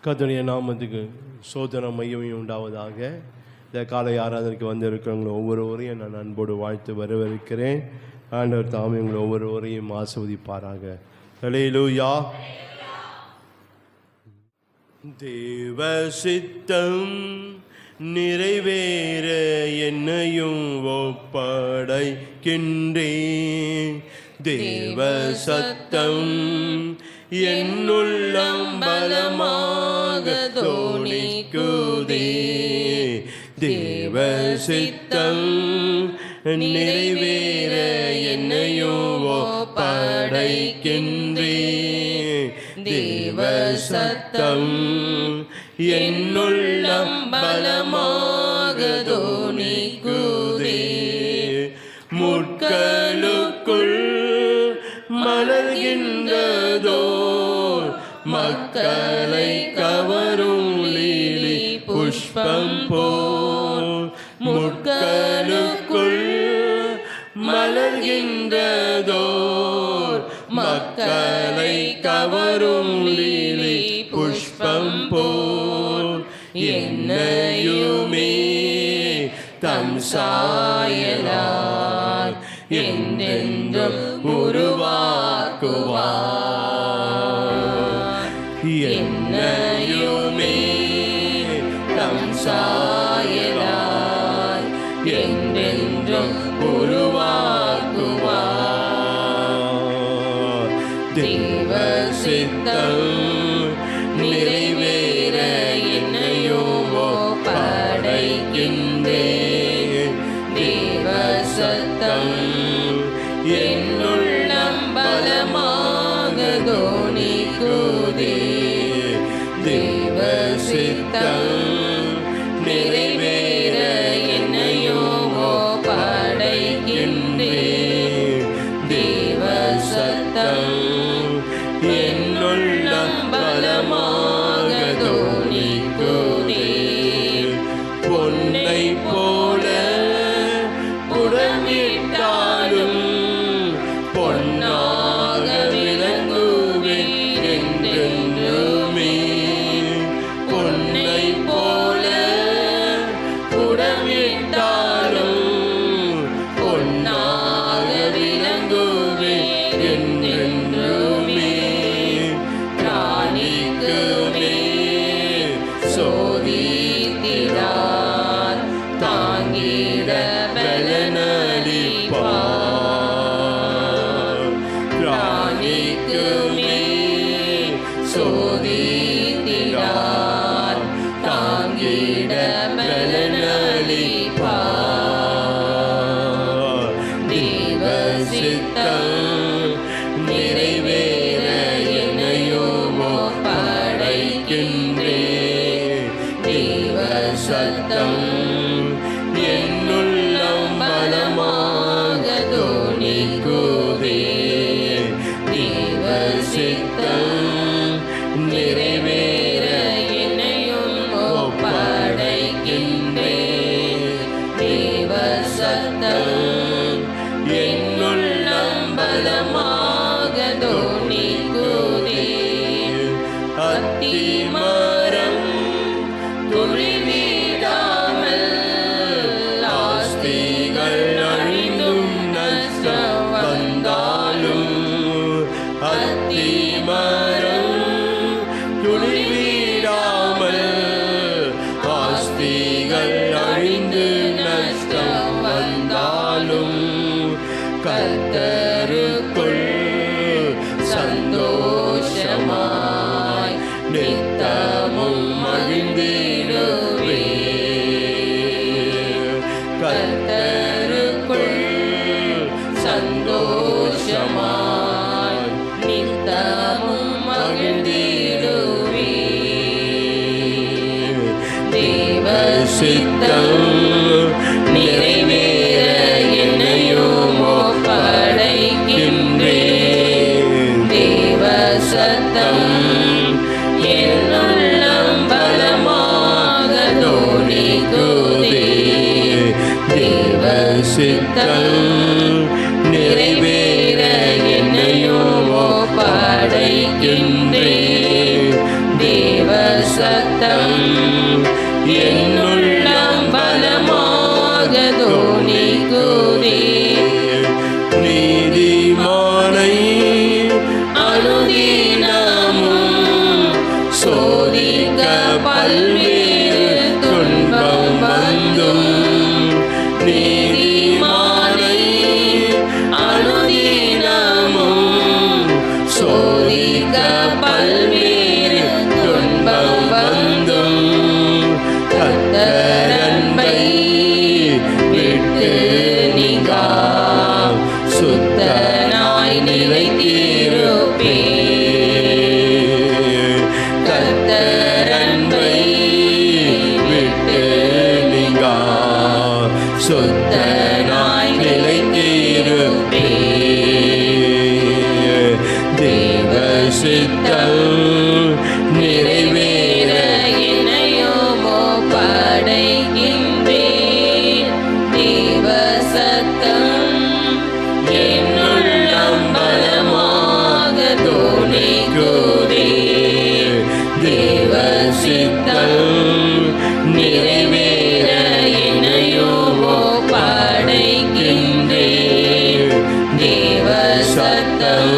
கர்த்தருடைய நாமத்துக்கு சோதனம் மையமையும் உண்டாவதாக. இந்த காலை ஆராதனைக்கு வந்திருக்கிறவங்களை ஒவ்வொருவரையும் நான் அன்போடு வாழ்த்து வரவேற்கிறேன். ஆண்டவர் தாமே உங்களை ஒவ்வொருவரையும் ஆசீர்வதிப்பாராக. ஹல்லேலூயா. தேவ சித்தம் நிறைவேற என்னையும் ஒப்படைக்கின்றேன். தேவ சத்தம் என்னுள்ளம் பலமாக தோணிக்குதே. தேவ சித்தம் நிறைவேற என்னையும் ஒப்படைக்கின்றேன். தேவ சத்தம் என்னுள்ளம் பலமாக தோணிக்குதே. முட்களுக்குள் மலர்கின்றதோ மக்களை கவரும் லீலி புஷ்பம் போல். முட்களுக்குள் மலர்கின்றதோ மக்களை கவரும் லீலி புஷ்பம் போல். என்னையுமே தம் சாயலால் என்றென்றும் உருவாக்குவார். என்னையுமே தம் சாயலால் என்றென்றும் உருவாக்குவார். தேவ சித்தம் நிறைவேற என்னையும் ஒப்படைக்கின்றேன். தேவ சத்தம் என்னுள்ளம் பலமாக தோணிக்குதே. தேவ சித்தம் நிறைவேற என்னையும் ஒப்படைக்கின்றேன். தேவ சத்தம் என்னுள்ளம் பலமாக தோணிக்குதே. பொன்னை போல புடமிட்டாலும் பொன்னாக விளங்குவேன் என்றென்றுமே. பொன்னை போல புடமிட்டாலும் பொன்னாக விளங்குவேன் என்றென்றுமே. ராணிக்குமே சோதித்திடார் தாங்கிட பலனளிப்பார். ராணிக்குமே சோதித்திடார் தாங்கிட பலனளிப்பார். தேவ சித்தம் நிறைவேற என்னையும் ஒப்படைக்கின்றேன். தேவ சத்தம் என்னுள்ளம் பலமாக தோணிக்குதே. தேவ சித்தம் நிறைவேற என்னையும் ஒப்படைக்கின்றேன். தேவ சத்தம் என்னுள்ளம் பலமாக தோணிக்குதே. அத்திமரம் துளிவிடாமல் ஆஸ்திகள் அழிந்தும் நஷ்டம் வந்தாலும். அத்திமரம் துளிவிடாமல் ஆஸ்திகள் அழிந்து நஷ்டம் வந்தாலும். கர்த்தருக்குள் சந்தோஷமாய் நித்தமும் மகிழ்ந்திடுவேன். கர்த்தருக்குள் சந்தோஷமாய் நித்தமும் மகிழ்ந்திடுவேன். தேவ சித்தம் நிறைவேற என்னையும் ஒப்படைக்கின்றேன். தேவ சத்தம் என்னுள்ளம் பலமாக தோணிக்குதே. தேவ சித்தம் நிறைவேற என்னையும் ஒப்படைக்கின்றேன். தேவ துணிக்குதே. நீதிமானை அனுதினமும் சோதிக்க பல்வேறு துன்பம் வந்தும் நீதிமானை அனுதினமும் சோதிக்க பல்வேறு துன்பம் வந்தும் கர்த்தர் அன்பை விட்டு நீங்கா சுத்தனாய் நிலைத்திருப்பே. கர்த்தர் அன்பை விட்டு நீங்கா சுத்தனாய் நிலைத்திருப்பே. தேவ சித்தம் நிறைவேற என்னையோமோ படைக்கின்றேன். தேவ சத்தம் என்னுள்ளம் பலமாக துணிக்குதே. தேவ சித்தம் நிறைவேற என்னையோமோ படைக்கின்றேன். தேவ சத்தம்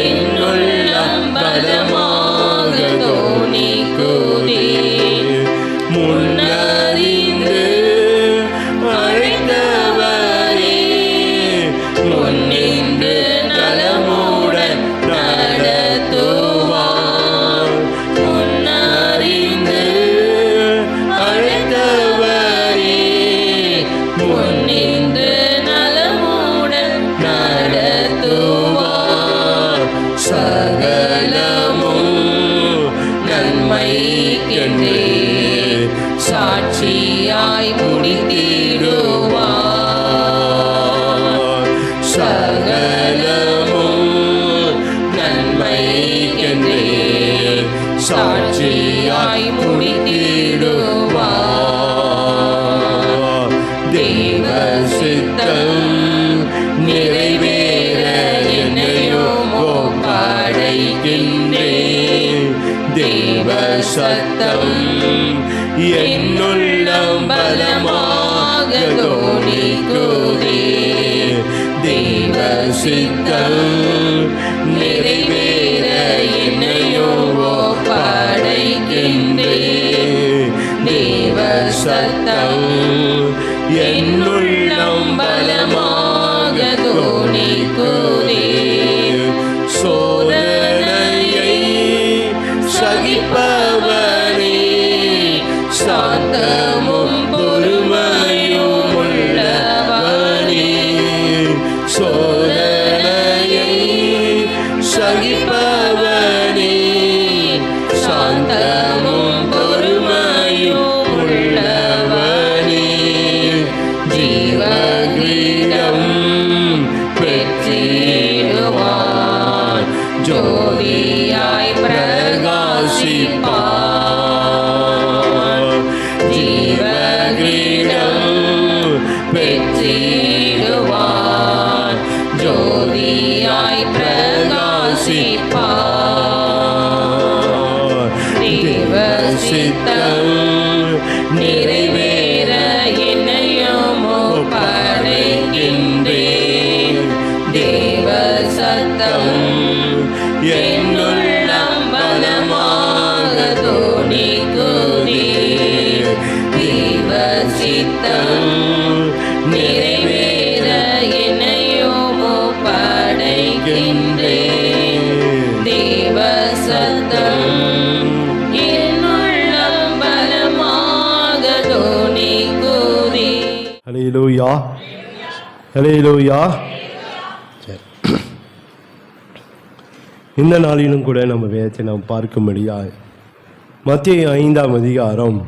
என்னுள்ளம் பலமாக துணிக்குதே. முன்னறிந்து அழைத்தவரே முன்னின்று நலமுடன் நடத்துவார். முன்னறிந்து அழைத்தவரே முன்னின்று நலமுடன் நடத்துவார். சகலமும் நன்மைக்கென்றே சாட்சியாய் முடித்திடுவார். சகலமும் நன்மைக்கென்றே சாட்சியாய் முடித்திடுவார். தேவ சித்தம் நிறைவேற என்னையோமோ படைக்கின்றேன். தேவ சத்தம் என்னுள்ளம் பலமாக துணிக்குதே. தேவ சித்தம் நிறைவேற என்னையோமோ படைக்கின்றேன். தேவ சத்தம் என்னுள்ளம் பலமாக துணிக்குதே. சோதனையை சகிப்பவனே சாந்தமும் பொறுமையும் உள்ளவனே. சோதனையை சகிப்பவனே சாந்தமும் பொறுமையும் உள்ளவனே. ஜீவகிரீடம் பெற்றிடுவான். ஜோதியாய் பிரகாசிப்பான். ஜீவகிரீடம் பெற்றிடுவான். ஜோதியாய் பிரகாசிப்பான். தேவ சித்தம் நிறைவேற என்னையோமோ படைக்கின்றேன். தேவ சத்தம் என்னுள்ளம் பலமாக துணிக்குதே. தேவ சித்தம் நிறைவேற என்னையோமோ படைக்கின்றேன். தேவ சத்தம் என்னுள்ளம் பலமாக துணிக்குதே. ஹல்லேலூயா, ஹல்லேலூயா. சரி, இந்த நாளிலும் கூட நம்ம வேதத்தை நாம் பார்க்கும்படியா மத்தேயு 5ஆம் அதிகாரம்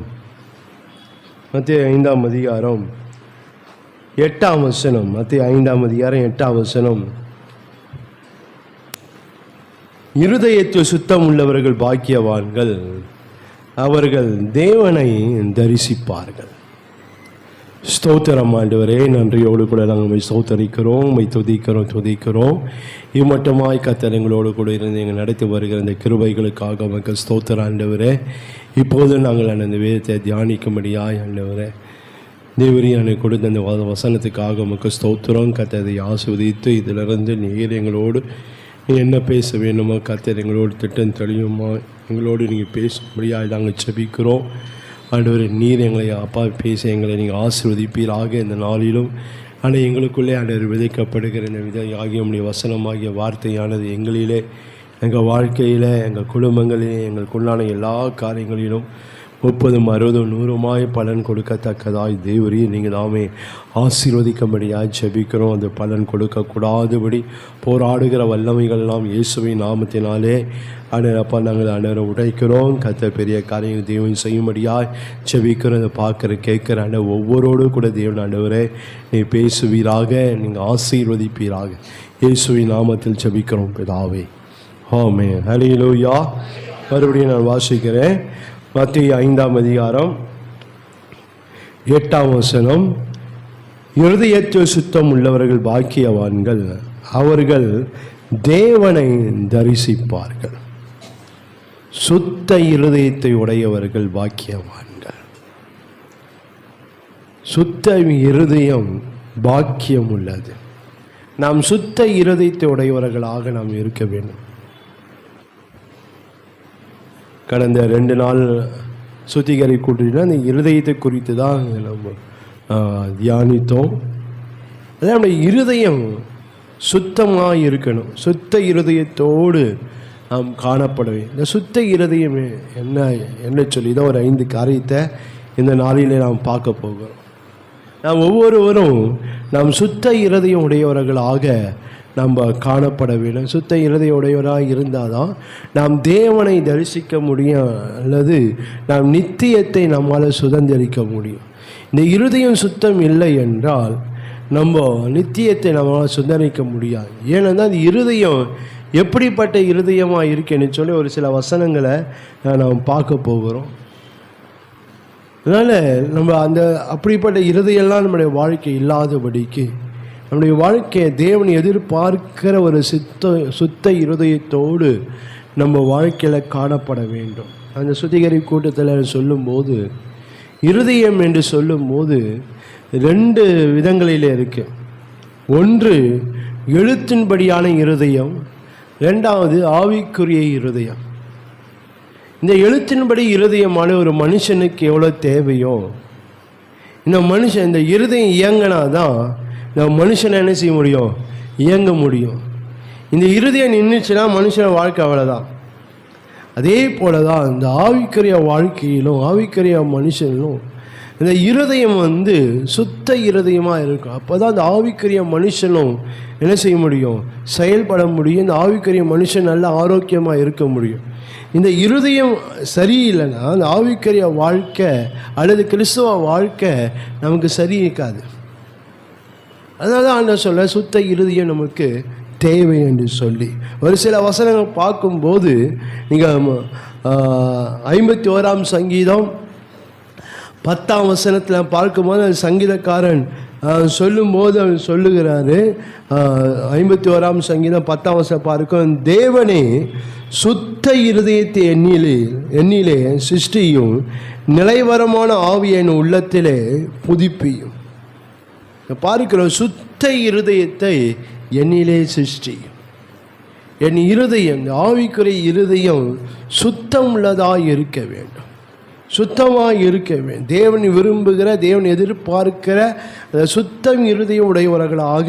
8ஆம் வசனம். மத்தேயு 5ஆம் அதிகாரம் 8ஆம் வசனம். இருதயத்தில் சுத்தம் உள்ளவர்கள் பாக்கியவான்கள், அவர்கள் தேவனை தரிசிப்பார்கள். ஸ்தோத்திரம் ஆண்டவரே, நன்றியோடு கூட நாங்கள் ஸ்தோத்தரிக்கிறோம், உம்மை துதிக்கிறோம். இம்மட்டமாய் கர்த்தர் எங்களோடு கூட இருந்து எங்கள் நடத்தி வருகிற இந்த கிருபைகளுக்காக உமக்கு ஸ்தோத்திரம் ஆண்டவரே. இப்போது நாங்கள் அந்த வேதத்தை தியானிக்கும்படியாய் ஆண்டவரே தேவரீர் கொடுத்த அந்த வசனத்துக்காக உமக்கு ஸ்தோத்திரம். கர்த்தரை ஆசீர்வதித்து இதிலிருந்து நீர் எங்களோடு என்ன பேச வேணுமோ கர்த்தர் எங்களோடு திட்டம் தெளியுமா எங்களோடு நீங்கள் பேசும்படியாக நாங்கள் செபிக்கிறோம். ஆண்டவரே, நீர் எங்களை அப்பா பேச எங்களை நீங்கள் ஆசீர்வதிப்பீராக. இந்த நாளிலும் ஆனால் எங்களுக்குள்ளே ஆண்டவர் விதைக்கப்படுகிற இந்த விதையாகிய உம்முடைய வசனமாகிய வார்த்தையானது எங்களிலே, எங்கள் வாழ்க்கையில், எங்கள் குடும்பங்களிலே, எங்களுக்குள்ளான எல்லா காரியங்களிலும் 30, 60, 100 பலன் கொடுக்கத்தக்கதாய் தேவரீர் நீங்கள் நாமே ஆசீர்வதிக்கும்படியாக ஜெபிக்கிறோம். அந்த பலன் கொடுக்கக்கூடாதபடி போராடுகிற வல்லமைகள்லாம் இயேசுவின் நாமத்தினாலே அப்பா நாங்கள் அண்ணரை உடைக்கிறோம். கர்த்தர் பெரிய காரியங்கள் தேவன் செய்யும்படியாக ஜெபிக்கிறோம். அதை பார்க்குற கேட்குற அண்ணன் ஒவ்வொருவரோடு கூட தேவன் ஆண்டவரே நீ பேசுவீராக, நீங்கள் ஆசீர்வதிப்பீராக. இயேசுவின் நாமத்தில் ஜெபிக்கிறோம் பிதாவே, ஆமென். ஹல்லேலூயா. மறுபடியும் நான் வாசிக்கிறேன். மத்தேயு 5ஆம் அதிகாரம் 8ஆம் வசனம். இருதயத்தில் சுத்தம் உள்ளவர்கள் பாக்கியவான்கள், அவர்கள் தேவனை தரிசிப்பார்கள். சுத்த இருதயத்தை உடையவர்கள் பாக்கியவான்கள். சுத்த இருதயம் பாக்கியம் உள்ளது. நாம் சுத்த இருதயத்தை உடையவர்களாக நாம் இருக்க வேண்டும். கடந்த 2 நாள் சுத்திகரி கூட்டினா அந்த இருதயத்தை குறித்து தான் நம்ம தியானித்தோம். அதே நம்முடைய இருதயம் சுத்தமாக இருக்கணும். சுத்த இருதயத்தோடு நாம் காணப்படவே. இந்த சுத்த இருதயம் என்ன சொல்லி தான் ஒரு 5 காரியத்தை இந்த நாளிலே நாம் பார்க்க போகிறோம். நாம் ஒவ்வொருவரும் நாம் சுத்த இருதயம் உடையவர்களாக நம்ம காணப்பட வேண்டும். சுத்த இருதய உடையவராக இருந்தால் தான் நாம் தேவனை தரிசிக்க முடியும், அல்லது நாம் நித்தியத்தை நம்மால் சுதந்திரிக்க முடியும். இந்த இருதயம் சுத்தம் இல்லை என்றால் நம்ம நித்தியத்தை நம்மளால் சுதந்திரிக்க முடியாது. ஏனென்றால் அந்த இருதயம் எப்படிப்பட்ட இருதயமாக இருக்குன்னு சொல்லி ஒரு சில வசனங்களை நாம் பார்க்க போகிறோம். அதனால் நம்ம அந்த அப்படிப்பட்ட இருதயம்லாம் நம்முடைய வாழ்க்கை இல்லாதபடிக்கு நம்முடைய வாழ்க்கையை தேவன் எதிர்பார்க்கிற ஒரு சுத்த இருதயத்தோடு நம்ம வாழ்க்கையில் காணப்பட வேண்டும். அந்த சுத்திகரி கூட்டத்தில் சொல்லும்போது இருதயம் என்று சொல்லும்போது 2 விதங்களில் இருக்குது. ஒன்று எழுத்தின்படியான இருதயம், 2வது ஆவிக்குரிய இருதயம். இந்த எழுத்தின்படி இருதயமான ஒரு மனுஷனுக்கு எவ்வளோ தேவையோ, இந்த இருதயம் இயங்கினாதான் இந்த மனுஷனை என்ன செய்ய முடியும், இயங்க முடியும். இந்த இருதயம் நின்றுச்சுன்னா மனுஷன வாழ்க்கை அவ்வளோதான். அதே போல தான் இந்த ஆவிக்குரிய வாழ்க்கையிலும் ஆவிக்குரிய மனுஷனும் இந்த இருதயம் சுத்த இருதயமாக இருக்கும். அப்போ தான் அந்த ஆவிக்குரிய மனுஷனும் என்ன செய்ய முடியும், செயல்பட முடியும். இந்த ஆவிக்குரிய மனுஷன் நல்ல ஆரோக்கியமாக இருக்க முடியும். இந்த இருதயம் சரியில்லைன்னா அந்த ஆவிக்குரிய வாழ்க்கை அல்லது கிறிஸ்துவ வாழ்க்கை நமக்கு சரி இருக்காது. அதனால தான் ஆண்டவர் சொல்ல சுத்த இருதயம் நமக்கு தேவை என்று சொல்லி ஒரு சில வசனங்கள் பார்க்கும்போது நீங்கள் 51ஆம் சங்கீதம் 10ஆம் வசனத்தில் பார்க்கும்போது அந்த சங்கீதக்காரன் சொல்லும்போது அவன் சொல்லுகிறாரு, 51ஆம் சங்கீதம் 10ஆம் வசனம் பார்க்கும், தேவனே சுத்த இருதயத்தை எண்ணிலே சிருஷ்டியும் நிலைவரமான ஆவியை என் உள்ளத்திலே புதுப்பியும். பார்க்கிறோம், சுத்த இருதயத்தை என்னிலே சிருஷ்டியும். என் இருதயம், ஆவிக்குரிய இருதயம் சுத்தம் உள்ளதாக இருக்க வேண்டும், சுத்தமாக இருக்க வேண்டும். தேவன் விரும்புகிற, தேவன் எதிர்பார்க்கிற சுத்தம் இருதயம் உடையவர்களாக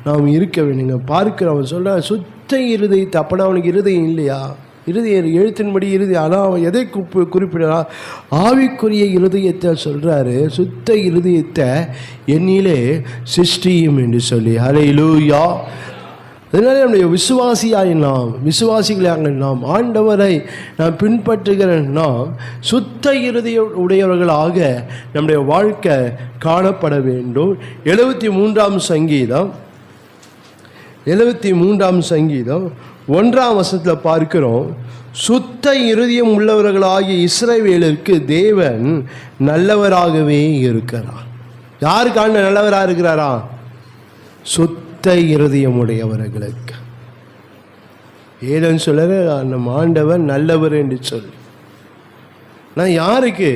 நாம் இருக்க வேண்டுங்க. பார்க்கிறோம், அவன் சொல்ற சுத்த இருதயத்தை. அப்பனா அவனுக்கு இருதயம் இல்லையா? இருதயம் எழுத்தின்படி இருதயம். ஆனால் அவன் எதை குறிப்பிடா? ஆவிக்குரிய இருதயத்தை சொல்கிறாரு. சுத்த இருதயத்தை என்னிலே சிருஷ்டியும் என்று சொல்லி. ஹல்லேலூயா. அதனால நம்முடைய விசுவாசிகளாக நாம் ஆண்டவரை நாம் பின்பற்றுகிற நாம் சுத்த இருதய உடையவர்களாக நம்முடைய வாழ்க்கை காணப்பட வேண்டும். 73ஆம் சங்கீதம் 1ஆம் வசனத்தில் பார்க்கிறோம், சுத்த இருதயம் உள்ளவர்களாகிய இஸ்ரவேலுக்கு தேவன் நல்லவராகவே இருக்கிறார். யாருக்காண்ட நல்லவராக இருக்கிறாரா? சுத்த இருதயம் உடையவர்களுக்கு. ஏதன் சொல்ல நம்ம ஆண்டவர் நல்லவர் என்று சொல்லி. நான் யாருக்கு?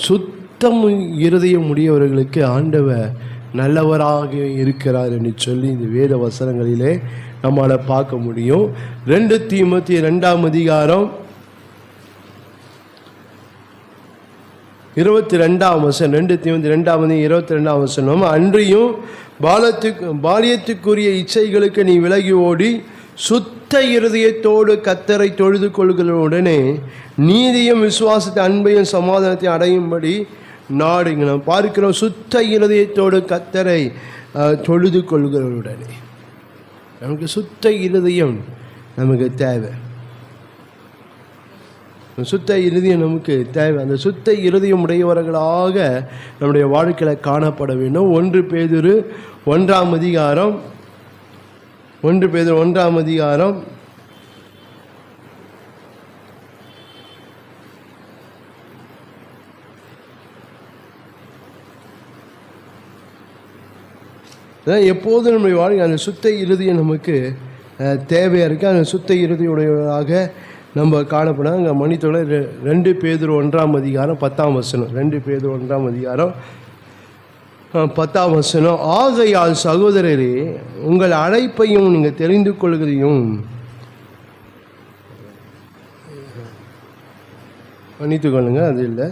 சுத்த சுத்தம் இருதயம் உடையவர்களுக்கு ஆண்டவர் நல்லவராக இருக்கிறார் என்று சொல்லி இந்த வேத வசனங்களிலே நம்மளால் பார்க்க முடியும். 2 தீமோத்தேயு 2ஆம் அதிகாரம் 22ஆம் வசனம். 2 தீமோத்தேயு 2ஆம் அதிகாரம் 22ஆம் வசனம். அன்றியும் பாலியத்துக்குரிய இச்சைகளுக்கு நீ விலகி ஓடி சுத்த இருதயத்தோடு கர்த்தரை தொழுது கொள்கிறவுடனே நீதியும் விசுவாசத்தை அன்பையும் சமாதானத்தை அடையும்படி நாடுங்க. நாம் பார்க்கிறோம், சுத்த இருதயத்தோடு கர்த்தரை தொழுது கொள்கிறவுடனே. நமக்கு சுத்த இருதயம் நமக்கு தேவை. சுத்த இருதயம் நமக்கு தேவை. அந்த சுத்த இருதயம் உடையவர்களாக நம்முடைய வாழ்க்கையில் காணப்பட வேண்டும். 1 பேதுரு 1ஆம் அதிகாரம் 1 பேதுரு 1ஆம் அதிகாரம் 1 எப்போதும் நம்முடைய வாழ்க்கை அந்த சுத்த இருதயம் நமக்கு தேவையாக இருக்குது. அந்த சுத்த இருதயுடையவராக நம்ம காணப்படும். அங்கே மணித்தொகை 2 பேதுரு 1ஆம் அதிகாரம் 10ஆம் வசனம். 2 பேதுரு 1ஆம் அதிகாரம் 10ஆம் வசனம். ஆகையால் சகோதரரே, உங்கள் அழைப்பையும் நீங்கள் தெரிந்து கொள்கிறதையும் மன்னித்து கொள்ளுங்க, அது இல்லை.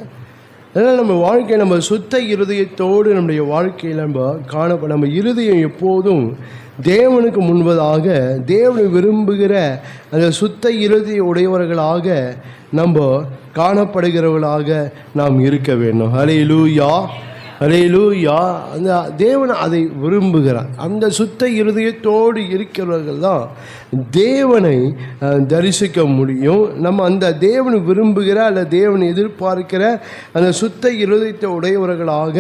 அதனால் நம்ம வாழ்க்கை நம்ம சுத்த இருதயத்தோடு நம்முடைய வாழ்க்கையில் நம்ம காணப்பட நம்ம இருதயம் எப்போதும் தேவனுக்கு முன்பதாக தேவனை விரும்புகிற அந்த சுத்த இருதய உடையவர்களாக நம்ம காணப்படுகிறவர்களாக நாம் இருக்க வேண்டும். ஹல்லேலூயா, ஹல்லேலூயா. அந்த தேவன் அதை விரும்புகிறார். அந்த சுத்த இருதயத்தோடு இருக்கிறவர்கள் தான் தேவனை தரிசிக்க முடியும். நம்ம அந்த தேவனை விரும்புகிற அல்ல தேவனை எதிர்பார்க்கிற அந்த சுத்த இருதயத்தை உடையவர்களாக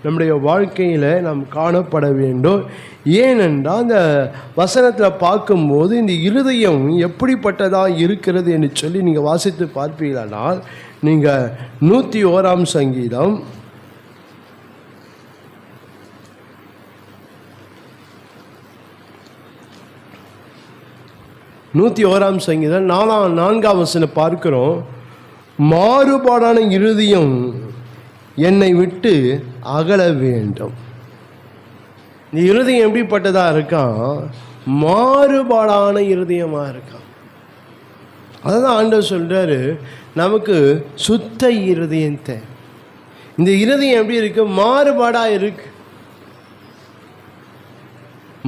நம்முடைய வாழ்க்கையில் நாம் காணப்பட வேண்டும். ஏனென்றால் அந்த வசனத்தில் பார்க்கும்போது இந்த இருதயம் எப்படிப்பட்டதாக இருக்கிறது என்று சொல்லி நீங்கள் வாசித்து பார்ப்பீர்களானால், நீங்கள் 101ஆம் சங்கீதம் 101ஆம் சங்கீதம் 4ஆம் வசனம் பார்க்கிறோம். மாறுபாடான இருதயம் என்னை விட்டு அகல வேண்டும். இந்த இருதயம் எப்படிப்பட்டதாக இருக்கான்? மாறுபாடான இருதயமாக இருக்கான். அதுதான் ஆண்டவர் சொல்கிறாரு, நமக்கு சுத்த இருதயத்தை. இந்த இருதயம் எப்படி இருக்கு? மாறுபாடாக இருக்கு.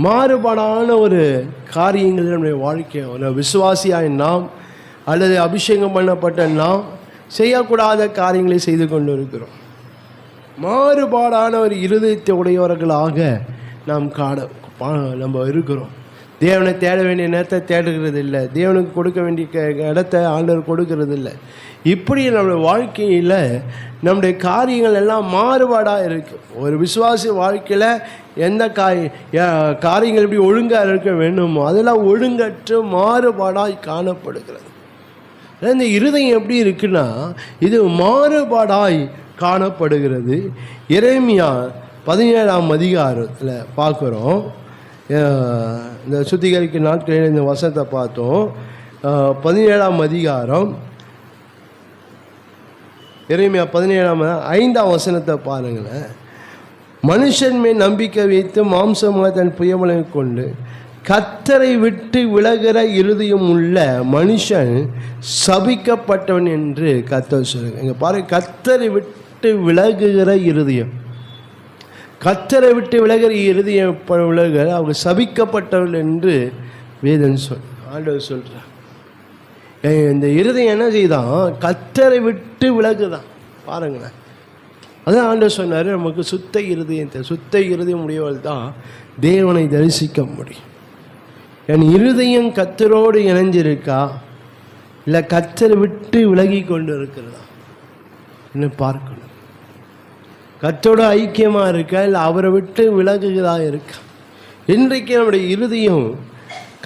மாறுபாடான ஒரு காரியங்கள் நம்முடைய வாழ்க்கை, ஒரு விசுவாசியாய் நாம் அல்லது அபிஷேகம் பண்ணப்பட்ட நாம் செய்யக்கூடாத காரியங்களை செய்து கொண்டு இருக்கிறோம். மாறுபாடான ஒரு இருதயத்தை உடையவர்களாக நாம் நம்ம இருக்கிறோம். தேவனை தேட வேண்டிய நேரத்தை தேடுகிறது இல்லை. தேவனுக்கு கொடுக்க வேண்டிய இடத்தை ஆண்டவர் கொடுக்கறது இல்லை. இப்படி நம்முடைய வாழ்க்கையில் நம்முடைய காரியங்கள் எல்லாம் மாறுபாடாக இருக்குது. ஒரு விசுவாசி வாழ்க்கையில் எந்த காரியங்கள் எப்படி ஒழுங்காக இருக்க வேண்டுமோ அதெல்லாம் ஒழுங்கற்று மாறுபாடாக காணப்படுகிறது. இந்த இருதயம் எப்படி இருக்குன்னா இது மாறுபாடாய் காணப்படுகிறது. எரேமியா 17ஆம் அதிகாரத்தில் பார்க்குறோம். இந்த சுத்திகரிக்க நாட்களில் இந்த வசனத்தை பார்த்தோம். 17ஆம் அதிகாரம் எரேமியா 17ஆம் 5ஆம் வசனத்தை பாருங்களேன். மனுஷன் மேல் நம்பிக்கை வைத்து மாம்சமாக தன் புயமலை கொண்டு கர்த்தரை விட்டு விலகிற இருதயம் உள்ள மனுஷன் சபிக்கப்பட்டவன் என்று கர்த்தர் சொல்லுங்க. இங்கே பாருங்க, கர்த்தரை விட்டு விலகுகிற இருதயம், கர்த்தரை விட்டு விலகிற இருதயம் விலக அவங்க சபிக்கப்பட்டவர்கள் என்று வேதன் ஆண்டவர் சொல்கிறார். இந்த இருதயம் என்ன செய்தான்? கர்த்தரை விட்டு விலகுதான். பாருங்களேன், அதான் ஆண்டவர் சொன்னார், நமக்கு சுத்த இருதயத்தை, சுத்த இருதயம் உடையவள் தான் தேவனை தரிசிக்க முடியும். என் இருதயம் கர்த்தரோடு இணைஞ்சிருக்கா இல்லை கர்த்தரை விட்டு விலகி கொண்டு இருக்கிறதா என்ன பார்க்கணும். கர்த்தரோட ஐக்கியமாக இருக்கா இல்லை அவரை விட்டு விலகுகிறதா இருக்கா? இன்றைக்கு நம்முடைய இருதயம்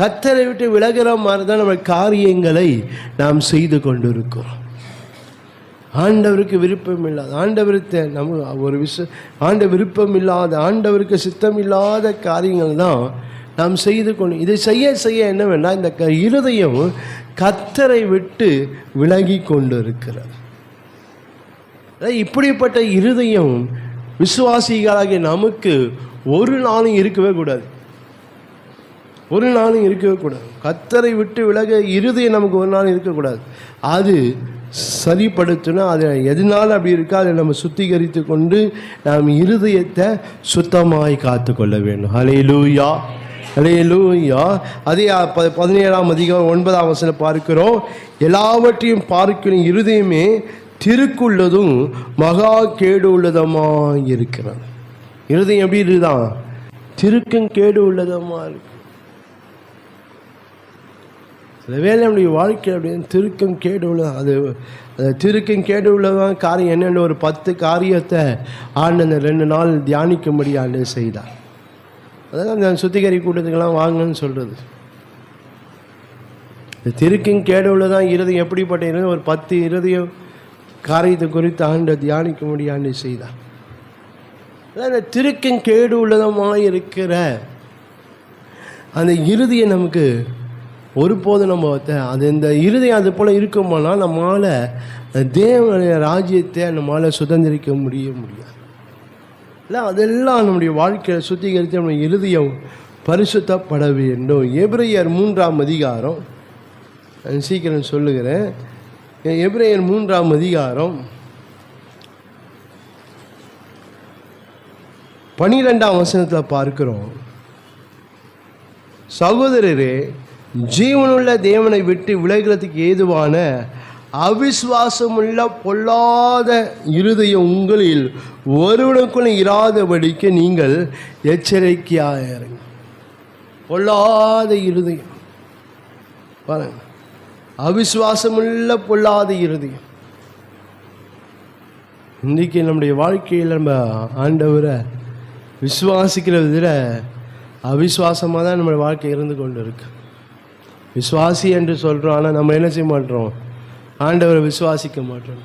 கர்த்தரை விட்டு விலகிற மாதிரி தான் நம்ம காரியங்களை நாம் செய்து கொண்டு இருக்கிறோம். ஆண்டவருக்கு விருப்பம் இல்லாத, ஆண்டவருக்கு நம்ம ஒரு விருப்பம் இல்லாத, ஆண்டவருக்கு சித்தம் இல்லாத காரியங்கள் தான் நாம் செய்து கொண்டு இதை செய்ய என்ன வேண்டாம், இந்த இருதயம் கர்த்தரை விட்டு விலகி கொண்டு இருக்கிறது. இப்படிப்பட்ட இருதயம் விசுவாசிகளாகிய நமக்கு ஒரு நாளும் இருக்கவே கூடாது. ஒரு நாளும் இருக்கவே கூடாது. கர்த்தரை விட்டு விலக இருதயம் நமக்கு ஒரு நாளும் இருக்கக்கூடாது. அது சரிப்படுத்தினா அது எதனால அப்படி இருக்கா அதை நம்ம சுத்திகரித்து கொண்டு நாம் இருதயத்தை சுத்தமாய் காத்து கொள்ள வேண்டும். ஹல்லேலூயா, ஹல்லேலூயா. அதே 17ஆம் அதிகாரம் 9ஆம் வசனம் பார்க்கிறோம். எல்லாவற்றையும் பார்க்கிற இருதயமே திருக்குள்ளதும் மகா கேடு உள்ளதமாக இருக்கிறது. இருதயம் எப்படி இருக்குதான்? திருக்கும் கேடு உள்ளதமாக இருக்கு. சில வேலை நம்முடைய வாழ்க்கை அப்படின்னு திருக்கம் கேடு உள்ள அது திருக்கம் கேடு உள்ளதான் காரியம் என்னென்ன ஒரு 10 காரியத்தை ஆண்டு அந்த 2 நாள் தியானிக்கும்படி ஆண்டு செய்தார். அதெல்லாம் அந்த சுத்திகரி கூட்டத்துக்கெல்லாம் வாங்கன்னு சொல்கிறது. இந்த திருக்கம் கேடு உள்ளதான் இருதயம் எப்படிப்பட்ட இருதயம், ஒரு 10 இருதயம் காரியத்தை குறித்து ஆண்டு தியானிக்கும்படி ஆண்டு செய்தார். அதான் இந்த திருக்கம் கேடு உள்ளதமாக இருக்கிற அந்த இருதயம் நமக்கு ஒருபோது நம்ம அது இந்த இருதயம் அது போல் இருக்குமானால் நம்மளால் தேவனுடைய ராஜ்யத்தை நம்மளால் சுதந்திரிக்க முடியாது. இல்லை, அதெல்லாம் நம்முடைய வாழ்க்கையை சுத்திகரித்து நம்ம இருதயம் பரிசுத்தப்பட வேண்டும். எபிரேயர் 3ஆம் அதிகாரம், சீக்கிரம் சொல்லுகிறேன். எபிரேயர் 3ஆம் அதிகாரம் 12ஆம் வசனத்தில் பார்க்கிறோம். சகோதரரே, ஜீவனுள்ள தேவனை விட்டு விலகிறதுக்கு ஏதுவான அவிசுவாசமுள்ள பொல்லாத இருதயம் உங்களில் ஒருவனுக்குள் இராதபடிக்கு நீங்கள் எச்சரிக்கையாக இருங்க. பொல்லாத இருதயம் பாருங்க, அவிசுவாசமுள்ள பொல்லாத இருதயம். இன்றைக்கி நம்முடைய வாழ்க்கையில் நம்ம ஆண்டவரை விசுவாசிக்கிற விட அவிசுவாசமாக தான் நம்முடைய வாழ்க்கை இருந்து கொண்டு இருக்கு. விசுவாசி என்று சொல்கிறோம், ஆனால் நம்ம என்ன செய்ய மாட்டோம்? ஆண்டவரை விசுவாசிக்க மாட்டோம்.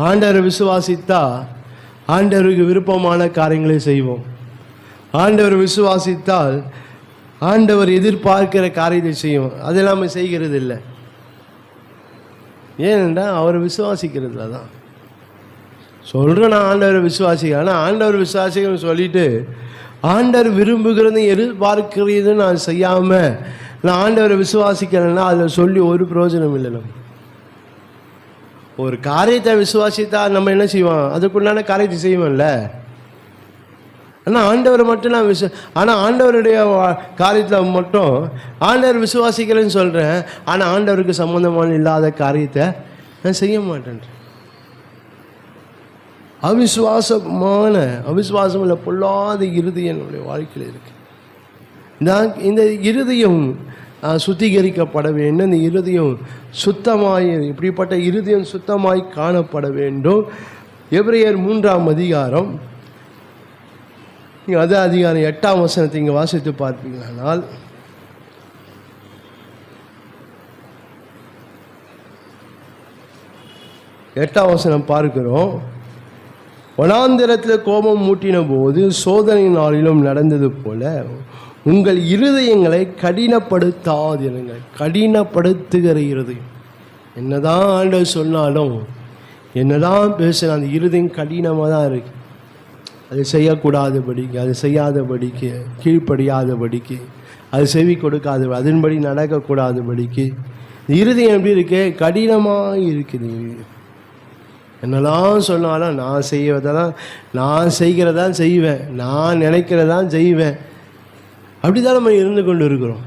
ஆண்டவரை விசுவாசித்தா ஆண்டவருக்கு விருப்பமான காரியங்களை செய்வோம். ஆண்டவரை விசுவாசித்தால் ஆண்டவர் எதிர்பார்க்கிற காரியத்தை செய்வோம். அதெல்லாம் நம்ம செய்கிறது இல்லை. ஏனென்றால் அவரை விசுவாசிக்கிறதுல தான் சொல்கிறேன். நான் ஆண்டவரை விசுவாசிக்கிறேன், ஆனால் ஆண்டவர் விசுவாசிக்கிறேன்னு சொல்லிட்டு ஆண்டவர் விரும்புகிறது எதிர்பார்க்கிறது நான் செய்யாமல் நான் ஆண்டவரை விசுவாசிக்கிறேன்னா அதில் சொல்லி ஒரு பிரயோஜனம் இல்லை. நம்ம ஒரு காரியத்தை விசுவாசித்தா நம்ம என்ன செய்வோம்? அதுக்குண்டான காரியத்தை செய்வோம்ல. ஆனால் ஆண்டவரை மட்டும் நான் ஆனால் ஆண்டவருடைய காரியத்தில் மட்டும் ஆண்டவர் விசுவாசிக்கிறேன்னு சொல்கிறேன், ஆனால் ஆண்டவருக்கு சம்மந்தமான இல்லாத காரியத்தை நான் செய்ய மாட்டேன். அவிசுவாசம் இல்லை பொல்லாத இருதயம் என்னுடைய வாழ்க்கையில் இருக்கு. இந்த இருதயம் சுத்திகரிக்கப்பட வேண்டும். இந்த இருதயம் சுத்தமாய், இப்படிப்பட்ட இருதயம் சுத்தமாய் காணப்பட வேண்டும். எபிரேயர் 3ஆம் அதிகாரம், நீங்கள் அதே அதிகாரம் 8ஆம் வசனத்தை இங்கே வாசித்து பார்ப்பீங்களானால், எட்டாம் வசனம் பார்க்கிறோம். வனாந்திரத்தில் கோபம் மூட்டின போது சோதனை நாளிலும் நடந்தது போல உங்கள் இருதயங்களை கடினப்படுத்தாதிருங்கள். கடினப்படுத்துகிற இருதயம் என்னதான் ஆண்டவர் சொன்னாலும், என்னதான் பேசுகிற அந்த இருதயம் கடினமாக தான் இருக்கு. அது செய்யக்கூடாதபடிக்கு, அது செய்யாதபடிக்கு, கீழ்ப்படியாதபடிக்கு, அது செவி கொடுக்காத, அதன்படி நடக்கக்கூடாதபடிக்கு இருதயம் எப்படி இருக்கு? கடினமாக இருக்குது. என்னெல்லாம் சொன்னாலும் நான் செய்வதெல்லாம் நான் செய்கிறதான் செய்வேன், நான் நினைக்கிறதான் செய்வேன். அப்படி தான் நம்ம இருந்து கொண்டு இருக்கிறோம்.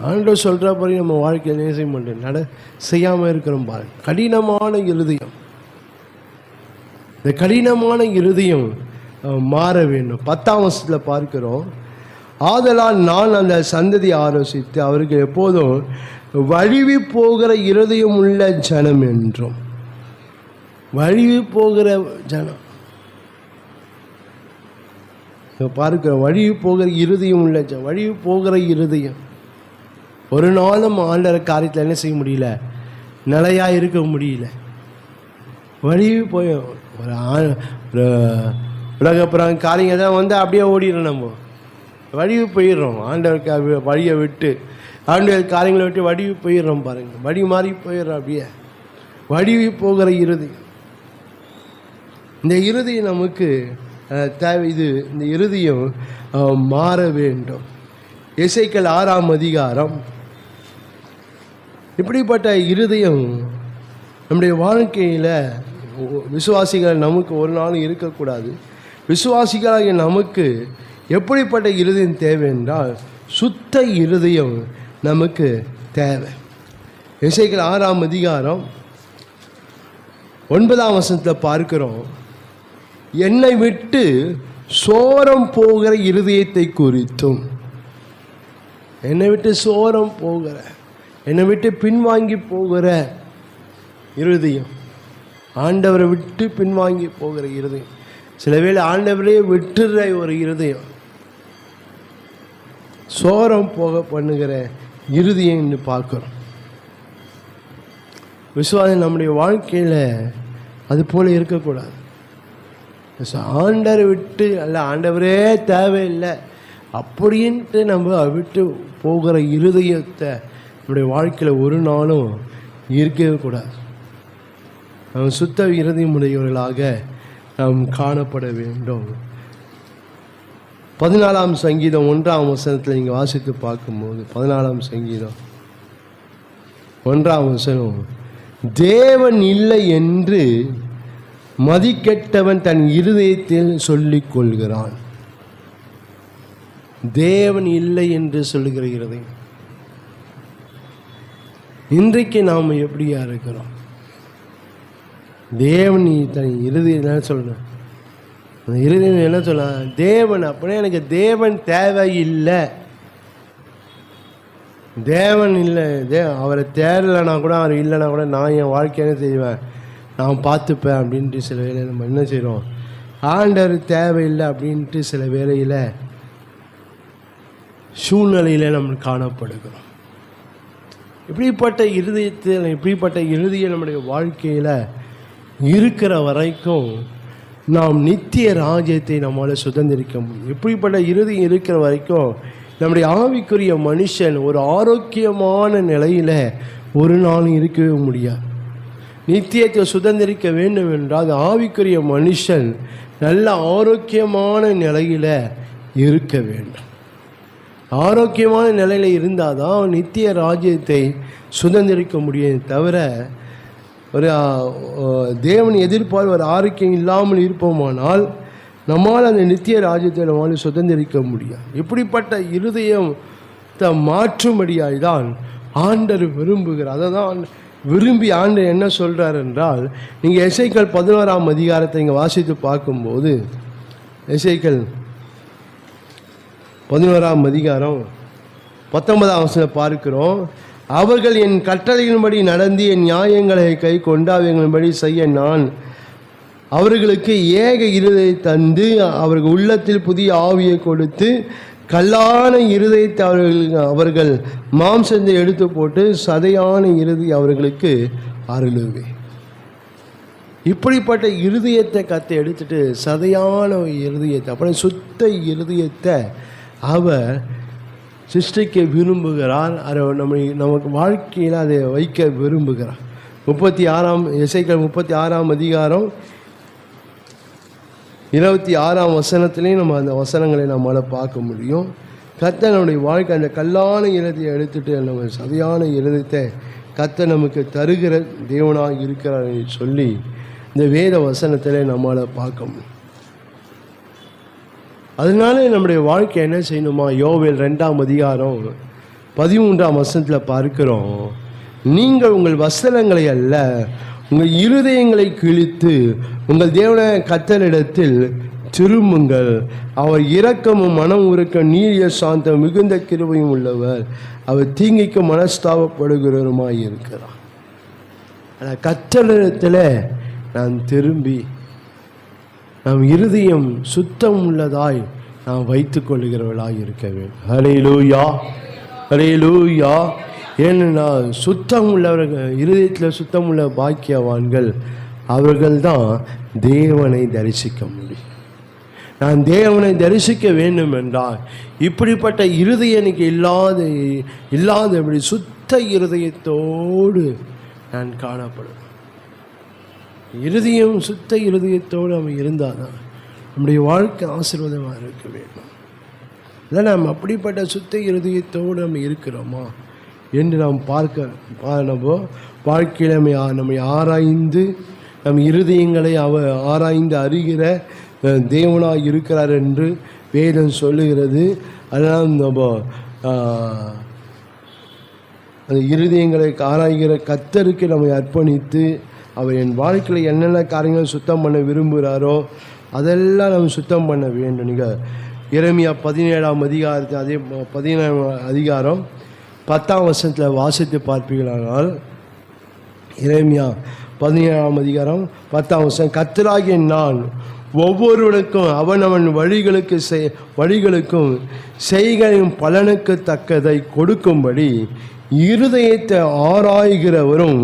ஆண்டவர் சொல்கிறபடி நம்ம வாழ்க்கையை செய்ய மாட்டோம், செய்யாமல் இருக்கிறோம். பாருங்க, கடினமான இருதயம். இந்த கடினமான இருதயம் மாற வேண்டும். 10ஆம் வசனத்தில் பார்க்கிறோம். ஆதலால் நான் அந்த சந்ததி ஆலோசித்து அவருக்கு எப்போதும் வழிவி போகிற இருதயம் உள்ள ஜனம் என்றும். வழிவி போகிற ஜனம் பார்க்கிற வழிவி போகிற இருதயம் உள்ள ஜனம். வழிவி போகிற இருதயம் ஒரு நாளும் ஆண்டவர் காரியத்தில் என்ன செய்ய முடியல? நிலையாக இருக்க முடியல. வழிவி போய் ஒரு உலகப்புறம் காரியங்க தான் வந்து அப்படியே ஓடிடுறோம். நம்ம வழிவு போயிடுறோம். ஆண்டவருக்கு வழியை விட்டு, ஆண்டவர் காரியங்களை விட்டு வடிவு போயிடுறோம். பாருங்கள், வழி மாறி போயிடுறோம். அப்படியே வடிவி போகிற இருதயம். இந்த இருதயம் நமக்கு தேவை. இந்த இருதயம் மாற வேண்டும். எசேக்கியேல் 6ஆம் அதிகாரம். இப்படிப்பட்ட இருதயம் நம்முடைய வாழ்க்கையில் விசுவாசிகள் நமக்கு ஒரு நாளும் இருக்கக்கூடாது. விசுவாசிகளாகிய நமக்கு எப்படிப்பட்ட இருதயம் தேவை என்றால் சுத்த இருதயம் நமக்கு தேவை. எசேக்கியேல் 6ஆம் அதிகாரம் 9ஆம் வசனத்தில் பார்க்கிறோம், என்னை விட்டு சோரம் போகிற இருதயத்தை குறித்தும். என்னை விட்டு சோரம் போகிற, என்னை விட்டு பின்வாங்கி போகிற இருதயம், ஆண்டவரை விட்டு பின்வாங்கி போகிற இருதயம், சில வேளை ஆண்டவரே விட்டுற ஒரு இருதயம், சோரம் போக பண்ணுகிற இருதயம் என்று பார்க்கிறோம். விசுவாசம் நம்முடைய வாழ்க்கையில் அது போல இருக்கக்கூடாது. ஆண்டவரை விட்டு அல்ல, ஆண்டவரே தேவையில்லை அப்படின்ட்டு நம்ம விட்டு போகிற இருதயத்தை நம்முடைய வாழ்க்கையில் ஒரு நாளும் இருக்கவே கூடாது. நாம் சுத்த இருதயமுடையவர்களாக நாம் காணப்பட வேண்டும். 14ஆம் சங்கீதம் 1ஆம் வசனத்தில் நீங்கள் வாசித்து பார்க்கும்போது 14ஆம் சங்கீதம் 1ஆம் வசனம், தேவன் இல்லை என்று மதிக்கெட்டவன் தன் இருதயத்தில் சொல்லிக் கொள்கிறான். தேவன் இல்லை என்று சொல்லுகிற இருதயம். இன்றைக்கு நாம் எப்படியா இருக்கிறோம்? தேவன் தன் இருதயம் என்ன சொல்கிறேன், அந்த இருதயம் என்ன சொல்ல, தேவன் அப்படியே எனக்கு தேவன் தேவையில்லை, தேவன் இல்லை, அவரை தேடலைன்னா கூட, அவர் இல்லைன்னா கூட நான் என் வாழ்க்கையான செய்வேன், நான் பார்த்துப்பேன் அப்படின்ட்டு சில வேளையில் நம்ம என்ன செய்கிறோம், ஆண்டவர் தேவையில்லை அப்படின்ட்டு சில வேளையில் சூழ்நிலையில் நம்ம காணப்படுகிறோம். இப்படிப்பட்ட இருதயம் நம்முடைய வாழ்க்கையில் இருக்கிற வரைக்கும் நாம் நித்திய ராஜ்யத்தை நம்மளால் சுதந்திரிக்க முடியும். இப்படிப்பட்ட இருதயம் இருக்கிற வரைக்கும் நம்முடைய ஆவிக்குரிய மனுஷன் ஒரு ஆரோக்கியமான நிலையில் ஒரு நாளும் இருக்கவே முடியாது. நித்தியத்தை சுதந்திரிக்க வேண்டும் என்றால் ஆவிக்குரிய மனுஷன் நல்ல ஆரோக்கியமான நிலையில் இருக்க வேண்டும். ஆரோக்கியமான நிலையில் இருந்தால் தான் நித்திய ராஜ்யத்தை சுதந்திரிக்க முடியும். தவிர ஒரு தேவன் எதிர்பார்ப்பு ஒரு ஆரோக்கியம் இல்லாமல் இருப்போமானால் நம்மால் அந்த நித்திய ராஜ்யத்தை நம்மால் சுதந்திரிக்க முடியாது. இப்படிப்பட்ட இருதயத்தை மாற்றும்படியாய் தான் ஆண்டவர் விரும்புகிறார். அதை தான் விரும்பி ஆண்டவர் என்ன சொல்கிறார் என்றால், நீங்கள் எசேக்கியேல் 11ஆம் அதிகாரத்தை இங்கே வாசித்து பார்க்கும்போது, எசேக்கியேல் 11ஆம் அதிகாரம் 19ஆம் வசனத்தை பார்க்கிறோம், அவர்கள் என் கட்டளையின்படி நடந்து என் நியாயங்களை கை கொண்டு அவைகளின்படி செய்ய நான் அவர்களுக்கு ஏக இருதயத்தை தந்து அவர்கள் உள்ளத்தில் புதிய ஆவியை கொடுத்து கல்லான இருதயத்தை அவர்கள் மாம்சத்தை எடுத்து போட்டு சதையான இருதயம் அவர்களுக்கு அருளுவே. இப்படிப்பட்ட இருதயத்தை கத்தை எடுத்துட்டு சதையான இருதயத்தை, அப்புறம் சுத்த இருதயத்தை அவர் சிருஷ்டிக்க விரும்புகிறார். அதை நமக்கு வாழ்க்கையில் அதை வைக்க விரும்புகிறார். 36ஆம் எசேக்கியேல் 36ஆம் அதிகாரம் 26ஆம் வசனத்துலேயும் நம்ம அந்த வசனங்களை நம்மளால் பார்க்க முடியும். கர்த்தர் நம்முடைய வாழ்க்கை அந்த கல்லான இருதயத்தை எடுத்துட்டு நம்ம சதையான இருதயத்தை கர்த்தர் நமக்கு தருகிற தேவனாக இருக்கிறார் சொல்லி இந்த வேத வசனத்தில் நம்மளால் பார்க்க முடியும். அதனால நம்முடைய வாழ்க்கை என்ன செய்யணுமா, யோவேல் 2ஆம் அதிகாரம் 13ஆம் வசனத்தில் பார்க்கிறோம், நீங்கள் உங்கள் வஸ்திரங்களை அல்ல உங்கள் இருதயங்களை கிழித்து உங்கள் தேவன கர்த்தரிடத்தில் திரும்புங்கள். அவர் இரக்கமும் மனம் உருக்க நீரிய சாந்தம் மிகுந்த கிருபையும் உள்ளவர், அவர் தீங்கிக்கு மனஸ்தாபப்படுகிறவருமாய் இருக்கிறார். ஆனால் கர்த்தரிடத்தில் நான் திரும்பி நம் இருதயம் சுத்தம் உள்ளதாய் நாம் வைத்துக் கொள்ளுகிறவர்களாக இருக்க வேண்டும். ஹல்லேலூயா, ஹல்லேலூயா. ஏன்னா சுத்தம் உள்ளவர்கள், இருதயத்தில் சுத்தம் உள்ள பாக்கியவான்கள் அவர்கள்தான் தேவனை தரிசிக்க முடியும். நான் தேவனை தரிசிக்க வேண்டும் என்றால் இப்படிப்பட்ட இருதயம் எனக்கு இல்லாதபடி சுத்த இருதயத்தோடு நான் காணப்படுவேன். இருதயம் சுத்த இருதயத்தோடு நம்ம இருந்தால் தான் நம்முடைய வாழ்க்கை ஆசீர்வாதமாக இருக்க வேண்டும். இல்லை நம்ம அப்படிப்பட்ட சுத்த இருதயத்தோடு நம்ம இருக்கிறோமா என்று நாம் நம்ம வாழ்க்கையில் நம்மை ஆராய்ந்து நம் இருதயங்களை ஆராய்ந்து அறிகிற தேவனாக இருக்கிறார் என்று வேதம் சொல்லுகிறது. அதனால் நம்ம அந்த இருதயங்களை ஆராய்கிற கர்த்தருக்கு நம்மை அர்ப்பணித்து அவர் என் வாழ்க்கையில் என்னென்ன காரியங்கள் சுத்தம் பண்ண விரும்புகிறாரோ அதெல்லாம் நம்ம சுத்தம் பண்ண வேண்டும். நீங்கள் எரேமியா 17ஆம் அதிகாரத்தை அதே 17ஆம் அதிகாரம் 10ஆம் வசனத்தில் வாசித்து பார்ப்பீர்களானால், எரேமியா 17ஆம் அதிகாரம் 10ஆம் வசனம், கர்த்தராகிய நான் ஒவ்வொருவனுக்கும் அவனவன் வழிகளுக்கும் செய்கையும் பலனுக்கு தக்கதை கொடுக்கும்படி இருதயத்தை ஆராய்கிறவரும்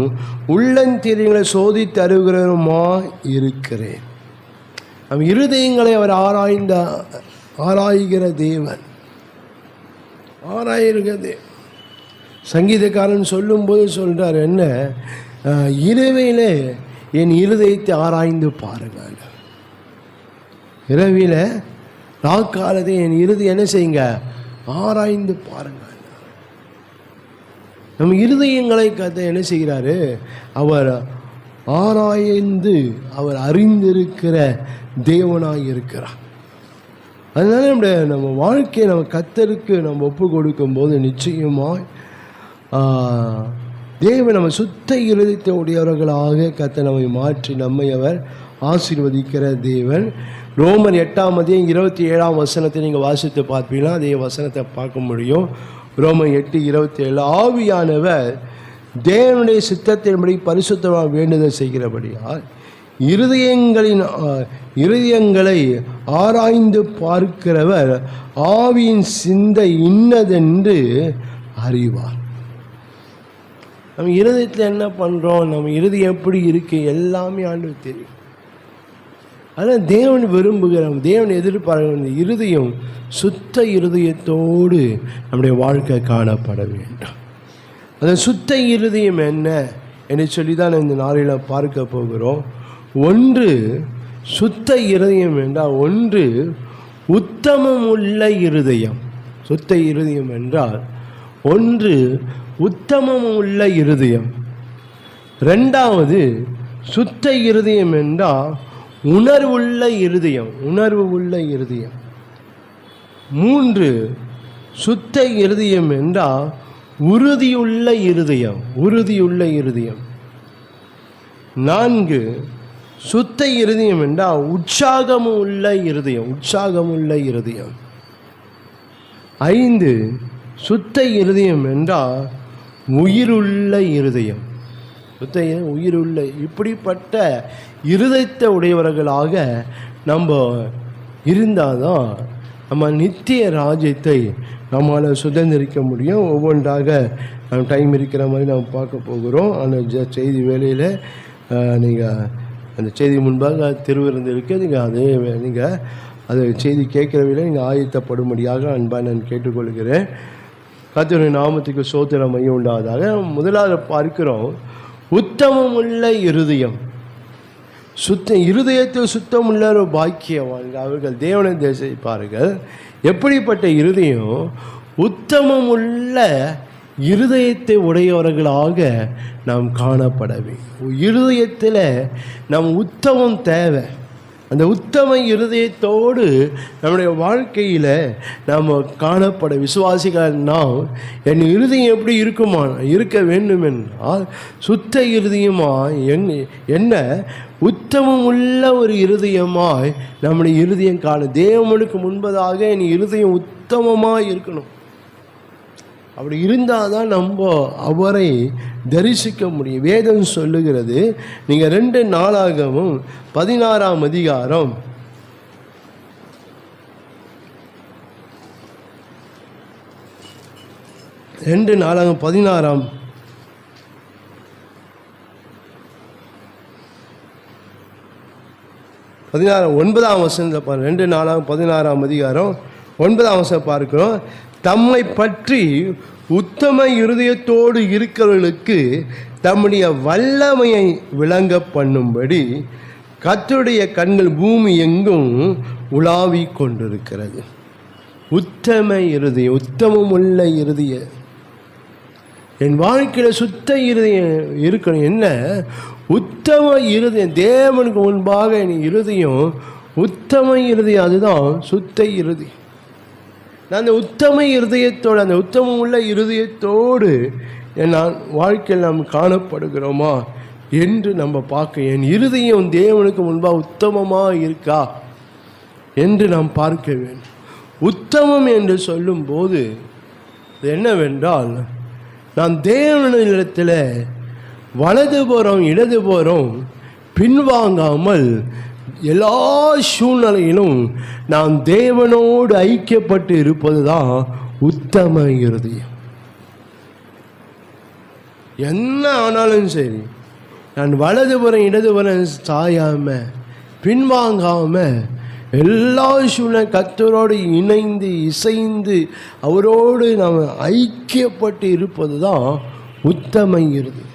உள்ளந்தீரியங்களை சோதித்து அறிவுகிறவருமா இருக்கிறேன். நம் இருதயங்களை அவர் ஆராய்கிற தேவன், ஆராய்கிறது. சங்கீதக்காரன் சொல்லும்போது சொல்கிறார், என்ன இரவிலே என் இருதயத்தை ஆராய்ந்து பாருங்கள். இரவில ராக்காலத்தை என் இருதயம் என்ன செய்யுங்க, ஆராய்ந்து பாருங்கள். நம்ம இருதயங்களை கத்த என்ன செய்கிறாரு, அவர் ஆராய்ந்து அவர் அறிந்திருக்கிற தேவனாக இருக்கிறார். அதனால நம்ம வாழ்க்கையை நம்ம கர்த்தருக்கு நம்ம ஒப்பு கொடுக்கும்போது நிச்சயமாக தேவன் நம்ம சுத்த இருதயத்தை உடையவர்களாக கர்த்தர் நம்மை மாற்றி நம்மை அவர் ஆசீர்வதிக்கிற தேவன். ரோமர் 8ஆம் அதிகாரம் 27ஆம் வசனத்தை நீங்கள் வாசித்து பார்ப்பீங்கன்னா அதே வசனத்தை பார்க்க முடியும். ரோமர் 8:27, ஆவியானவர் தேவனுடைய சித்தத்தின்படி பரிசுத்தமாக வேண்டுதல் செய்கிறபடியால் இருதயங்களை ஆராய்ந்து பார்க்கிறவர் ஆவியின் சிந்தை இன்னதென்று அறிவார். நம்ம இருதயத்தில் என்ன பண்ணுறோம், நம்ம இருதயம் எப்படி இருக்கு எல்லாமே ஆண்டவருக்கு தெரியும். அதனால் தேவன் விரும்புகிறோம், தேவன் எதிர்பார்க்கிற இருதயம் சுத்த இருதயத்தோடு நம்முடைய வாழ்க்கை காணப்பட வேண்டும். அந்த சுத்த இருதயம் என்ன என்று சொல்லி தான் இந்த நாளில் பார்க்க போகிறோம். ஒன்று சுத்த இருதயம் என்றால் ஒன்று உத்தமம் உள்ள இருதயம். சுத்த இருதயம் என்றால் ஒன்று உத்தமம் உள்ள இருதயம். ரெண்டாவது சுத்த இருதயம் என்றால் உணர்வுள்ள இருதயம், உணர்வு உள்ள இருதயம். மூன்று சுத்த இருதயம் என்றால் உறுதியுள்ள இருதயம், உறுதியுள்ள இருதயம். நான்கு சுத்த இருதயம் என்றால் உற்சாகம் உள்ள இருதயம், உற்சாகம் உள்ள இருதயம். ஐந்து சுத்த இருதயம் என்றால் உயிருள்ள இருதயம், சுத்த உயிருள்ள. இப்படிப்பட்ட இருதயத்தை உடையவர்களாக நம்ம இருந்தால் தான் நம்ம நித்திய ராஜ்யத்தை நம்மளால் சுதந்திரிக்க முடியும். ஒவ்வொன்றாக நம்ம டைம் இருக்கிற மாதிரி நம்ம பார்க்க போகிறோம். அந்த செய்தி வேலையில் நீங்கள் அந்த செய்தி முன்பாக திருவிருந்து இருக்குது, நீங்கள் அது செய்தி கேட்குற வேலை நீங்கள் ஆயத்தப்படும்படியாக அன்பாக நான் கேட்டுக்கொள்கிறேன். கர்த்தருடைய நாமத்துக்கு ஸ்தோத்திரம் மையம் உண்டாவதாக. முதலாவது பார்க்கிறோம் உத்தமம் உள்ள இருதயம். இருதயத்தில் சுத்தம் உள்ள ஒரு பாக்கியவான் அவர்கள் தேவனை தேசிப்பார்கள். எப்படிப்பட்ட இருதயம், உத்தமம் உள்ள இருதயத்தை உடையவர்களாக நாம் காணப்படவே. இருதயத்தில் நம் உத்தமம் தேவை. அந்த உத்தம இருதயத்தோடு நம்முடைய வாழ்க்கையில் நாம் காணப்பட விசுவாசிகள் நாம் என் இருதயம் எப்படி இருக்க வேண்டும் என்றால் சுத்த இருதயமாய் என்ன உத்தமம் உள்ள ஒரு இருதயமாய் நம்முடைய இருதயம் காண. தேவனுக்கு முன்பதாக என் இருதயம் உத்தமமாக இருக்கணும். அப்படி இருந்தால் தான் நம்ம அவரை தரிசிக்க முடியும். வேதம் சொல்லுகிறது, நீங்கள் 2 நாளாகவும் 16ஆம் அதிகாரம் 2 நாளாகவும் 16ஆம் 9ஆம் வசனத்தை பாருங்கள். 2 நாளாகவும் 16ஆம் அதிகாரம் 9ஆம் வசனம் பார்க்கிறோம். தம்மை பற்றி உத்தம இருதயத்தோடு இருக்கிறவர்களுக்கு தம்முடைய வல்லமையை விளங்க பண்ணும்படி கர்த்தருடைய கண்கள் பூமி எங்கும் உலாவிக் கொண்டிருக்கிறது. உத்தம இருதயம், உத்தமமுள்ள இருதயம். என் வாழ்க்கையில் சுத்த இருதயம் இருக்கணும். என்ன உத்தம இருதயம்? தேவனுக்கு முன்பாக என் இருதயம் உத்தம இருதயம், அதுதான் சுத்த இருதயம். நான் அந்த உத்தம இருதயத்தோடு, அந்த உத்தமம் உள்ள இருதயத்தோடு நான் வாழ்க்கையில் நாம் காணப்படுகிறோமா என்று நம்ம பார்க்க, என் இருதயம் தேவனுக்கு முன்பாக உத்தமமாக இருக்கா என்று நாம் பார்க்க வேண்டும். உத்தமம் என்று சொல்லும்போது என்னவென்றால், நான் தேவனிடத்தில் வலதுபுறம் இடதுபுறம் பின்வாங்காமல் எல்லா சூழ்நிலையிலும் நாம் தேவனோடு ஐக்கியப்பட்டு இருப்பது தான் உத்தம இருதயம். என்ன ஆனாலும் சரி, நான் வலதுபுறம் இடதுபுறம் சாயாம பின்வாங்காம எல்லா சூழ்நிலை கர்த்தரோடு இணைந்து இசைந்து அவரோடு நாம் ஐக்கியப்பட்டு இருப்பது தான் உத்தம இருதயம்.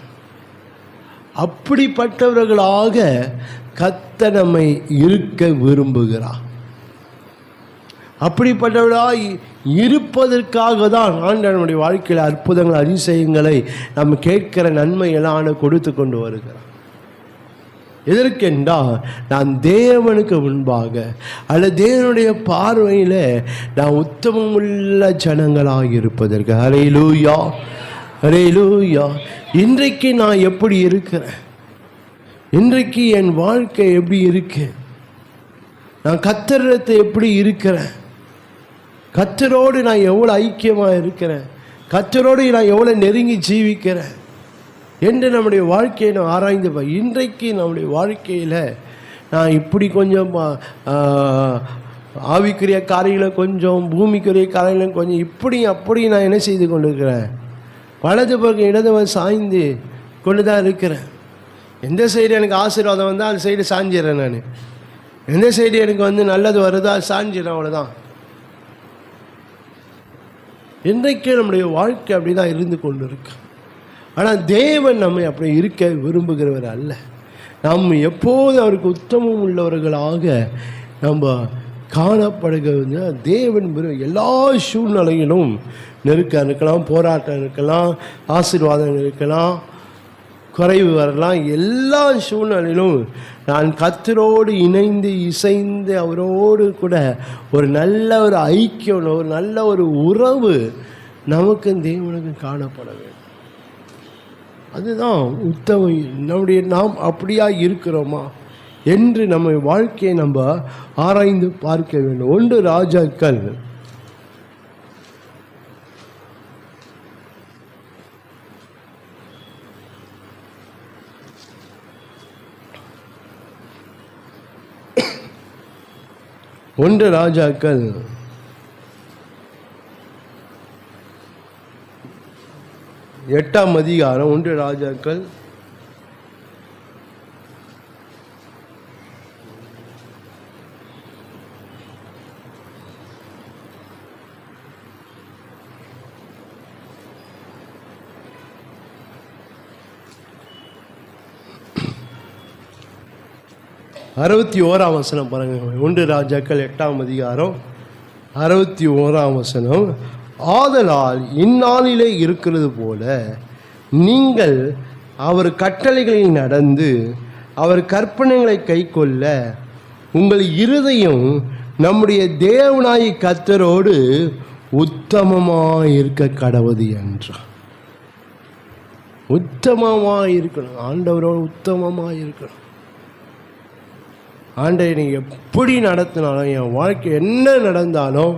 அப்படிப்பட்டவர்களாக கர்த்தர் நம்மை இருக்க விரும்புகிறார். அப்படிப்பட்டவர்களாக இருப்பதற்காக தான் ஆண்டவர் நம்முடைய வாழ்க்கையில் அற்புதங்கள் அதிசயங்களை நம்ம கேட்கிற நன்மையெல்லாம் கொடுத்து கொண்டு வருகிறார். எதற்கென்றால் நான் தேவனுக்கு முன்பாக அல்லது தேவனுடைய பார்வையில் நான் உத்தமமுள்ள ஜனங்களாக இருப்பதற்கு. ஹல்லேலூயா, ஹல்லேலூயா. இன்றைக்கு நான் எப்படி இருக்கிறேன்? இன்றைக்கு என் வாழ்க்கை எப்படி இருக்கு? நான் கர்த்தரிடத்தை எப்படி இருக்கிறேன்? கர்த்தரோடு நான் எவ்வளோ ஐக்கியமாக இருக்கிறேன்? கர்த்தரோடு நான் எவ்வளோ நெருங்கி ஜீவிக்கிறேன் என்று நம்முடைய வாழ்க்கையை நான் ஆராய்ந்து இன்றைக்கு நம்முடைய வாழ்க்கையில் நான் இப்படி கொஞ்சம் ஆவிக்குரிய காரியங்களை கொஞ்சம், பூமிக்குரிய காரியங்களை கொஞ்சம், இப்படி அப்படி நான் என்ன செய்து கொண்டு இருக்கிறேன்? வலது பக்கம் இடது சாய்ந்து கொண்டு தான் இருக்கிறேன். எந்த சைடு எனக்கு ஆசீர்வாதம் வந்தால் அந்த சைடு சாஞ்சிடறேன். நான் எந்த சைடு எனக்கு நல்லது வருதோ அது சாஞ்சிடறேன், அவ்வளோதான். இன்றைக்கு நம்முடைய வாழ்க்கை அப்படி தான் இருந்து கொண்டு இருக்கு. ஆனால் தேவன் நம்மை அப்படி இருக்க விரும்புகிறவர் அல்ல. நாம் எப்போது அவருக்கு உத்தமம் உள்ளவர்களாக நம்ம காணப்படுகிறது. தேவன் எல்லா சூழ்நிலையிலும் நெருக்கம் இருக்கலாம், போராட்டம் இருக்கலாம், ஆசீர்வாதம் இருக்கலாம், குறைவு வரலாம். எல்லா சூழ்நிலையிலும் நான் கர்த்தரோடு இணைந்து இசைந்து அவரோடு கூட ஒரு நல்ல ஒரு ஐக்கியம், ஒரு நல்ல ஒரு உறவு நமக்கும் தேவனுக்கும் காணப்பட வேண்டும். அதுதான் உத்தமம். நாம் அப்படியா இருக்கிறோமா என்று நம்ம வாழ்க்கையை நம்ம ஆராய்ந்து பார்க்க வேண்டும். 1 ராஜாக்கள் 1 ராஜாக்கள் 8ஆம் அதிகாரம். 1 ராஜாக்கள் 61ஆம் வசனம் பாருங்க. 1 ராஜாக்கள் 8ஆம் அதிகாரம் 61ஆம் வசனம். ஆதலால் இந்நாளிலே இருக்கிறது போல நீங்கள் அவர் கட்டளைகளில் நடந்து அவர் கற்பனைகளை கைக்கொள்ள உங்கள் இருதயம் நம்முடைய தேவனாய் கர்த்தரோடு உத்தமமாக இருக்க கடவுது என்றார். உத்தமமாக இருக்கணும், ஆண்டவரோடு உத்தமமாக இருக்கணும். ஆண்டவர் நீங்கள் எப்படி நடத்தினாலும், என் வாழ்க்கை என்ன நடந்தாலும்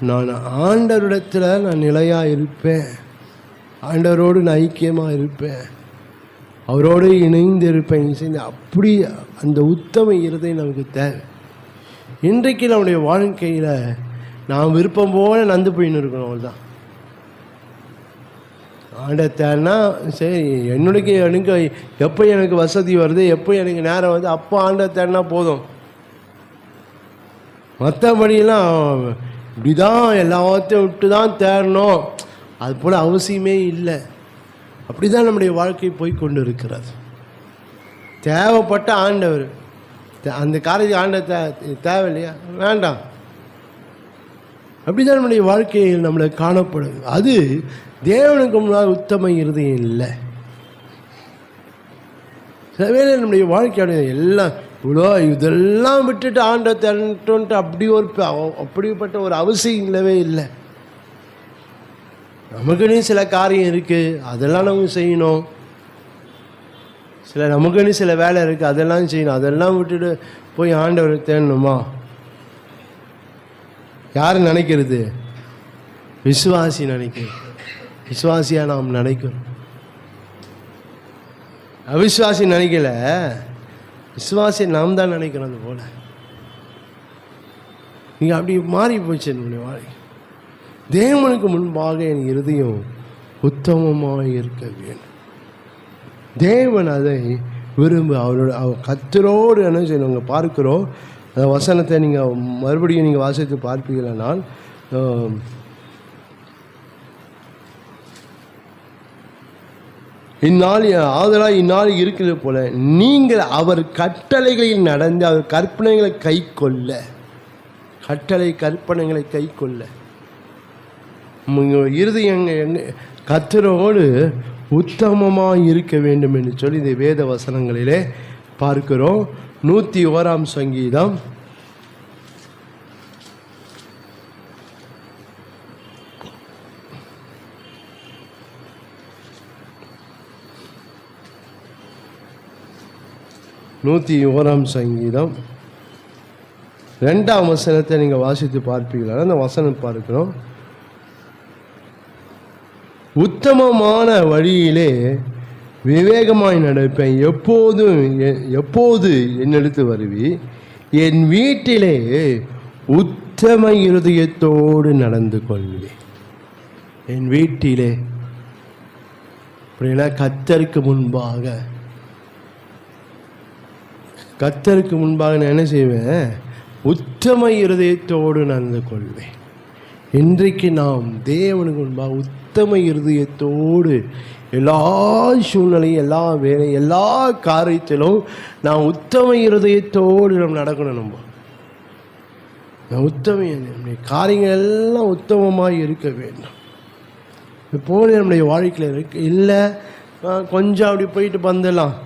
நான் ஆண்டவரிடத்தில் நான் நிலையாக இருப்பேன், ஆண்டவரோடு நான் ஐக்கியமாக இருப்பேன், அவரோடு இணைந்து இருப்பேன், இசைந்து. அப்படி அந்த உத்தம இருதயம் நமக்கு தேவை. இன்றைக்கு நம்முடைய வாழ்க்கையில் நான் விருப்பம் போல நந்து போயின்னு இருக்கணும். அவ்வளோதான். ஆண்டத்தேன்னா சரி, எனக்கு எப்போ எனக்கு வசதி வருது, எப்போ எனக்கு நேரம் வருது, அப்போ ஆண்டத்தேன்னா போதும். மற்றபடியெல்லாம் இப்படிதான் எல்லாத்தையும் விட்டு தான் தேரணும், அது போல் அவசியமே இல்லை. அப்படி தான் நம்முடைய வாழ்க்கை போய் கொண்டு இருக்கிறது. தேவைப்பட்ட ஆண்டவர், அந்த காரியத்துக்கு ஆண்டவர் தேவை இல்லையா, வேண்டாம். அப்படிதான் நம்முடைய வாழ்க்கையில் நம்மளை காணப்படுது. அது தேவனுக்கு முன்னால் உத்தம இருதயம் இல்லை. சில வேளை நம்முடைய வாழ்க்கையோட எல்லாம் இவ்வளோ இதெல்லாம் விட்டுட்டு ஆண்டவர் தரட்டுன்ட்டு அப்படிப்பட்ட ஒரு அவசியம் இல்லவே இல்லை. நமக்குன்னு சில காரியம் இருக்குது, அதெல்லாம் நம்ம செய்யணும். நமக்குன்னு சில வேலை இருக்குது, அதெல்லாம் செய்யணும். அதெல்லாம் விட்டுட்டு போய் ஆண்டவரை தேடணுமா? யார் நினைக்கிறது? விசுவாசி நினைக்கிறது. விசுவாசியாக நாம் நினைக்கிறோம், அவிசுவாசி நினைக்கல. விசுவாசி நாம் தான் நினைக்கிறோம். அது போல் நீங்கள் அப்படி மாறி போச்சு என்னுடைய வாழ்க்கை. தேவனுக்கு முன்பாக என் இருதயம் உத்தமமாக இருக்க வேண்டும். தேவன் அதை விரும்பு. அவர் கர்த்தரோடு என்ன செய்யணுங்க பார்க்கிறோம். அந்த வசனத்தை நீங்கள் மறுபடியும் நீங்கள் வாசித்து பார்ப்பீர்களானால், இந்நாள் இருக்கிறது போல நீங்கள் அவர் கட்டளைகளில் நடந்து அவர் கற்பனைகளை கை கொள்ள, கற்பனைகளை கை கொள்ள இருதயம் கர்த்தரோடு உத்தமமாக இருக்க வேண்டும் என்று சொல்லி இந்த வேத வசனங்களிலே பார்க்கிறோம். 101 சங்கீதம் 101 சங்கீதம் 2ஆம் வசனத்தை நீங்கள் வாசித்து பார்ப்பீங்களா? அந்த வசனம் பார்க்கிறோம். உத்தமமான வழியிலே விவேகமாய் நடப்பேன், எப்போது என்னெடுத்து வருவி, என் வீட்டிலே உத்தம இருதயத்தோடு நடந்து கொள்வேன். என் வீட்டிலே அப்படின்னா கர்த்தருக்கு முன்பாக நான் என்ன செய்வேன்? உத்தம இருதயத்தோடு நடந்து கொள்வேன். இன்றைக்கு நாம் தேவனுக்கு முன்பாக உத்தம இருதயத்தோடு எல்லா சூழ்நிலையும், எல்லா வேலை, எல்லா காரியத்திலும் நாம் உத்தம இருதயத்தோடு நம்ம நடக்கணும். நம்முடைய காரியங்கள் எல்லாம் உத்தமமாக இருக்க வேண்டும். இப்போது நம்முடைய வாழ்க்கையில் இருக்கு இல்லை, கொஞ்சம் அப்படி போயிட்டு வந்துடலாம்,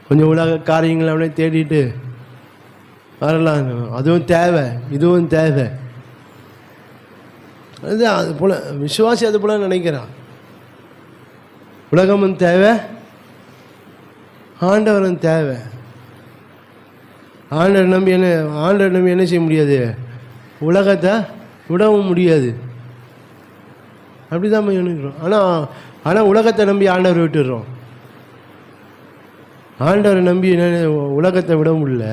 கொஞ்சம் உலக காரியங்களை அப்படியே தேடிட்டு வரலாம், அதுவும் தேவை, இதுவும் தேவை. அது போல் விசுவாசி அது போல் நினைக்கிறான். உலகமும் தேவை, ஆண்டவரும் தேவை. ஆண்டவர் நம்பி என்ன செய்ய முடியாது? உலகத்தை விடவும் முடியாது. அப்படி தான் நினைக்கிறோம். ஆனால் உலகத்தை நம்பி ஆண்டவரை விட்டுடுறோம். ஆண்டவரை நம்பி உலகத்தை விட முடியல.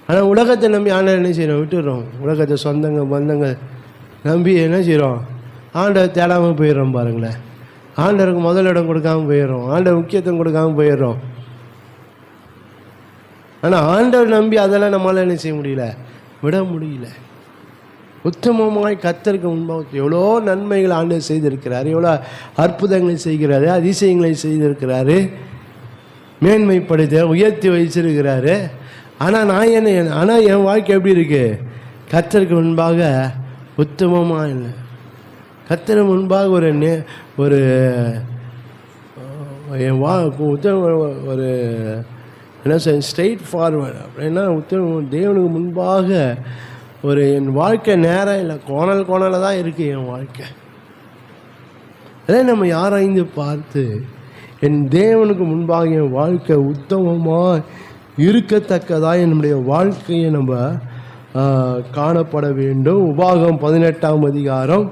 ஆனால் உலகத்தை நம்பி ஆண்டவர் என்ன செய்கிறோம்? விட்டுடுறோம். உலகத்தை சொந்தங்கள் பந்தங்கள் நம்பி என்ன செய்கிறோம்? ஆண்டவர் தேடாமல் போயிடுறோம். பாருங்களேன், ஆண்டவருக்கு முதலிடம் கொடுக்காமல் போயிடுறோம், ஆண்டவர் முக்கியத்துவம் கொடுக்காமல் போயிடுறோம். ஆனால் ஆண்டவர் நம்பி அதெல்லாம் நம்மளால் என்ன செய்ய முடியல? விட முடியல. உத்தமமாய் கர்த்தருக்கு முன்பாக எவ்வளோ நன்மைகள் ஆண்டவர் செய்திருக்கிறாரு, எவ்வளோ அற்புதங்களை செய்கிறாரு, அதிசயங்களை செய்திருக்கிறாரு, மேன்மைப்படுத்த உயர்த்தி வச்சிருக்கிறாரு. ஆனால் என் வாழ்க்கை எப்படி இருக்கு? கர்த்தருக்கு முன்பாக உத்தமமாக இல்லை. கர்த்தருக்கு முன்பாக ஒரு ஒரு என்ன சொல்ல, ஸ்ட்ரெயிட் ஃபார்வர்டு அப்படின்னா தேவனுக்கு முன்பாக என் வாழ்க்கை நேரம் இல்லை, கோணலாக தான் இருக்குது என் வாழ்க்கை. அதே நம்ம யாராய்ந்து பார்த்து என் தேவனுக்கு முன்பாக என் வாழ்க்கை உத்தமமாக இருக்கத்தக்கதாக என்னுடைய வாழ்க்கையை நம்ம காணப்பட வேண்டும். உபாகம் 18ஆம் அதிகாரம்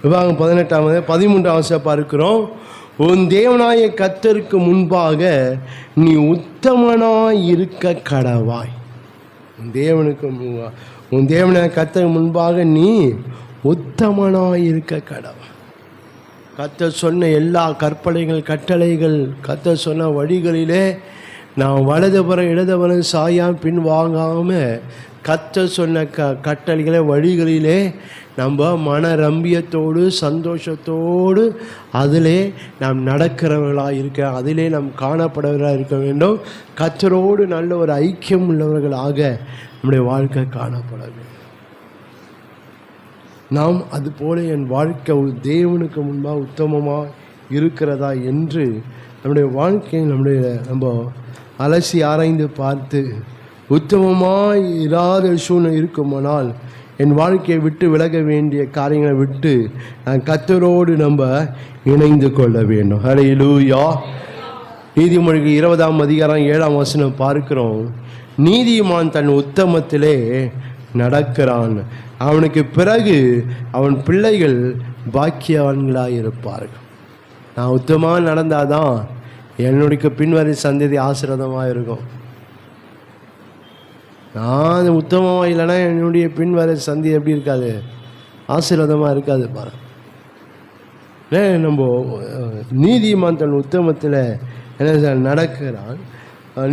13ஆம் பார்க்கிறோம். உன் தேவனாய கர்த்தருக்கு முன்பாக நீ உத்தமனாய் இருக்க கடவாய். உன் தேவனாய கர்த்தருக்கு முன்பாக நீ உத்தமனாய் இருக்க கடவாய். கர்த்தர் சொன்ன எல்லா கற்பனைகள் கட்டளைகள் கர்த்தர் சொன்ன வழிகளிலே நாம் வலதுபுறம் இடதுபுறம் சாயாமல் பின் வாங்காமல் கர்த்தர் சொன்ன கட்டளைகளை வழிகளிலே நம்ம மன ரம்பியத்தோடு சந்தோஷத்தோடு அதிலே நாம் நடக்கிறவர்களாக இருக்க, அதிலே நாம் காணப்படுவர்களாக இருக்க வேண்டும். கர்த்தரோடு நல்ல ஒரு ஐக்கியம் உள்ளவர்களாக நம்முடைய வாழ்க்கை காணப்பட வேண்டும். நாம் அதுபோல என் வாழ்க்கை தேவனுக்கு முன்பாக உத்தமமாக இருக்கிறதா என்று நம்முடைய வாழ்க்கையை நம்ம அலசி ஆராய்ந்து பார்த்து உத்தமமாக இராத சூழ்நிலை இருக்குமானால் என் வாழ்க்கையை விட்டு விலக வேண்டிய காரியங்களை விட்டு கர்த்தரோடு நம்ம இணைந்து கொள்ள வேண்டும். ஹல்லேலூயா. நீதிமொழிகள் 20ஆம் அதிகாரம் 7ஆம் வசனம் பார்க்கிறோம். நீதிமான் தன் உத்தமத்திலே நடக்கிறான், அவனுக்கு பிறகு அவன் பிள்ளைகள் பாக்கியவான்களாக இருப்பார்கள். நான் உத்தமமாக நடந்தாதான் என்னுடைய பின்வரை சந்ததி ஆசீர்வாதமாக இருக்கும். நான் உத்தமமாக இல்லைன்னா என்னுடைய பின்வரை சந்ததி எப்படி இருக்காது? ஆசீர்வாதமாக இருக்காது. பாரு, நம்ம நீதிமான் தன் உத்தமத்தில் என்ன நடக்கிறான்.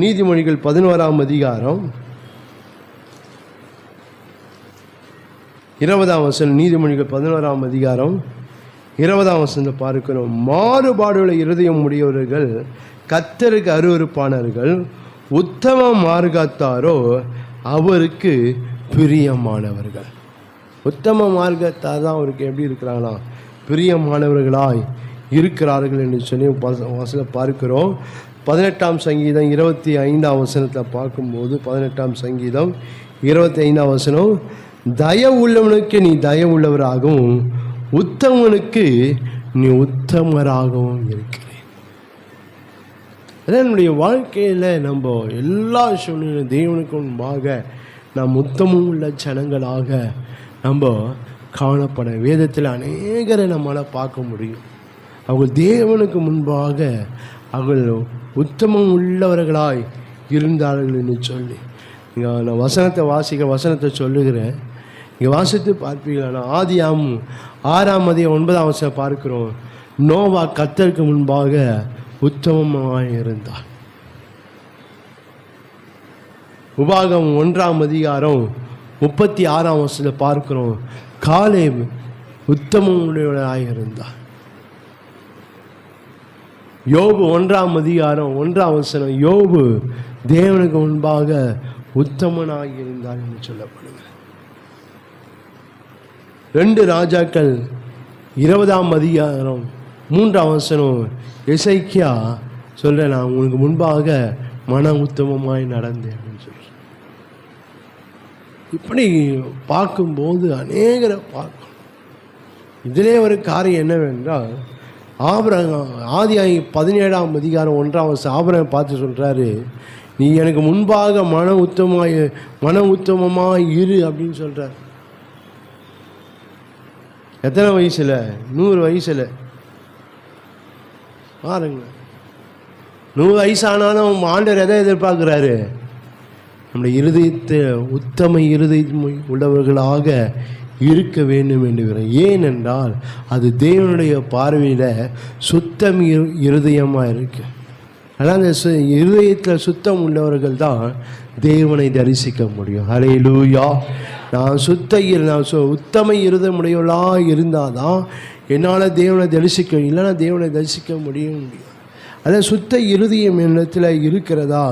நீதிமொழிகள் 11ஆம் அதிகாரம் 20ஆம் வசனம். நீதிமொழிகள் 11ஆம் அதிகாரம் 20ஆம் வசனத்தை பார்க்கிறோம். மாறுபாடுள்ள இருதயம் உடையவர்கள் கர்த்தருக்கு அருவருப்பானவர்கள், உத்தம மார்க்கத்தாரோ அவருக்கு பிரியமானவர்கள். உத்தம மார்க்கத்தார் தான் அவருக்கு எப்படி இருக்கிறாங்களா? பிரியமானவர்களாய் இருக்கிறார்கள் என்று சொல்லி வசனம் பார்க்கிறோம். 18ஆம் சங்கீதம் 25ஆம் வசனத்தில் பார்க்கும்போது 18ஆம் சங்கீதம் 25ஆம் வசனம், தயவு உள்ளவனுக்கு நீ தயவு உள்ளவராகவும் உத்தமனுக்கு நீ உத்தமராகவும் இருக்கிறேன். என்னுடைய வாழ்க்கையில் நம்ம எல்லா சூழ்நிலையும் தேவனுக்கு முன்பாக நாம் உத்தமம் உள்ள ஜனங்களாக நம்ம காணப்பட வேதத்தில் அநேகரை நம்மளால் பார்க்க முடியும். அவர்கள் தேவனுக்கு முன்பாக அவர்கள் உத்தமம் உள்ளவர்களாய் இருந்தார்கள் என்று சொல்லி இங்கே நான் வசனத்தை சொல்லுகிறேன். இங்கே வாசித்து பார்ப்பீங்களா? ஆதியாம் 6ஆம் அதிகாரம் 9ஆம் வசனம் பார்க்கிறோம். நோவா கர்த்தருக்கு முன்பாக உத்தமமாக இருந்தார். உபாகம் 1ஆம் அதிகாரம் 36ஆம் வசனத்தில் பார்க்கிறோம். காலேப் உத்தமம் உடையவனாக இருந்தார். யோபு 1ஆம் அதிகாரம் 1ஆம் வசனம், யோபு தேவனுக்கு முன்பாக உத்தமனாக இருந்தார் என்று சொல்லப்படுகிறது. 2 ராஜாக்கள் 20ஆம் அதிகாரம் 3ஆம் வசனம், எசேக்கியா சொல்கிறேன், நான் உனக்கு முன்பாக மன உத்தமமாய் நடந்தேன் அப்படின்னு சொல்கிறேன். இப்படி பார்க்கும்போது அநேகரை பார்க்கணும். இதிலே ஒரு காரியம் என்னவென்றால், ஆதியாகமம் 17ஆம் அதிகாரம் 1ஆம் வசனம் ஆபிரகாமை பார்த்து சொல்கிறாரு, நீ எனக்கு முன்பாக மன உத்தமமாக இரு அப்படின்னு சொல்கிறார். எத்தனை வயசில்? 100 வயசில். பாருங்க, 100 வயசானாலும் ஆண்டவர் எதை எதிர்பார்க்குறாரு? நம்முடைய இருதயத்தை உத்தம இருதயம் உள்ளவர்களாக இருக்க வேண்டும் என்று. ஏனென்றால் அது தேவனுடைய பார்வையில் சுத்தம் இருதயமாக இருக்கு. ஆனால் அந்த இருதயத்தில் சுத்தம் உள்ளவர்கள் தான் தேவனை தரிசிக்க முடியும். ஹல்லேலூயா. நான் உத்தம இருதயம் உடையவளாக இருந்தால் தான் என்னால் தேவனை தரிசிக்க, இல்லைன்னா தேவனை தரிசிக்க முடியும். அதான் சுத்த இருதயம் என்னத்தில் இருக்கிறதா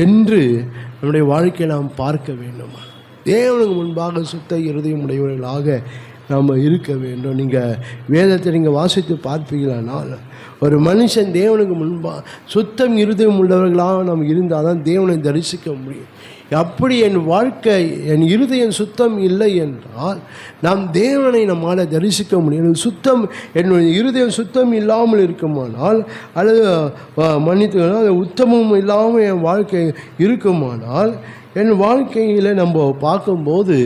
என்று நம்முடைய வாழ்க்கையை நாம் பார்க்க வேண்டுமா? தேவனுக்கு முன்பாக சுத்த இருதயம் உடையவர்களாக நாம் இருக்க வேண்டும். நீங்கள் வேதத்தை நீங்கள் வாசித்து பார்ப்பீங்களானால், ஒரு மனுஷன் தேவனுக்கு முன்பாக சுத்தம் இருதயம் உள்ளவர்களாக நாம் இருந்தால் தான் தேவனை தரிசிக்க முடியும். அப்படி என் வாழ்க்கை, என் இருதயம் சுத்தம் இல்லை என்றால் நாம் தேவனை நம்மால் தரிசிக்க முடியும். என்னுடைய இருதயம் சுத்தம் இல்லாமல் இருக்குமானால், அல்லது மன்னித்து உத்தமம் இல்லாமல் என் வாழ்க்கை இருக்குமானால், என் வாழ்க்கையில் நம்ம பார்க்கும்போது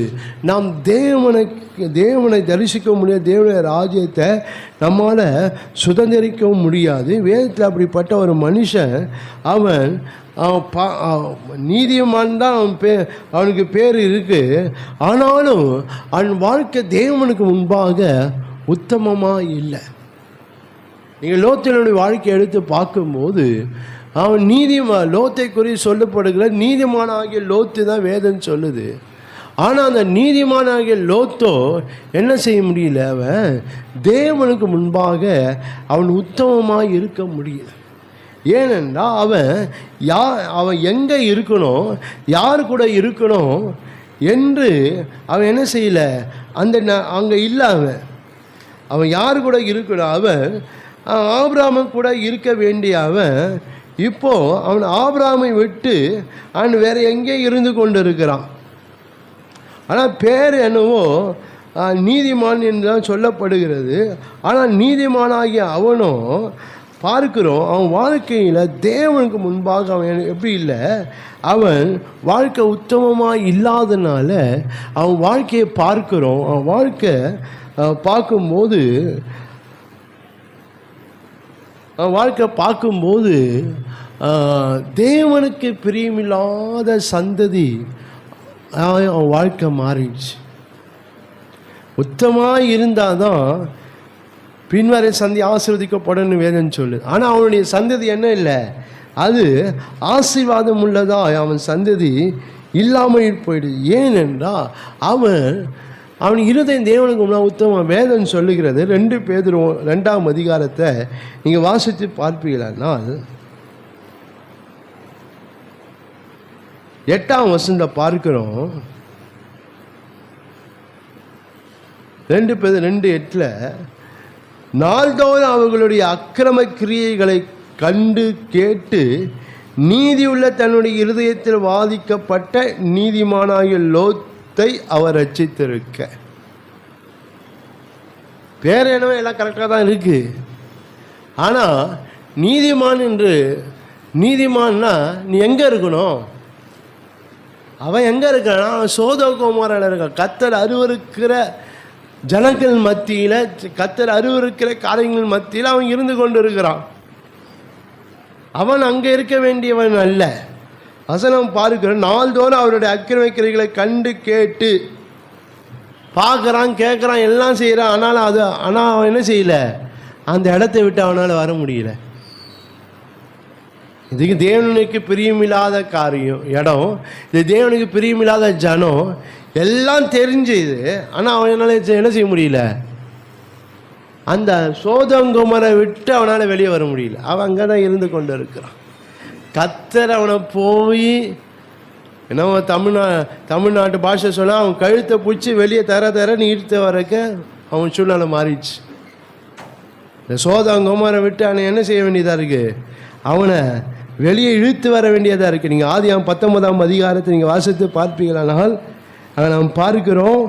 நாம் தேவனை தரிசிக்க முடியாது. தேவனுடைய ராஜ்யத்தை நம்மால் சுதந்திரிக்கவும் முடியாது. வேதத்தில் அப்படிப்பட்ட ஒரு மனுஷன் அவன் நீதிமான் தான் அவனுக்கு பேர் இருக்குது. ஆனாலும் அவன் வாழ்க்கை தேவனுக்கு முன்பாக உத்தமமாக இல்லை. நீங்கள் லோத்தினுடைய வாழ்க்கையை எடுத்து பார்க்கும்போது அவன் லோத்தை குறித்து சொல்லப்படுகிற நீதிமானாகிய லோத்து தான் வேதம் சொல்லுது. ஆனால் அந்த நீதிமானாகிய லோத்தோ என்ன செய்ய முடியல, அவன் தேவனுக்கு முன்பாக அவன் உத்தமமாக இருக்க முடியல. ஏனென்றால் அவன் எங்கே இருக்கணும், யார் கூட இருக்கணும் என்று அவன் என்ன செய்யலை, அங்கே இல்லை. அவன் யார் கூட இருக்கணும், அவன் ஆபிரகாம் கூட இருக்க வேண்டிய அவன் இப்போது அவன் ஆபிரகாமை விட்டு அவன் வேறு எங்கே இருந்து கொண்டு இருக்கிறான். ஆனால் பேர் என்னவோ நீதிமான் என்று தான் சொல்லப்படுகிறது. ஆனால் நீதிமானாகிய அவனும் பார்க்கிறோம், அவன் வாழ்க்கையில் தேவனுக்கு முன்பாக அவன் எப்படி இல்லை, அவன் வாழ்க்கை உத்தமமாக இல்லாதனால அவன் வாழ்க்கையை பார்க்கிறோம். அவன் வாழ்க்கை பார்க்கும்போது தேவனுக்கு பிரியமில்லாத சந்ததி அவன் வாழ்க்கை மாறிடுச்சு. உத்தமாக இருந்தால் தான் பின்வரை சந்தி ஆசீர்வதிக்கப்படும் வேதம் சொல்லுது. ஆனால் அவனுடைய சந்ததி என்ன இல்லை, அது ஆசீர்வாதம் உள்ளதா அவன் சந்ததி இல்லாமல் போயிடுது. ஏனென்றால் அவன் இருதயம் தேவனுக்கு முன்னாடி உத்தமம். வேதம் சொல்லுகிறது 2 பேதுரு 2ஆம் அதிகாரத்தை நீங்கள் வாசித்து பார்ப்பீங்களானால் 8ஆம் வசனத்தை பார்க்கிறோம். 2 பேதுரு 2:8 நாள்தோறும் அவர்களுடைய அக்கிரம கிரியைகளை கண்டு கேட்டு நீதியுள்ள தன்னுடைய இருதயத்தில் வாதிக்கப்பட்ட நீதிமானாகிய லோத்தை அவர் ரட்சித்திருக்க. பேர் என்னவோ எல்லாம் கரெக்டாக தான் இருக்கு. ஆனால் நீதிமான்னா நீ எங்கே இருக்கணும், அவன் எங்கே இருக்கானா, அவன் சோதோகோமோரில் இருக்கான். கர்த்தர் அருவருக்கிற ஜனங்கள் மத்தியில், கர்த்தர் அருவருக்கிற காரியங்கள் மத்தியில் அவன் இருந்து கொண்டு இருக்கிறான். அவன் அங்கே இருக்க வேண்டியவன் அல்ல. வசனம் பார்க்கிற நாள்தோறும் அவருடைய அக்கிரமிக்கிறீர்களை கண்டு கேட்டு பார்க்குறான், கேட்குறான், எல்லாம் செய்கிறான். ஆனால் அவன் என்ன செய்யலை, அந்த இடத்தை விட்டு அவனால் வர முடியல. இதுக்கு தேவனுக்கு பிரியமில்லாத இடம், இது தேவனுக்கு பிரியமில்லாத ஜனம், எல்லாம் தெரிஞ்சுது. ஆனால் அவனால் என்ன செய்ய முடியல, அந்த சோதங்கோமரை விட்டு அவனால் வெளியே வர முடியல. அவன் அங்கே தான் இருந்து கொண்டு இருக்கிறான். கர்த்தர் அவனை போய் என்ன தமிழ்நாட்டு பாஷை சொன்னால் அவன் கழுத்தை பிடிச்சி வெளியே தர நீ இழுத்து வரக்க அவன் சூழ்நிலை மாறிடுச்சு. இந்த சோதங்கோமரை விட்டு அவனை என்ன செய்ய வேண்டியதாக இருக்குது, அவனை வெளியே இழுத்து வர வேண்டியதாக இருக்குது. நீங்கள் ஆதியாகமம் 19ஆம் அதிகாரத்தை நீங்கள் வாசித்து பார்ப்பீங்களானால் அங்கே நாம் பார்க்கிறோம்.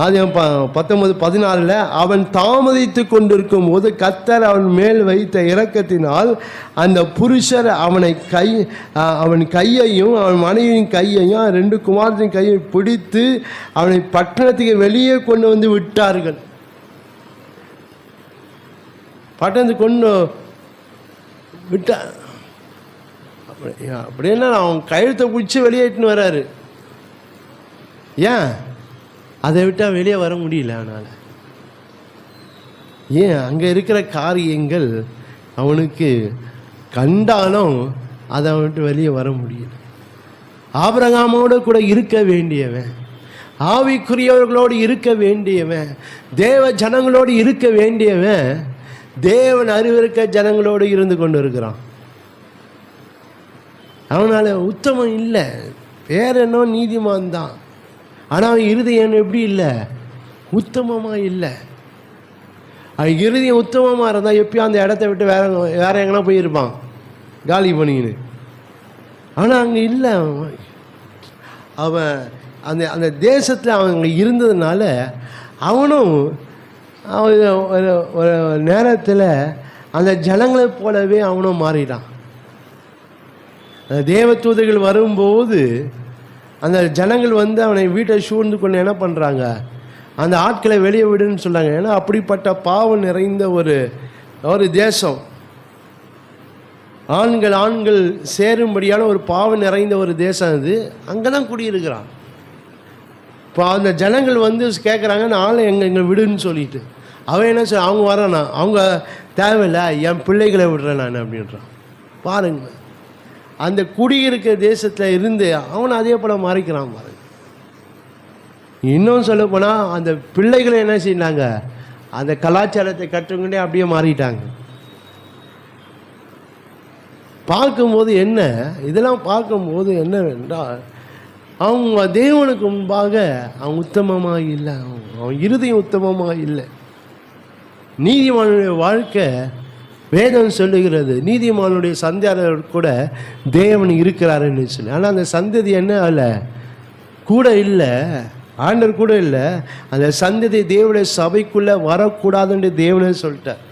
ஆதியாகமம் 19:14 அவன் தாமதித்து கொண்டிருக்கும் போது கர்த்தர் அவன் மேல் வைத்த இரக்கத்தினால் அந்த புருஷர் அவன் கையையும் அவன் மனைவியின் கையையும் 2 குமாரத்தின் கையை பிடித்து அவனை பட்டணத்துக்கு வெளியே கொண்டு வந்து விட்டார்கள். பட்டணத்துக்கு கொண்டு விட்டா அப்படின்னா அவன் கழுத்தை பிடிச்சி வெளியேட்டுன்னு வர்றாரு. ஏன் அதை விட்டால் வெளியே வர முடியல. அதனால் ஏன் அங்கே இருக்கிற காரியங்கள் அவனுக்கு கண்டாலும் அதை விட்டு வெளியே வர முடியல. ஆபிரகாமோடு கூட இருக்க வேண்டியவன், ஆவிக்குரியவர்களோடு இருக்க வேண்டியவன், தேவ ஜனங்களோடு இருக்க வேண்டியவன், தேவன் அறிவிருக்க ஜனங்களோடு இருந்து கொண்டு இருக்கிறான். அவனால் உத்தமம் இல்லை. பேர் என்ன நீதிமான் தான், ஆனால் அவன் இருதயம் எப்படி இல்லை, உத்தமமாக இல்லை. அவன் இருதயம் உத்தமமாக இருந்தால் எப்பயும் அந்த இடத்த விட்டு வேற எங்கன்னா போயிருப்பான் காலி பண்ணிக்கின்னு. ஆனால் அங்கே இல்லை. அவன் அந்த தேசத்தில் அவன் அங்கே இருந்ததுனால அவனும் ஒரு நேரத்தில் அந்த ஜனங்களை போலவே அவனும் மாறிடான். அந்த தேவதூதர்கள் வரும்போது அந்த ஜனங்கள் அவனை வீட்டை சூழ்ந்து கொண்டு என்ன பண்ணுறாங்க, அந்த ஆட்களை வெளியே விடுன்னு சொல்கிறாங்க. ஏன்னா அப்படிப்பட்ட பாவம் நிறைந்த ஒரு தேசம், ஆண்கள் சேரும்படியான ஒரு பாவம் நிறைந்த ஒரு தேசம் அது. அங்கே தான் குடியிருக்கிறான். இப்போ அந்த ஜனங்கள் கேட்குறாங்க, ஆளை எங்களை விடுன்னு சொல்லிட்டு. அவன் என்ன சொல்ல, அவங்க வரானா, அவங்க தேவையில்லை, என் பிள்ளைகளை விடுறேன் நான் அப்படின்றான். பாருங்க, அந்த குடியிருக்க தேசத்தில் இருந்து அவனை அதே போல் மறைக்கிறான் பாருங்க. இன்னும் சொல்ல போனால் அந்த பிள்ளைகளை என்ன செய்யினாங்க, அந்த கலாச்சாரத்தை கற்றுக்கிட்டே அப்படியே மாறிட்டாங்க. பார்க்கும்போது என்ன, இதெல்லாம் பார்க்கும்போது என்னவென்றால், அவங்க தேவனுக்கு முன்பாக அவன் உத்தமமாக இல்லை, அவன் இருதயம் உத்தமமாக இல்லை. நீதிமானுடைய வாழ்க்கை வேதம் சொல்லுகிறது, நீதிமானுடைய சந்ததியார் கூட தேவன் இருக்கிறாருன்னு சொல்லி. ஆனால் அந்த சந்ததி என்ன ஆகலை, கூட இல்லை, ஆண்டவர் கூட இல்லை. அந்த சந்ததி தேவனுடைய சபைக்குள்ளே வரக்கூடாதுன்னு தேவனே சொல்லிட்டார்.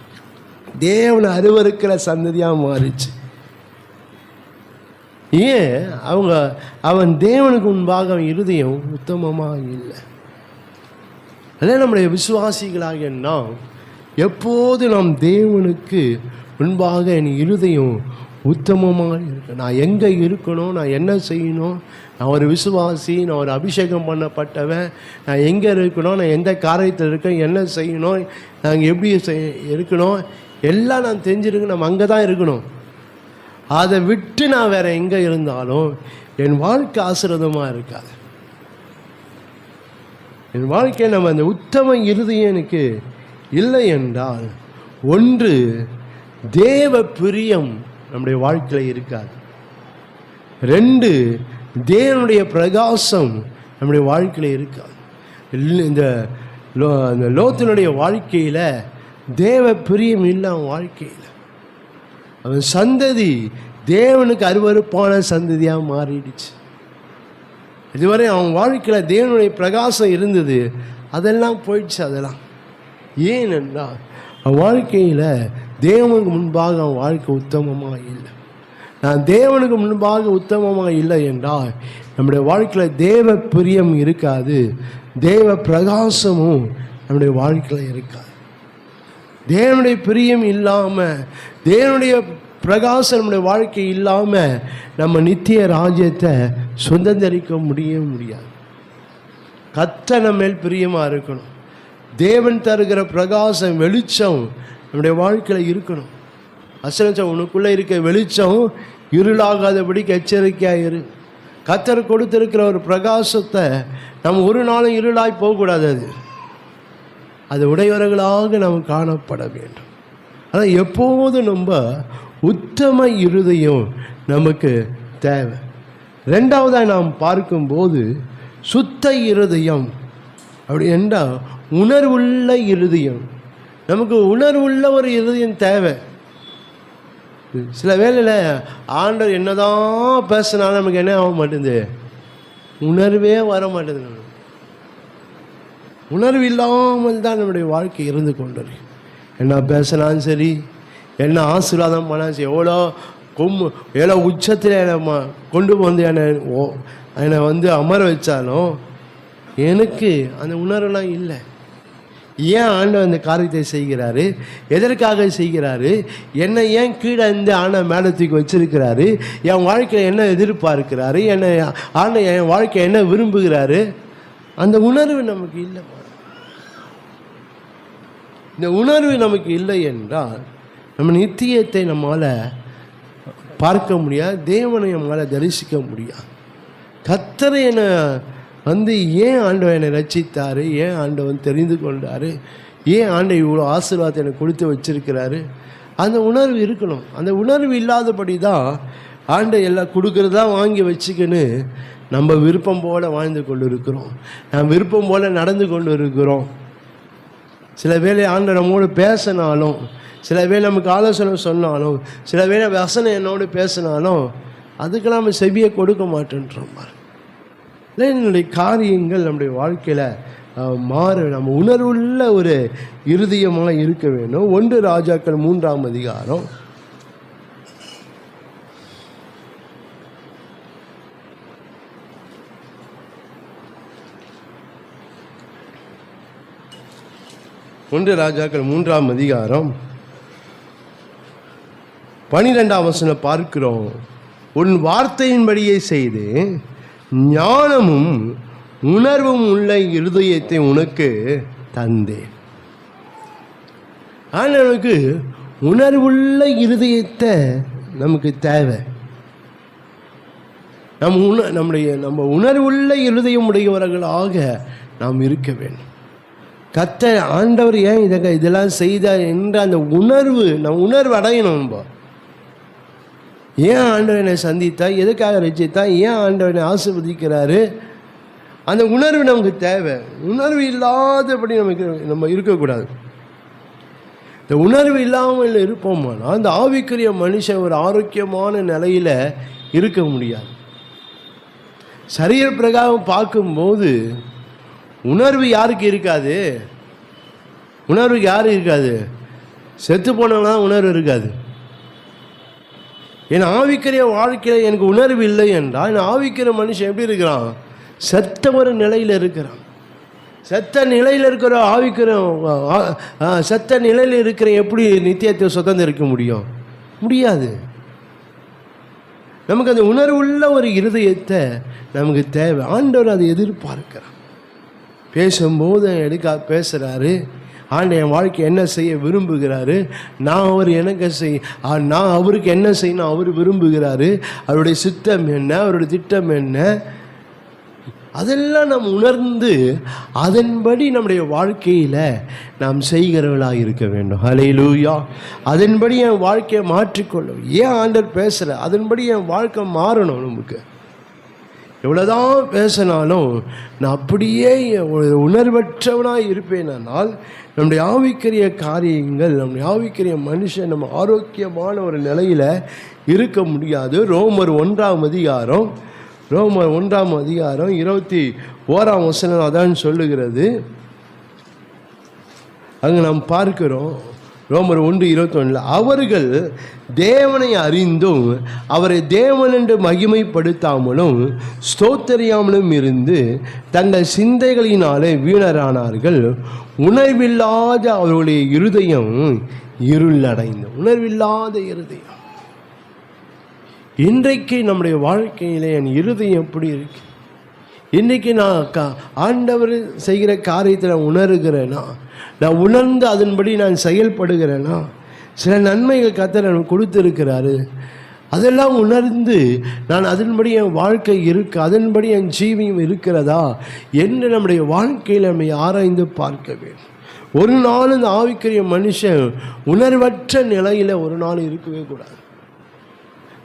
தேவனை அருவருக்கிற சந்ததியாக மாறிச்சு. ஏன், அவன் தேவனுக்கு முன்பாக அவன் இருதயம் உத்தமமாக இல்லை. அதே நம்முடைய விசுவாசிகளாக நாம் எப்போது நாம் தேவனுக்கு முன்பாக என் இருதயம் உத்தமமாக இருக்கு, நான் எங்கே இருக்கணும், நான் என்ன செய்யணும், நான் ஒரு விசுவாசி, நான் ஒரு அபிஷேகம் பண்ணப்பட்டவன், நான் எங்கே இருக்கணும், நான் எந்த காரியத்தில் இருக்கேன், என்ன செய்யணும், நாங்கள் எப்படி இருக்கணும், எல்லாம் நான் தெரிஞ்சிருக்கேன். நம்ம அங்கே தான் இருக்கணும். அதை விட்டு நான் வேற எங்கே இருந்தாலும் என் வாழ்க்கை ஆசீர்வாதமாக இருக்காது. என் வாழ்க்கை நம்ம அந்த உத்தம இருதயம் எனக்கு இல்லை என்றால், ஒன்று தேவ பிரியம் நம்முடைய வாழ்க்கையில் இருக்காது, ரெண்டு தேவனுடைய பிரகாசம் நம்முடைய வாழ்க்கையில் இருக்காது. இந்த லோத்தினுடைய வாழ்க்கையில் தேவ பிரியம் இல்லை. அவன் வாழ்க்கையில் அவன் சந்ததி தேவனுக்கு அருவருப்பான சந்ததியாக மாறிடுச்சு. இதுவரை அவன் வாழ்க்கையில் தேவனுடைய பிரகாசம் இருந்தது, அதெல்லாம் போயிடுச்சு. அதெல்லாம் ஏனென்றால் அவன் வாழ்க்கையில் தேவனுக்கு முன்பாக அவன் வாழ்க்கை உத்தமமாக இல்லை. நான் தேவனுக்கு முன்பாக உத்தமமாக இல்லை என்றால் நம்முடைய வாழ்க்கையில் தேவ பிரியம் இருக்காது, தேவ பிரகாசமும் நம்முடைய வாழ்க்கையில் இருக்காது. தேவனுடைய பிரியம் இல்லாமல், தேவனுடைய பிரகாசம் நம்முடைய வாழ்க்கை இல்லாமல் நம்ம நித்திய ராஜ்யத்தை சுதந்திரிக்க முடியாது. கர்த்தர் நம்ம மேல் பிரியமாக இருக்கணும். தேவன் தருகிற பிரகாசம், வெளிச்சம் நம்முடைய வாழ்க்கையில் இருக்கணும். அசலம் உனக்குள்ளே இருக்க வெளிச்சம் இருளாகாதபடிக்கு எச்சரிக்கையாக இரு. கர்த்தர் கொடுத்திருக்கிற ஒரு பிரகாசத்தை நம்ம ஒரு நாளும் இருளாய் போகக்கூடாது. அது உடையவர்களாக நாம் காணப்பட வேண்டும். ஆனால் எப்போதும் நம்ம உத்தம இருதயம் நமக்கு தேவை. ரெண்டாவதாக நாம் பார்க்கும்போது சுத்த இருதயம் அப்படி என்றால் உணர்வுள்ள இருதயம். நமக்கு உணர்வுள்ள ஒரு இருதயம் தேவை. சில வேளையில் ஆண்டவர் என்னதான் பேசினாலும் நமக்கு என்ன ஆக மாட்டேங்குது, உணர்வே வர மாட்டேங்குது. உணர்வு இல்லாமல் தான் நம்முடைய வாழ்க்கை இருந்து கொண்டிருக்கு. என்ன பேசினாலும் சரி, என்ன ஆசீர்வாதம் பண்ணாலும் சரி, எவ்வளோ உச்சத்தில் என்னை கொண்டு வந்து என்னை வந்து அமர வச்சாலும் எனக்கு அந்த உணர்வுலாம் இல்லை. ஏன் ஆண்டவர் அந்த காரியத்தை செய்கிறாரு, எதற்காக செய்கிறாரு, என்னை ஏன் கீழே இருந்து ஆண்டவர் மேலே தூக்கி வச்சிருக்கிறாரு, என் வாழ்க்கையில் என்ன எதிர்பார்க்கிறாரு, என் வாழ்க்கை என்ன விரும்புகிறாரு, அந்த உணர்வு நமக்கு இல்லை. இந்த உணர்வு நமக்கு இல்லை என்றால் நம்ம நித்தியத்தை நம்மால் பார்க்க முடியாது, தேவனை நம்மளால் தரிசிக்க முடியாது. கர்த்தரை என்னை வந்து ஏன் ஆண்டவர் என்னை ரட்சித்தார், ஏன் ஆண்டவன் தெரிந்து கொண்டார், ஏன் ஆண்டவர் இவ்வளோ ஆசீர்வாதத்தை எனக்கு கொடுத்து வச்சிருக்கிறாரு, அந்த உணர்வு இருக்கணும். அந்த உணர்வு இல்லாதபடி தான் ஆண்டவர் எல்லாம் கொடுக்குறதா வாங்கி வச்சுக்கின்னு நம்ம விருப்பம் போல் வாழ்ந்து கொண்டு இருக்கிறோம், நம்ம விருப்பம் போல் நடந்து கொண்டு இருக்கிறோம். சில வேளை ஆண்டவர் நம்மோடு பேசினாலும், சில வேளை நமக்கு ஆலோசனை சொன்னாலும், சில வேளை வசனம் என்னோடு பேசினாலும் அதுக்கெல்லாம் நம்ம செவியை கொடுக்க மாட்டேன்றோம். இல்லை, என்னுடைய காரியங்கள் நம்முடைய வாழ்க்கையில் மாற நம்ம உணர்வுள்ள ஒரு இருதயமாக இருக்க வேண்டும். 1 ராஜாக்கள் 3ஆம் அதிகாரம் 1 ராஜாக்கள் 3ஆம் அதிகாரம் 12ஆம் வசனம் பார்க்கிறோம். உன் வார்த்தையின்படியே செய்து ஞானமும் உணர்வும் உள்ள இருதயத்தை உனக்கு தந்தேன். ஆண்டவனுக்கு உணர்வுள்ள இருதயத்தை நமக்கு தேவை. நம்ம உணர்வுள்ள இருதயம் உடையவர்களாக நாம் இருக்க வேண்டும். ஆண்டவர் ஏன் இதெல்லாம் செய்தார் என்ற அந்த உணர்வு அடையணும். நம்ம ஏன் ஆண்டவர் என்னை சந்தித்தா, எதுக்காக ரசித்தா, ஏன் ஆண்டவர் என்னை ஆசீர்வதிக்கிறாரு, அந்த உணர்வு நமக்கு தேவை. உணர்வு இல்லாதபடி நம்ம இருக்கக்கூடாது. இந்த உணர்வு இல்லாமல் இருப்போமானா அந்த ஆவிக்குரிய மனுஷன் ஒரு ஆரோக்கியமான நிலையில் இருக்க முடியாது. சரீர பிரகாரம் பார்க்கும்போது உணர்வு யாருக்கு இருக்காது? உணர்வுக்கு யாரும் இருக்காது? செத்து போனவங்களாம் உணர்வு இருக்காது. என் ஆவிக்கிற வாழ்க்கையில் எனக்கு உணர்வு இல்லை என்றால் என் ஆவிக்கிற மனுஷன் எப்படி இருக்கிறான்? செத்த ஒரு நிலையில் இருக்கிறான். செத்த நிலையில் இருக்கிற ஆவிக்கிற செத்த நிலையில் இருக்கிற எப்படி நித்தியத்தை சுதந்திரிக்க முடியும்? முடியாது. நமக்கு அந்த உணர்வுள்ள ஒரு இருதயத்தை நமக்கு தேவை. ஆண்டவர் அதை எதிர்பார்க்கிறார். பேசும்போது பேசுகிறாரு. ஆண்டவர் என் வாழ்க்கை என்ன செய்ய விரும்புகிறாரு, நான் அவருக்கு என்ன செய்யணும் அவர் விரும்புகிறாரு, அவருடைய சித்தம் என்ன, அவருடைய திட்டம் என்ன, அதெல்லாம் நாம் உணர்ந்து அதன்படி நம்முடைய வாழ்க்கையில் நாம் செய்கிறவர்களாக இருக்க வேண்டும். ஹல்லேலூயா. அதன்படி என் வாழ்க்கையை மாற்றிக்கொள்ளும். ஏன் ஆண்டவர் பேசுகிற அதன்படி என் வாழ்க்கை மாறணும். நமக்கு எவ்வளோதான் பேசினாலும் நான் அப்படியே உணர்வற்றவனாக இருப்பேனால் நம்முடைய ஆவிக்குரிய காரியங்கள், நம்முடைய ஆவிக்குரிய மனுஷன் நம்ம ஆரோக்கியமான ஒரு நிலையில் இருக்க முடியாது. ரோமர் 1ஆம் அதிகாரம் 21ஆம் வசனம் அதான் சொல்லுகிறது. அங்கே நாம் பார்க்கிறோம் ரோமர் 1:21 அவர்கள் தேவனை அறிந்தும் அவரை தேவன் என்று மகிமைப்படுத்தாமலும் ஸ்தோத்தரியாமலும் இருந்து தங்கள் சிந்தைகளினாலே வீணரானார்கள். உணர்வில்லாத அவர்களுடைய இருதயம் இருளடைந்து. உணர்வில்லாத இருதயம். இன்றைக்கு நம்முடைய வாழ்க்கையில் என் இருதயம் எப்படி இருக்கு? இன்றைக்கி நான் ஆண்டவர் செய்கிற காரியத்தை நான் உணர்கிறேனா, நான் உணர்ந்து அதன்படி நான் செயல்படுகிறேனா, சில நன்மைகள் கர்த்தர் எனக்கு கொடுத்துருக்கிறாரு, அதெல்லாம் உணர்ந்து நான் அதன்படி என் வாழ்க்கை இருக்கு, அதன்படி என் ஜீவியம் இருக்கிறதா என்று நம்முடைய வாழ்க்கையில் நம்மை ஆராய்ந்து பார்க்க வேண்டும். ஒரு நாள் இந்த ஆவிக்குரிய மனுஷன் உணர்வற்ற நிலையில் ஒரு நாள் இருக்கவே கூடாது.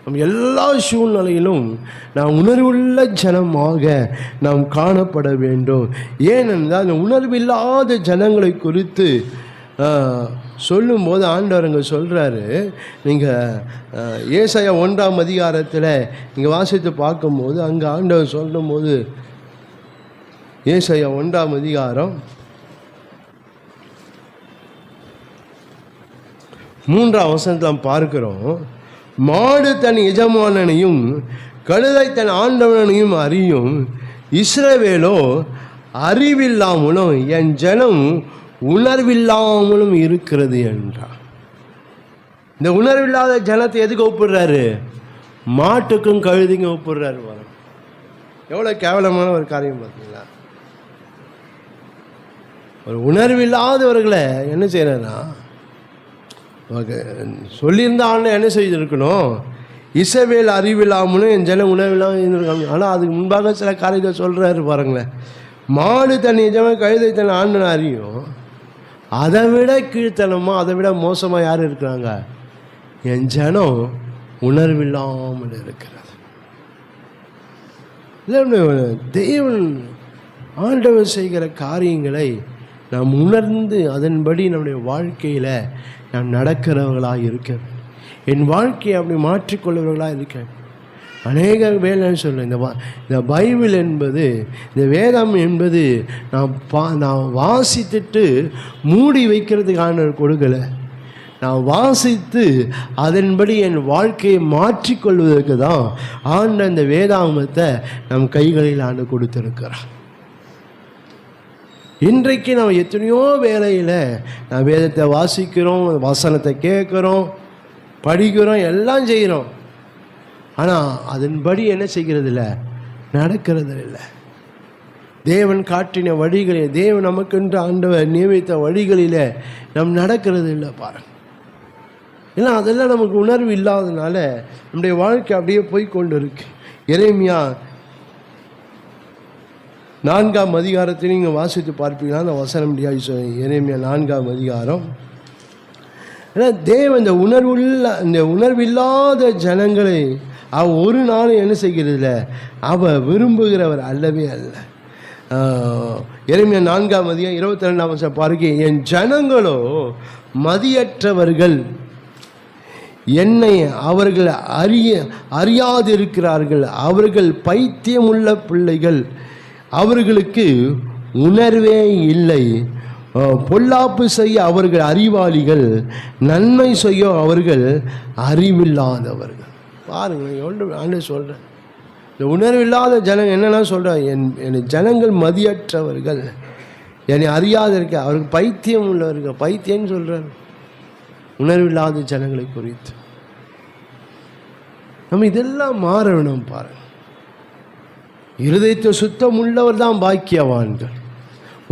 நம் எல்லா சூழ்நிலையிலும் நாம் உணர்வுள்ள ஜனமாக நாம் காணப்பட வேண்டும். ஏனென்றால் அந்த உணர்வில்லாத ஜனங்களை குறித்து சொல்லும்போது ஆண்டவர் அங்கே சொல்கிறாரு. நீங்கள் ஏசாயா 1ஆம் அதிகாரத்தில் நீங்கள் வாசித்து பார்க்கும்போது அங்கே ஆண்டவர் சொல்லும்போது ஏசாயா 1ஆம் அதிகாரம் 3ஆம் வசனத்தில் பார்க்கிறோம். மாடு தன் எஜமானனையும் கழுதை தன் ஆண்டவனையும் அறியும், இஸ்ரவேலோ அறிவில்லாமலும் என் ஜனம் உணர்வில்லாமலும் இருக்கிறது என்றார். இந்த உணர்வில்லாத ஜனத்தை எதுக்கு ஒப்பிடுறாரு? மாட்டுக்கும் கழுதைக்கும் ஒப்பிடுறாரு. வரும் எவ்வளோ கேவலமான ஒரு காரியம் பார்த்தீங்களா? ஒரு உணர்வில்லாதவர்களை என்ன செய்யறா சொல்லியிருந்தா ஆண்டு என்ன செய்திருக்கணும்? இசவேல் அறிவில்லாமலும் என் ஜன உணவில்லாமல் இருந்திருக்காங்க. ஆனால் அதுக்கு முன்பாக சில காரியத்தை சொல்கிறாரு பாருங்களேன். மாடு தன் எஜமான கழுதை தன் ஆண்டு அறியும், அதை விட கீழ்த்தனமாக அதை விட மோசமாக யார் இருக்கிறாங்க? என் ஜனம் உணர்வில்லாமல் இருக்கிறது. தேவன் ஆண்டவர் செய்கிற காரியங்களை நாம் உணர்ந்து அதன்படி நம்முடைய வாழ்க்கையில் நாம் நடக்கிறவர்களாக இருக்க, என் வாழ்க்கையை அப்படி மாற்றிக்கொள்ளுவர்களாக இருக்க. அநேக வேலைன்னு சொல்ல இந்த பைபிள் என்பது, இந்த வேதம் என்பது நான் வாசித்துட்டு மூடி வைக்கிறதுக்கான கொடுக்கலை. நான் வாசித்து அதன்படி என் வாழ்க்கையை மாற்றிக்கொள்வதற்கு தான் ஆண்ட இந்த வேதாகமத்தை நம் கைகளில் ஆண்டு கொடுத்துருக்கிறான். இன்றைக்கு நம்ம எத்தனையோ வேலையில் நான் வேதத்தை வாசிக்கிறோம், வசனத்தை கேட்குறோம், படிக்கிறோம், எல்லாம் செய்கிறோம். ஆனால் அதன்படி என்ன செய்கிறது இல்லை? நடக்கிறது இல்லை. தேவன் காட்டின வழிகளில், தேவன் நமக்கென்று ஆண்டவர் நியமித்த வழிகளில் நாம் நடக்கிறது இல்லை பாருங்க. ஏன்னா அதெல்லாம் நமக்கு உணர்வு இல்லாததுனால நம்முடைய வாழ்க்கை அப்படியே போய்கொண்டு இருக்கு. எரேமியா 4ஆம் அதிகாரத்தை நீங்கள் வாசித்து பார்ப்பீங்கன்னா அந்த வசனம் எரேமியா 4ஆம் அதிகாரம். ஏன்னா தேவன் இந்த உணர்வில்லாத ஜனங்களை ஒரு நாளும் என்ன செய்கிறதில்ல, விரும்புகிறவர் அல்லவே அல்ல. எரேமியா 4ஆம் அதிகாரம் 22ஆம் வசனம் பாருங்க. என் ஜனங்களோ மதியற்றவர்கள், என்னை அவர்கள் அறியாதிருக்கிறார்கள். அவர்கள் பைத்தியமுள்ள பிள்ளைகள், அவர்களுக்கு உணர்வே இல்லை. பொல்லாப்பு செய்ய அவர்கள் அறிவாளிகள், நன்மை செய்ய அவர்கள் அறிவில்லாதவர்கள். பாருங்கள், ஆண்டு சொல்கிறேன், இந்த உணர்வில்லாத ஜனங்கள் என்னென்னா சொல்கிறார், என் ஜனங்கள் மதியற்றவர்கள், என்னை அறியாத இருக்க, அவருக்கு பைத்தியம் உள்ளவர்கள். பைத்தியம்னு சொல்கிறார் உணர்வில்லாத ஜனங்களை குறித்து. நம்ம இதெல்லாம் மாற வேணும் பாருங்கள். இருதயத்தை சுத்தம் உள்ளவர் தான் பாக்கியவான்கள்.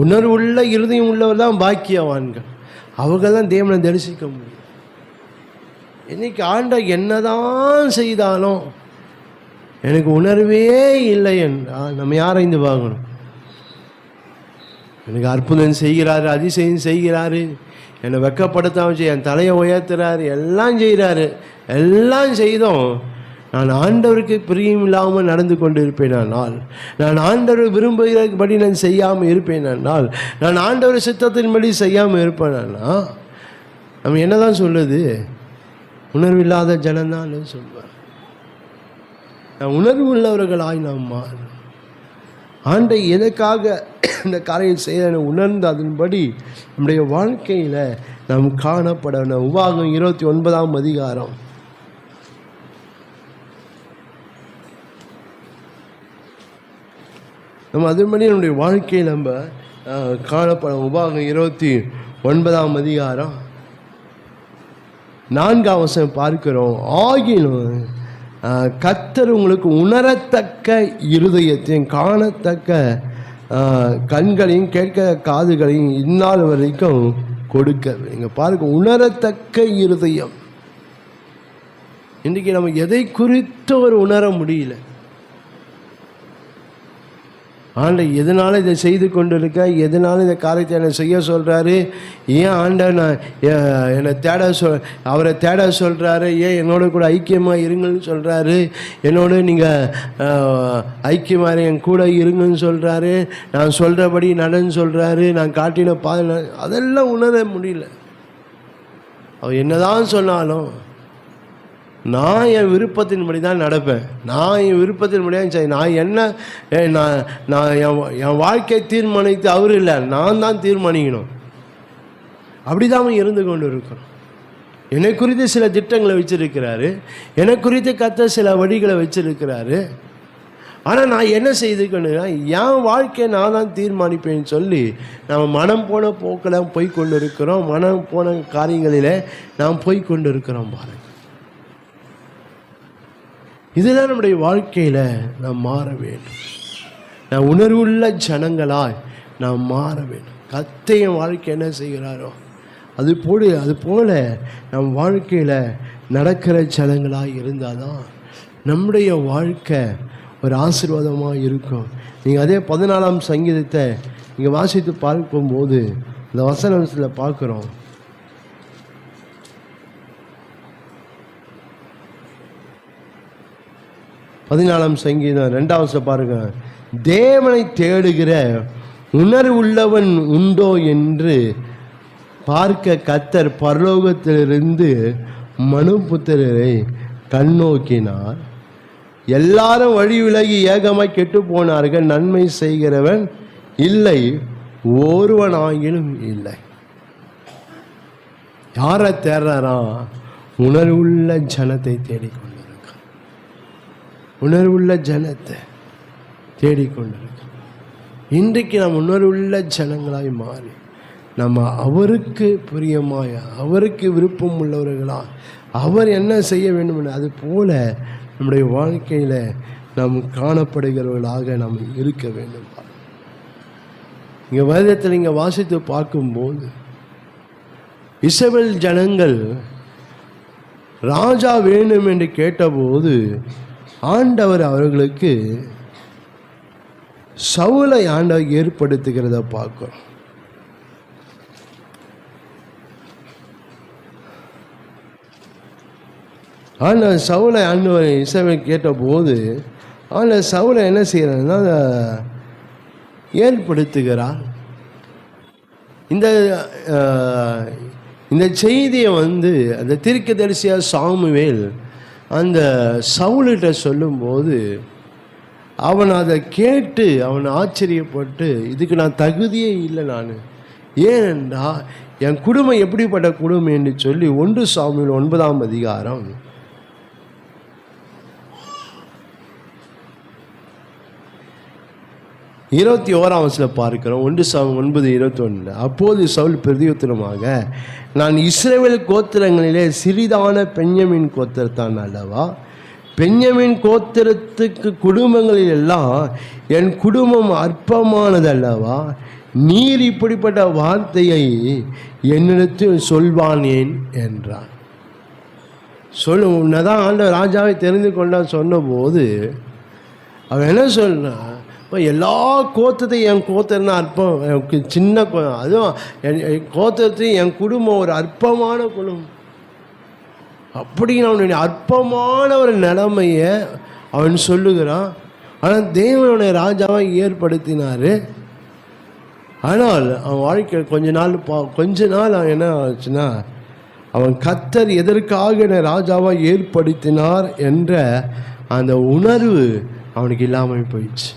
உணர்வுள்ள இருதயம் உள்ளவர் தான் பாக்கியவான்கள். அவர்கள் தான் தேவனை தரிசிக்க முடியும். இன்னைக்கு ஆண்டவர் என்னதான் செய்தாலும் எனக்கு உணர்வே இல்லை என்றால் நம்ம யாரைந்து பார்க்கணும். எனக்கு அற்புதம் செய்கிறாரு, அதிசயம் செய்கிறாரு, என்னை வெக்கப்படுத்தாம என் தலையை உயர்த்துறாரு, எல்லாம் செய்கிறாரு. எல்லாம் செய்தோம் நான் ஆண்டவருக்கு பிரியம் இல்லாமல் நடந்து கொண்டு இருப்பேனால், நான் ஆண்டவர் விரும்புகிறபடி நான் செய்யாமல் இருப்பேனால், நான் ஆண்டவர் சித்தத்தின்படி செய்யாமல் இருப்பேனா, நம்ம என்னதான் சொல்லுது, உணர்வில்லாத ஜனந்தான் சொல்வார். நான் உணர்வு உள்ளவர்களாய் நாம் மாறும். ஆண்டை எதற்காக இந்த காரியம் செய்ய உணர்ந்து அதன்படி நம்முடைய வாழ்க்கையில் நாம் காணப்பட. உபாகம் 29ஆம் அதிகாரம் நம்ம அதன்படி நம்முடைய வாழ்க்கையில் நம்ம காணப்படும். உபாகம் 29ஆம் அதிகாரம் 4ஆம் வசனம் பார்க்கிறோம். ஆகிலும் கர்த்தர் உங்களுக்கு உணரத்தக்க இருதயத்தையும் காணத்தக்க கண்களையும் கேட்க காதுகளையும் இந்நாள் வரைக்கும் கொடுக்க. நீங்கள் பாருங்க, உணரத்தக்க இருதயம். இன்றைக்கி நம்ம எதை குறித்து ஒரு உணர முடியல. ஆண்டவர் எதனால் இதை செய்து கொண்டு இருக்க, எதனால இந்த காரியத்தை என்னை செய்ய சொல்கிறாரு, ஏன் ஆண்டவர் நான் என்னை அவரை தேட சொல்கிறாரு, ஏன் என்னோட கூட ஐக்கியமாக இருங்கன்னு சொல்கிறாரு, என்னோட நீங்கள் ஐக்கியமாக என் கூட இருங்கன்னு சொல்கிறாரு, நான் சொல்கிறபடி நடன்னு சொல்கிறாரு, நான் காட்டின பாதை, அதெல்லாம் உணர முடியல. அவர் என்னதான் சொன்னாலும் நான் என் விருப்பத்தின்படி தான் நடப்பேன், நான் என் விருப்பத்தின்படி தான் சரி, நான் என்ன நான் என் வாழ்க்கையை தீர்மானித்து அவர் இல்லை, நான் தான் தீர்மானிக்கணும். அப்படி தான் இருந்து கொண்டு இருக்கிறோம். என்னை குறித்து சில திட்டங்களை வச்சிருக்கிறாரு, என்னை குறித்து கத்த சில வழிகளை வச்சிருக்கிறாரு. ஆனால் நான் என்ன செய்துக்கணுன்னா என் வாழ்க்கையை நான் தான் தீர்மானிப்பேன்னு சொல்லி நம்ம மனம் போன போக்கில் போய் கொண்டு இருக்கிறோம். மனம் போன காரியங்களில் நாம் போய் கொண்டு இருக்கிறோம் பாருங்கள். இதெல்லாம் நம்முடைய வாழ்க்கையில் நாம் மாற வேண்டும். நான் உணர்வுள்ள ஜனங்களாய் நாம் மாற வேண்டும். கர்த்தர் வாழ்க்கை என்ன செய்கிறாரோ அது போல நம் வாழ்க்கையில் நடக்கிற ஜனங்களாக இருந்தால் தான் நம்முடைய வாழ்க்கை ஒரு ஆசீர்வாதமாக இருக்கும். நீங்கள் அதே 14ஆம் சங்கீதத்தை நீங்கள் வாசித்து பார்க்கும்போது இந்த வசனத்தில் பார்க்குறோம். சங்கீதம் 2வது பாருங்க. தேவனை தேடுகிற உணர்வுள்ளவன் உண்டோ என்று பார்க்க கர்த்தர் பரலோகத்திலிருந்து மனுபுத்திரரை கண்ணோக்கினார். எல்லாரும் வழி விலகி ஏகமாய் கெட்டு போனார்கள், நன்மை செய்கிறவன் இல்லை, ஒருவனாகிலும் இல்லை. யாரை தேடுறாரா? உணர்வுள்ள ஜனத்தை தேடிக்கொண்டிருக்க, உணர்வுள்ள ஜனத்தை தேடிக்கொண்டிருக்க. இன்றைக்கு நாம் உணர்வுள்ள ஜனங்களாய் மாறி நம்ம அவருக்கு பிரியமாய், அவருக்கு விருப்பம் உள்ளவர்களா, அவர் என்ன செய்ய வேண்டும் அது போல நம்முடைய வாழ்க்கையில் நாம் காணப்படுகிறவர்களாக நாம் இருக்க வேண்டும். இங்கே வேதத்தில் இங்கே வாசித்து பார்க்கும்போது இஸ்ரவேல் ஜனங்கள் ராஜா வேணும் என்று கேட்டபோது ஆண்டவர் அவர்களுக்கு சவுலை ஆண்டவர் ஏற்படுத்துகிறத பார்க்கிறோம். ஆனால் சவுலை ஆண்டவர் இஸ்ரவேல் கேட்டபோது ஆனால் சவுலை என்ன செய்கிறாருன்னா ஏற்படுத்துகிறார். இந்த செய்தியை அந்த தீர்க்கதரிசியாக சாமுவேல் அந்த சவுலிட்ட சொல்லும்போது அவன் அதை கேட்டு அவன் ஆச்சரியப்பட்டு, இதுக்கு நான் தகுதியே இல்லை, நான் ஏனென்றா என் குடும்பம் எப்படிப்பட்ட குடும்பம் என்று சொல்லி 1 சாமுவேல் 9ஆம் அதிகாரம் 21ஆம் வசனத்தில் பார்க்கிறோம். 1 சாமுவேல் 9:21. அப்போது சவுல் பிரதியுத்தரமாக, நான் இஸ்ரவேல் கோத்திரங்களிலே சிறிதான பென்யமீன் கோத்திரத்தான் அல்லவா? பென்யமீன் கோத்திரத்துக்கு குடும்பங்களில் எல்லாம் என் குடும்பம் அற்பமானதல்லவா? நீர் இப்படிப்பட்ட வார்த்தையை என்னிடத்தில் சொல்வானேன் என்றான். உன்னதான் ஆண்டவர் ராஜாவை தெரிந்து கொண்டான் சொன்னபோது அவன் என்ன சொல்றான், இப்போ எல்லா கோத்திரத்தையும் என் கோத்திரம்னா அற்பம், சின்ன அதுவும் என் கோத்திரத்தையும் என் குடும்பம் ஒரு அற்பமான குடும்பம் அப்படின்னு அவனுடைய அற்பமான ஒரு நிலைமையை அவன் சொல்லுகிறான். ஆனால் தேவனுடைய ராஜாவை ஏற்படுத்தினார். ஆனால் அவன் வாழ்க்கை கொஞ்ச நாள் அவன் என்ன ஆச்சுன்னா, அவன் கர்த்தர் எதற்காக என்னை ராஜாவாக ஏற்படுத்தினார் என்ற அந்த உணர்வு அவனுக்கு இல்லாமல் போயிடுச்சு.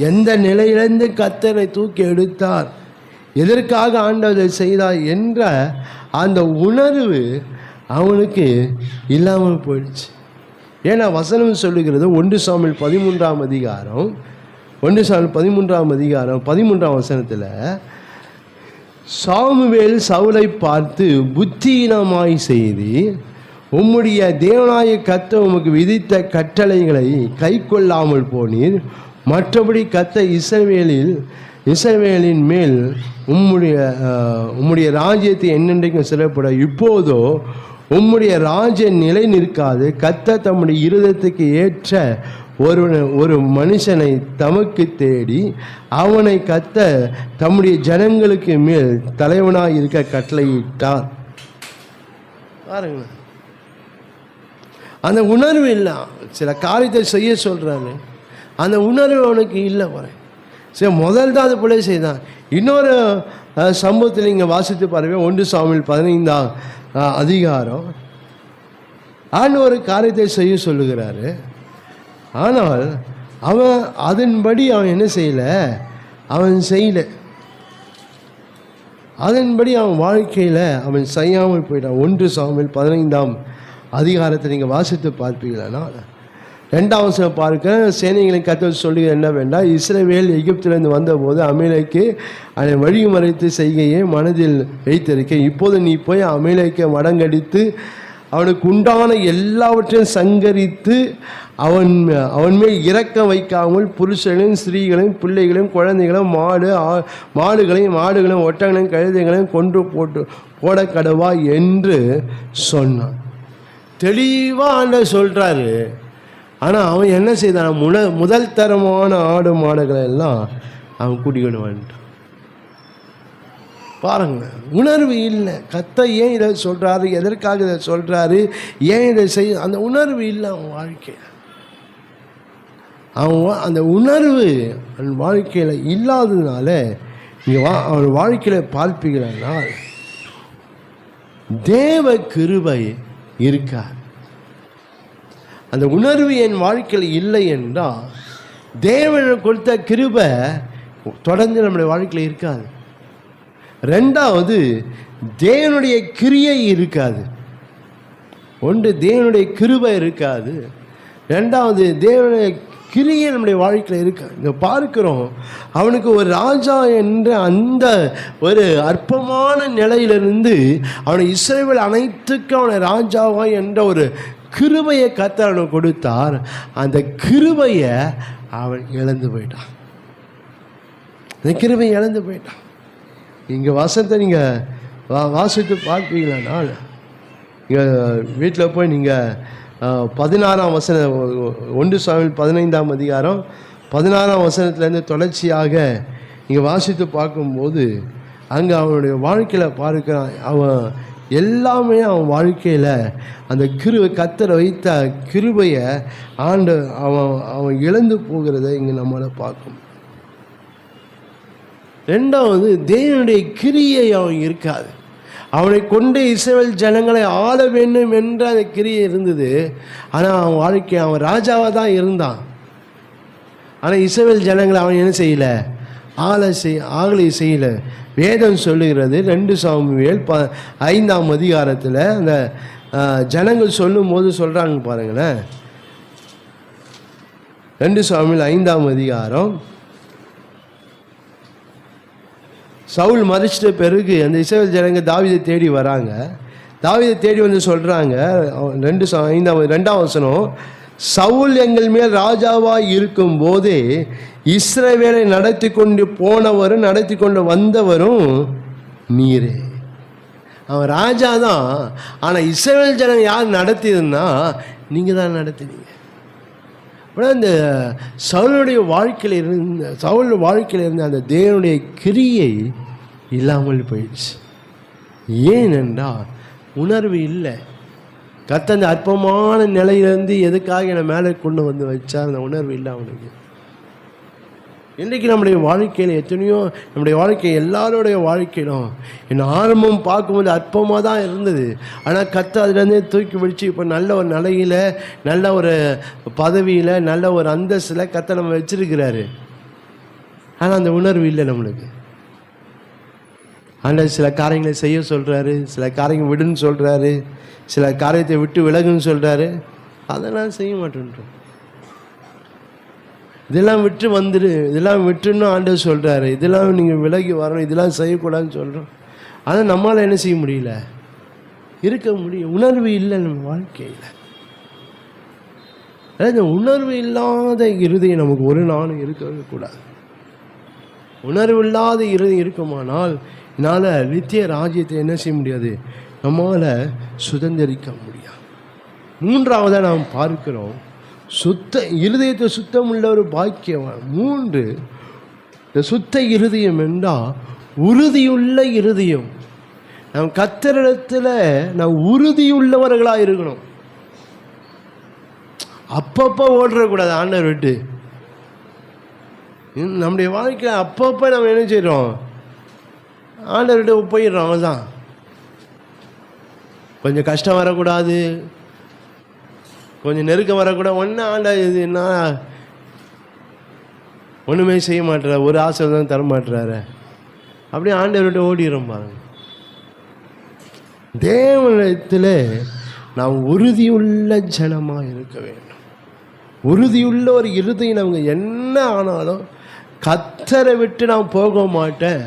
எந்த நிலையிலிருந்து கர்த்தரை தூக்கி எடுத்தார், எதற்காக ஆண்டவரை செய்தார் என்ற அந்த உணர்வு அவனுக்கு இல்லாமல் போயிடுச்சு. ஏன்னா வசனம் சொல்லுகிறது 1 சாமுவேல் 13ஆம் அதிகாரம் 13ஆம் வசனத்தில், சாமுவேல் சவுலை பார்த்து புத்தியினமாய் செய்து உம்முடைய தேவனாய கர்த்தர் உமக்கு விதித்த கட்டளைகளை கை கொள்ளாமல் போனீர். மற்றபடி கர்த்தர் இஸ்ரவேலின் மேல் உம்முடைய ராஜ்யத்தை என்னென்றைக்கும் சிறப்பட, இப்போதோ உம்முடைய ராஜ்யம் நிலை நிற்காது. கர்த்தர் தம்முடைய இருதயத்துக்கு ஏற்ற ஒரு மனுஷனை தமக்கு தேடி அவனை கர்த்தர் தம்முடைய ஜனங்களுக்கு மேல் தலைவனாக இருக்க கட்டளையிட்டார். பாருங்க, அந்த உணர்வு இல்லை. சில காரியத்தை செய்ய சொல்கிறாரு, அந்த உணர்வு அவனுக்கு இல்லை. சரி, முதல் தான் அது பிள்ளை செய்தான். இன்னொரு சம்பவத்தில் இங்கே வாசித்து பாருங்க. 1 சாமுவேல் 15ஆம் அதிகாரம் ஒரு காரியத்தை செய்ய சொல்லுகிறாரு. ஆனால் அவன் அதன்படி அவன் என்ன செய்யலை, அதன்படி அவன் வாழ்க்கையில் அவன் செய்யாமல் போயிட்டான். 1 சாமுவேல் 15ஆம் அதிகாரத்தை நீங்கள் வாசித்து பார்ப்பீங்களா? 2ஆம் வசனம் பார்க்க, சேனைகளின் கர்த்தர் சொல்லி என்ன வேண்டாம், இஸ்ரவேல் எகிப்திலிருந்து வந்தபோது அமலேக்கு அவனை வழி மறைத்து செய்கையை மனதில் வைத்திருக்க, இப்போது நீ போய் அமலேக்கை மடங்கடித்து அவனுக்கு உண்டான எல்லாவற்றையும் சங்கரித்து அவன் மேல் இரக்கம் வைக்காமல் புருஷனையும் ஸ்திரீகளையும் பிள்ளைகளையும் குழந்தைகளையும் மாடுகளையும் ஒட்டங்களையும் கழுதைகளையும் கொன்று போட கடவா என்று சொன்னான். தெளிவாக ஆண்டவர் சொல்கிறாரு. ஆனால் அவன் என்ன செய்தான், முதல் தரமான ஆடு மாடுகளை எல்லாம் அவன் கூட்டிக்கிட்டு வந்துட்டான். பாருங்க, உணர்வு இல்லை. கர்த்தர் ஏன் இதை சொல்கிறாரு, எதற்காக இதை சொல்கிறாரு, ஏன் இதை செய்ய, அந்த உணர்வு இல்லை அவன் வாழ்க்கையில். அவன் அந்த உணர்வு அவன் வாழ்க்கையில் இல்லாததுனால அவன் வாழ்க்கையில் பார்ப்பீங்கனால் தேவ கிருபை இருக்கார். அந்த உணர்வு என் வாழ்க்கையில் இல்லை என்றால் தேவன் கொடுத்த கிருபை தொடர்ந்து நம்முடைய வாழ்க்கையில் இருக்காது. 2வது, தேவனுடைய கிரியை இருக்காது. 1 தேவனுடைய கிருபை இருக்காது, 2வது தேவனுடைய கிரியை நம்முடைய வாழ்க்கையில் இருக்காது. இங்கே பார்க்கிறோம், அவனுக்கு ஒரு ராஜா என்ற அந்த ஒரு அற்பமான நிலையிலிருந்து அவனை இஸ்ரவேல் அனைத்துக்கும் அவனை ராஜாவா என்ற ஒரு கிருபையை கர்த்தர் அவனுக்கு கொடுத்தார். அந்த கிருபையை அவன் இழந்து போயிட்டான். அந்த கிருபை இழந்து போயிட்டான். இங்கே வசனத்தை நீங்கள் வாசித்து பார்ப்பீங்களானால், இங்கே வீட்டில் போய் நீங்கள் 16ஆம் வசனம் 1 சாமுவேல் 15ஆம் அதிகாரம் 16ஆம் வசனத்துலேருந்து தொடர்ச்சியாக இங்கே வாசித்து பார்க்கும்போது அங்கே அவனுடைய வாழ்க்கையில் பார்க்கிறான். அவன் எல்லாமே அவன் வாழ்க்கையில் அந்த கர்த்தர் வைத்த கிருபையை அவன் இழந்து போகிறத இங்கே நம்மளால் பார்க்கும். ரெண்டாவது, தேவனுடைய கிரியை அவன் இருக்காது. அவனை கொண்டு இஸ்ரவேல் ஜனங்களை ஆள வேண்டும் என்ற அந்த கிரியை இருந்தது. ஆனால் அவன் வாழ்க்கை, அவன் ராஜாவாக தான் இருந்தான். ஆனால் இஸ்ரவேல் ஜனங்களை அவன் என்ன செய்யலை? ஆகலை செய்யலை. வேதம் சொல்லுகிறது 2 சாமுவேல் 5ஆம் அதிகாரத்தில் அந்த ஜனங்கள் சொல்லும் போது சொல்கிறாங்க பாருங்களேன். 2 சாமுவேல் 5ஆம் அதிகாரம், சவுல் மறிச்சிட்ட பிறகு அந்த இஸ்ரவேல் ஜனங்க தாவீதை தேடி வராங்க. தாவீதை தேடி வந்து சொல்கிறாங்க, 2ஆம் வசனம், சவுல் எங்கள் மேல் ராஜாவாய் இருக்கும் போதே இஸ்ரவேலை நடத்தி கொண்டு போனவரும் நடத்தி கொண்டு வந்தவரும் நீரே. அவன் ராஜா தான், ஆனால் இஸ்ரவேல் ஜனங்க யார் நடத்தியதுன்னா நீங்கள் தான் நடத்தினீங்க. ஆனால் இந்த சவுளுடைய வாழ்க்கையில் இருந்த அந்த தேவனுடைய கிரியை இல்லாமல் போயிடுச்சு. ஏனென்றால் உணர்வு இல்லை. கர்த்தர் அந்த அற்பமான நிலையிலேருந்து எதுக்காக என்னை மேலே கொண்டு வந்து வச்சா அந்த உணர்வு இல்லை அவனுக்கு. இன்றைக்கி நம்முடைய வாழ்க்கையில் எத்தனையோ, நம்முடைய வாழ்க்கை எல்லாருடைய வாழ்க்கையிலும் என் ஆரம்பம் பார்க்கும்போது அற்பமாக தான் இருந்தது. ஆனால் கர்த்தர் அதுலேருந்தே தூக்கி பிடிச்சி இப்போ நல்ல ஒரு நிலையில், நல்ல ஒரு பதவியில், நல்ல ஒரு அந்தஸ்தில் கர்த்தர் நம்ம வச்சிருக்கிறாரு. ஆனால் அந்த உணர்வு இல்லை நம்மளுக்கு. ஆனால் சில காரியங்களை செய்ய சொல்கிறாரு, சில காரியங்கள் விடுன்னு சொல்கிறாரு, சில காரியத்தை விட்டு விலகுன்னு சொல்கிறாரு. அதெல்லாம் செய்ய மாட்டேன்றோம். இதெல்லாம் விட்டு வந்துடு, இதெல்லாம் விட்டுன்னு ஆண்டவர் சொல்கிறாரு, இதெல்லாம் நீங்கள் விலகி வரணும், இதெல்லாம் செய்யக்கூடாதுன்னு சொல்கிறோம். ஆனால் நம்மளால் என்ன செய்ய முடியல, இருக்க முடியும். உணர்வு இல்லை நம்ம வாழ்க்கையில். அதாவது உணர்வு இல்லாத இருதயம் நமக்கு ஒரு நாளும் இருக்கவே கூடாது. உணர்வு இல்லாத இருதயம் இருக்குமானால் என்னால் நித்திய ராஜ்யத்தை என்ன செய்ய முடியாது, நம்மளால் சுதந்திரிக்க முடியாது. மூன்றாவதாக நாம் பார்க்கிறோம், இருதயத்தை சுத்தம் உள்ள ஒரு பாக்கியவான். 3, இந்த சுத்த இருதயம் என்றால் உறுதியுள்ள இருதயம். நாம் கர்த்தரிடத்தில் நாம் உறுதியுள்ளவர்களாக இருக்கணும். அப்பப்போ ஓடுறக்கூடாது ஆண்டவர் விட்டு. நம்முடைய வாழ்க்கையில் அப்பப்போ நம்ம என்ன செய்கிறோம், ஆண்டவர்கிட்ட போயிடுறோம். அவன்தான் கொஞ்சம் கஷ்டம் வரக்கூடாது, கொஞ்சம் நெருக்கம் வரக்கூடாது. ஒன்று ஆண்டவர் இது என்ன ஒன்றுமே செய்ய மாட்டுறாரு, ஒரு ஆசீர்வாதம் தர மாட்டுறாரு, அப்படியே ஆண்டவர்கிட்ட ஓடிடுறோம் பாருங்க. தேவனிடத்தில் நாம் உறுதியுள்ள ஜனமாக இருக்க வேண்டும். உறுதியுள்ள ஒரு இருதயம் நமக்கு என்ன ஆனாலும் கர்த்தரை விட்டு நான் போக மாட்டேன்,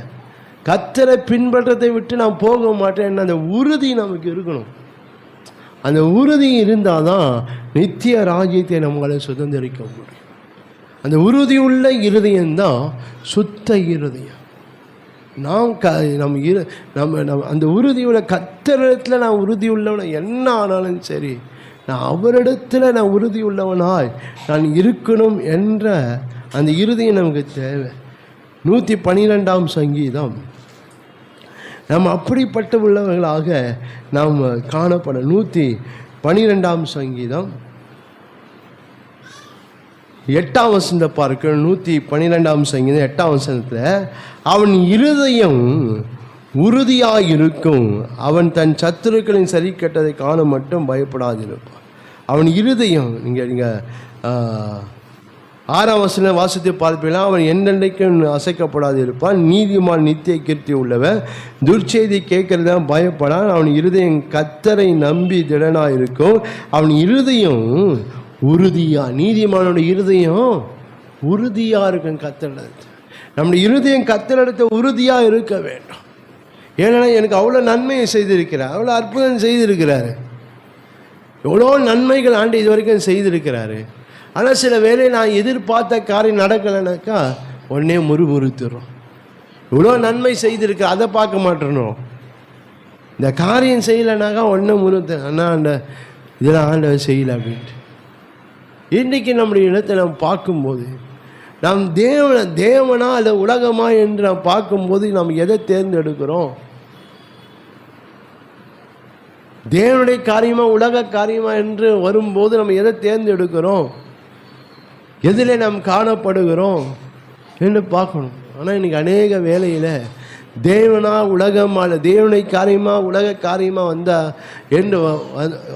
கர்த்தரை பின்பற்றத்தை விட்டு நான் போக மாட்டேன். அந்த உறுதி நமக்கு இருக்கணும். அந்த உறுதி இருந்தால் தான் நித்திய ராஜ்யத்தை நம்மளால் சுதந்திரிக்க முடியும். அந்த உறுதியுள்ள இருதயம்தான் சுத்த இருதயம். நம்ம அந்த உறுதியுள்ள கர்த்தரிடத்தில் நான் உறுதி உள்ளவனை என்ன ஆனாலும் சரி, நான் அவரிடத்தில் நான் உறுதி உள்ளவனாய் நான் இருக்கணும் என்ற அந்த இருதயம் நமக்கு தேவை. 112ஆம் சங்கீதம் நம்ம அப்படிப்பட்ட உள்ளவர்களாக நாம் காணப்பட. 112ஆம் சங்கீதம் 8ஆம் வசனத்தை பார்க்க. 112ஆம் சங்கீதம் 8ஆம் வசனத்தில், அவன் இருதயம் உறுதியாக இருக்கும், அவன் தன் சத்துருக்களின் சரி கெட்டதை காண மட்டும் பயப்படாதிருப்பான். அவன் இருதயம், நீங்கள் 6ஆம் வசனம் வாசித்து பார்ப்பீங்களா, அவன் என்னென்றைக்கும் அசைக்கப்படாது இருப்பான். நீதிமான் நித்திய கீர்த்தி உள்ளவன், துர்ச்செய்தி கேட்கறதான் பயப்படான். அவன் இருதயம் கர்த்தரை நம்பி திடனாக இருக்கும். அவன் இருதயம் உறுதியா, நீதிமானோட இருதயம் உறுதியாக இருக்கும் கர்த்தரிடத்தில். நம்முடைய இருதயம் கர்த்தரிடத்தை உறுதியாக இருக்க வேண்டும். ஏன்னா எனக்கு அவ்வளோ நன்மையை செய்திருக்கிறார், அவ்வளோ அற்புதம் செய்திருக்கிறாரு, எவ்வளோ நன்மைகள் ஆண்டு இது வரைக்கும் செய்திருக்கிறாரு. ஆனால் சில வேளை நான் எதிர்பார்த்த காரியம் நடக்கலைனாக்கா உடனே முறுமுறுத்துறோம். இவ்வளோ நன்மை செய்திருக்கு, அதை பார்க்க மாட்டேறோம். இந்த காரியம் செய்யலைனாக்கா ஒன்றும் முழுத்த அண்ணா அந்த இதெல்லாம் ஆண்டவர் செய்யலை அப்படின்ட்டு. இன்றைக்கி நம்முடைய இடத்தை நாம் பார்க்கும்போது நாம் தேவனா அல்ல உலகமா என்று நாம் பார்க்கும்போது நாம் எதை தேர்ந்தெடுக்கிறோம்? தேவனுடைய காரியமா உலக காரியமா என்று வரும்போது நம்ம எதை தேர்ந்தெடுக்கிறோம்? எதில் நாம் காணப்படுகிறோம் என்று பார்க்கணும். ஆனால் இன்றைக்கி அநேக வேளையில் தேவனா உலகமா இல்லை தேவனை காரியமா உலக காரியமாக வந்தால் என்று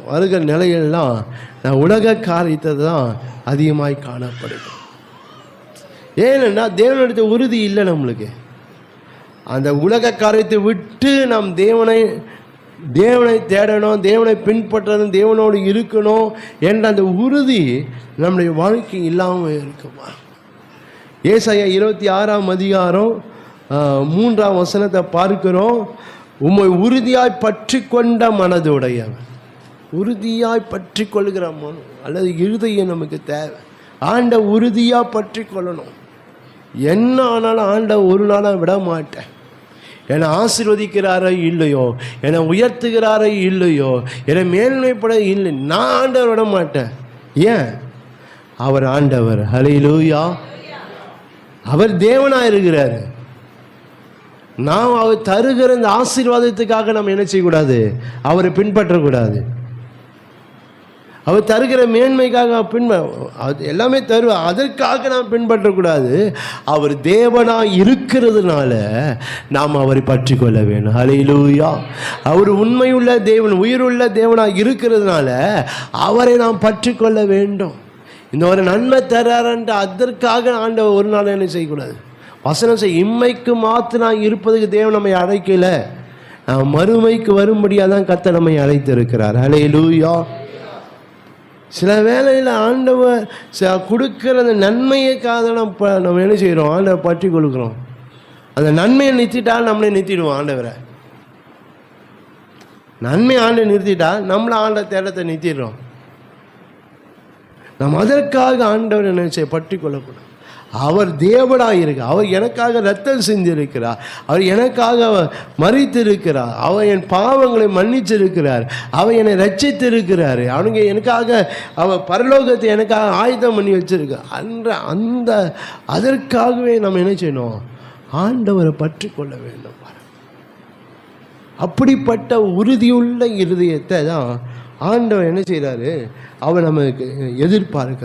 வருகிற நிலையிலாம் நான் உலக காரியத்தை தான் அதிகமாய் காணப்படுகிறோம். ஏன்னா தேவனுடைய உறுதி இல்லை நம்மளுக்கு. அந்த உலக காரியத்தை விட்டு நாம் தேவனை தேடணும், தேவனை பின்பற்றணும், தேவனோடு இருக்கணும் என்ற அந்த உறுதி நம்முடைய வாழ்க்கை இல்லாமல் இருக்குமா? ஏசாயா 26ஆம் அதிகாரம் 3ஆம் வசனத்தை பார்க்கிறோம். உம்மை உறுதியாய் பற்றி கொண்ட மனதுடையவன். உறுதியாய் பற்றி கொள்கிற மனம் அல்லது இருதயம் நமக்கு தேவை. ஆண்ட உறுதியாக பற்றி கொள்ளணும். என்ன ஆனாலும் ஆண்ட ஒரு நாளாக விட மாட்டேன். என்னை ஆசீர்வதிக்கிறாரோ இல்லையோ, என்னை உயர்த்துகிறாரோ இல்லையோ, என்னை மேன்மைப்பட இல்லை, நான் ஆண்டவர் விட மாட்டேன். ஏன்? அவர் ஆண்டவர். ஹல்லேலூயா. அவர் தேவனாக இருக்கிறார். நாம் அவர் தருகிற இந்த ஆசீர்வாதத்துக்காக நம்ம என்ன செய்யக்கூடாது? அவரை பின்பற்றக்கூடாது. அவர் தருகிற மேன்மைக்காக எல்லாமே தருவார், அதற்காக நாம் பின்பற்றக்கூடாது. அவர் தேவனாக இருக்கிறதுனால நாம் அவரை பற்றி கொள்ள வேண்டும். ஹல்லேலூயா. அவர் உண்மையுள்ள தேவன், உயிருள்ள தேவனாக இருக்கிறதுனால அவரை நாம் பற்றி கொள்ள வேண்டும். இந்த ஒரு நன்மை தராரன்ட்டு அதற்காக ஆண்டவர் ஒரு நாள் என்ன செய்யக்கூடாது? வசனம் செய் இம்மைக்கு மாற்று நான் இருப்பதுக்கு தேவன் நம்மை அழைக்கல, நாம் மறுமைக்கு வரும்படியாக தான் கர்த்தர் நம்மை அழைத்திருக்கிறார். ஹல்லேலூயா. சில வேளையில் ஆண்டவர் கொடுக்குற அந்த நன்மையைக்காக நம்ம என்ன செய்கிறோம்? ஆண்டவர் பற்றி கொடுக்குறோம். அந்த நன்மையை நிறுத்திட்டால் நம்மளை நிறுத்திடுவோம் ஆண்டவரை. நன்மையை ஆண்டை நிறுத்திட்டால் நம்மளை ஆண்ட தேடத்தை நிறுத்திடுறோம். நாம் அதற்காக ஆண்டவர் என்ன செய்ய பற்றி கொள்ளக்கூடாது. அவர் தேவனாக இருக்கிறார். அவர் எனக்காக ரத்தம் செஞ்சிருக்கிறார். அவர் எனக்காக மரித்திருக்கிறார். அவர் என் பாவங்களை மன்னிச்சிருக்கிறார். அவர் என்னை ரட்சித்திருக்கிறார். அவனுங்க எனக்காக அவர் பரலோகத்தை எனக்காக ஆயுதம் பண்ணி வச்சிருக்கார். அதற்காகவே நம்ம என்ன செய்யணும்? ஆண்டவரை பற்றி கொள்ள வேண்டும். அப்படிப்பட்ட உறுதியுள்ள இருதயத்தை தான் ஆண்டவர் என்ன செய்கிறாரு? அவர் நமக்கு எதிர்பார்க்க.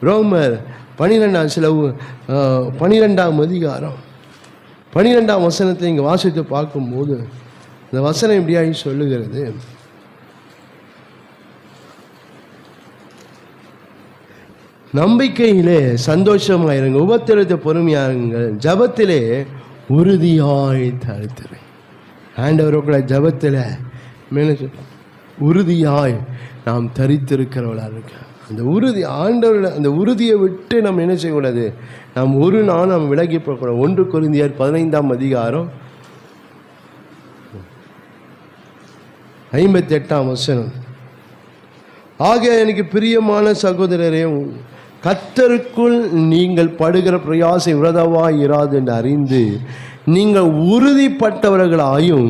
ரோமர் 12ஆம் அதிகாரம் 12ஆம் வசனத்தை இங்கே வாசித்து பார்க்கும்போது இந்த வசனம் இப்படியாகி சொல்லுகிறது. நம்பிக்கையிலே சந்தோஷமாயிருங்க, உபத்திரத்தை பொறுமையாருங்கள், ஜபத்திலே உறுதியாய் தரித்திரை. ஆண்டவரோட ஜபத்தில் உறுதியாய் நாம் தரித்திருக்கிறவளாக இருக்க. அந்த உறுதி ஆண்டவரோட அந்த உறுதியை விட்டு நம்ம என்ன செய்யக்கூடாது? நாம் ஒரு நாள் நாம் விலகி போகக்கூடாது. 1 கொரிந்தியர் 15ஆம் அதிகாரம் 58ஆம் வசனம். ஆக எனக்கு பிரியமான சகோதரரே, கர்த்தருக்குள் நீங்கள் படுகிற பிரயாசம் விரதவாய் இராது என்று அறிந்து நீங்கள் உறுதிப்பட்டவர்களாயும்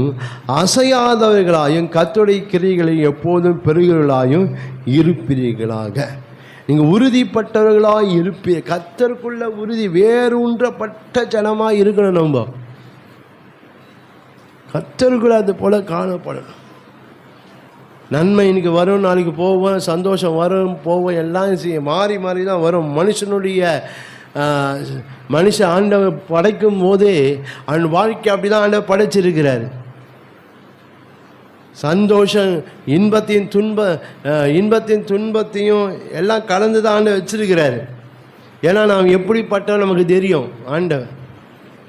அசையாதவர்களாயும் கர்த்தருடைய கிரியைகளை எப்போதும் பெறுகிறவர்களாயும் இருப்பீர்களாக. நீங்கள் உறுதிப்பட்டவர்களாக இருப்பீர். கர்த்தருக்குள்ள உறுதி வேரூன்றப்பட்ட ஜனமாக இருக்கணும். நம்ம கர்த்தருக்குள்ள அது போல காணப்படணும். நன்மை இன்னைக்கு வரும், நாளைக்கு போவோம், சந்தோஷம் வரும் போவோம், எல்லாம் மாறி மாறி தான் வரும். மனுஷன் ஆண்டவர் படைக்கும் போதே அவன் வாழ்க்கை அப்படி தான் ஆண்டவர் படைச்சிருக்கிறார். சந்தோஷம் இன்பத்தின் துன்பத்தையும் எல்லாம் கலந்து தான் ஆண்டவர் வச்சிருக்கிறாரு. ஏன்னா நாம் எப்படிப்பட்டவன் நமக்கு தெரியும். ஆண்டவர்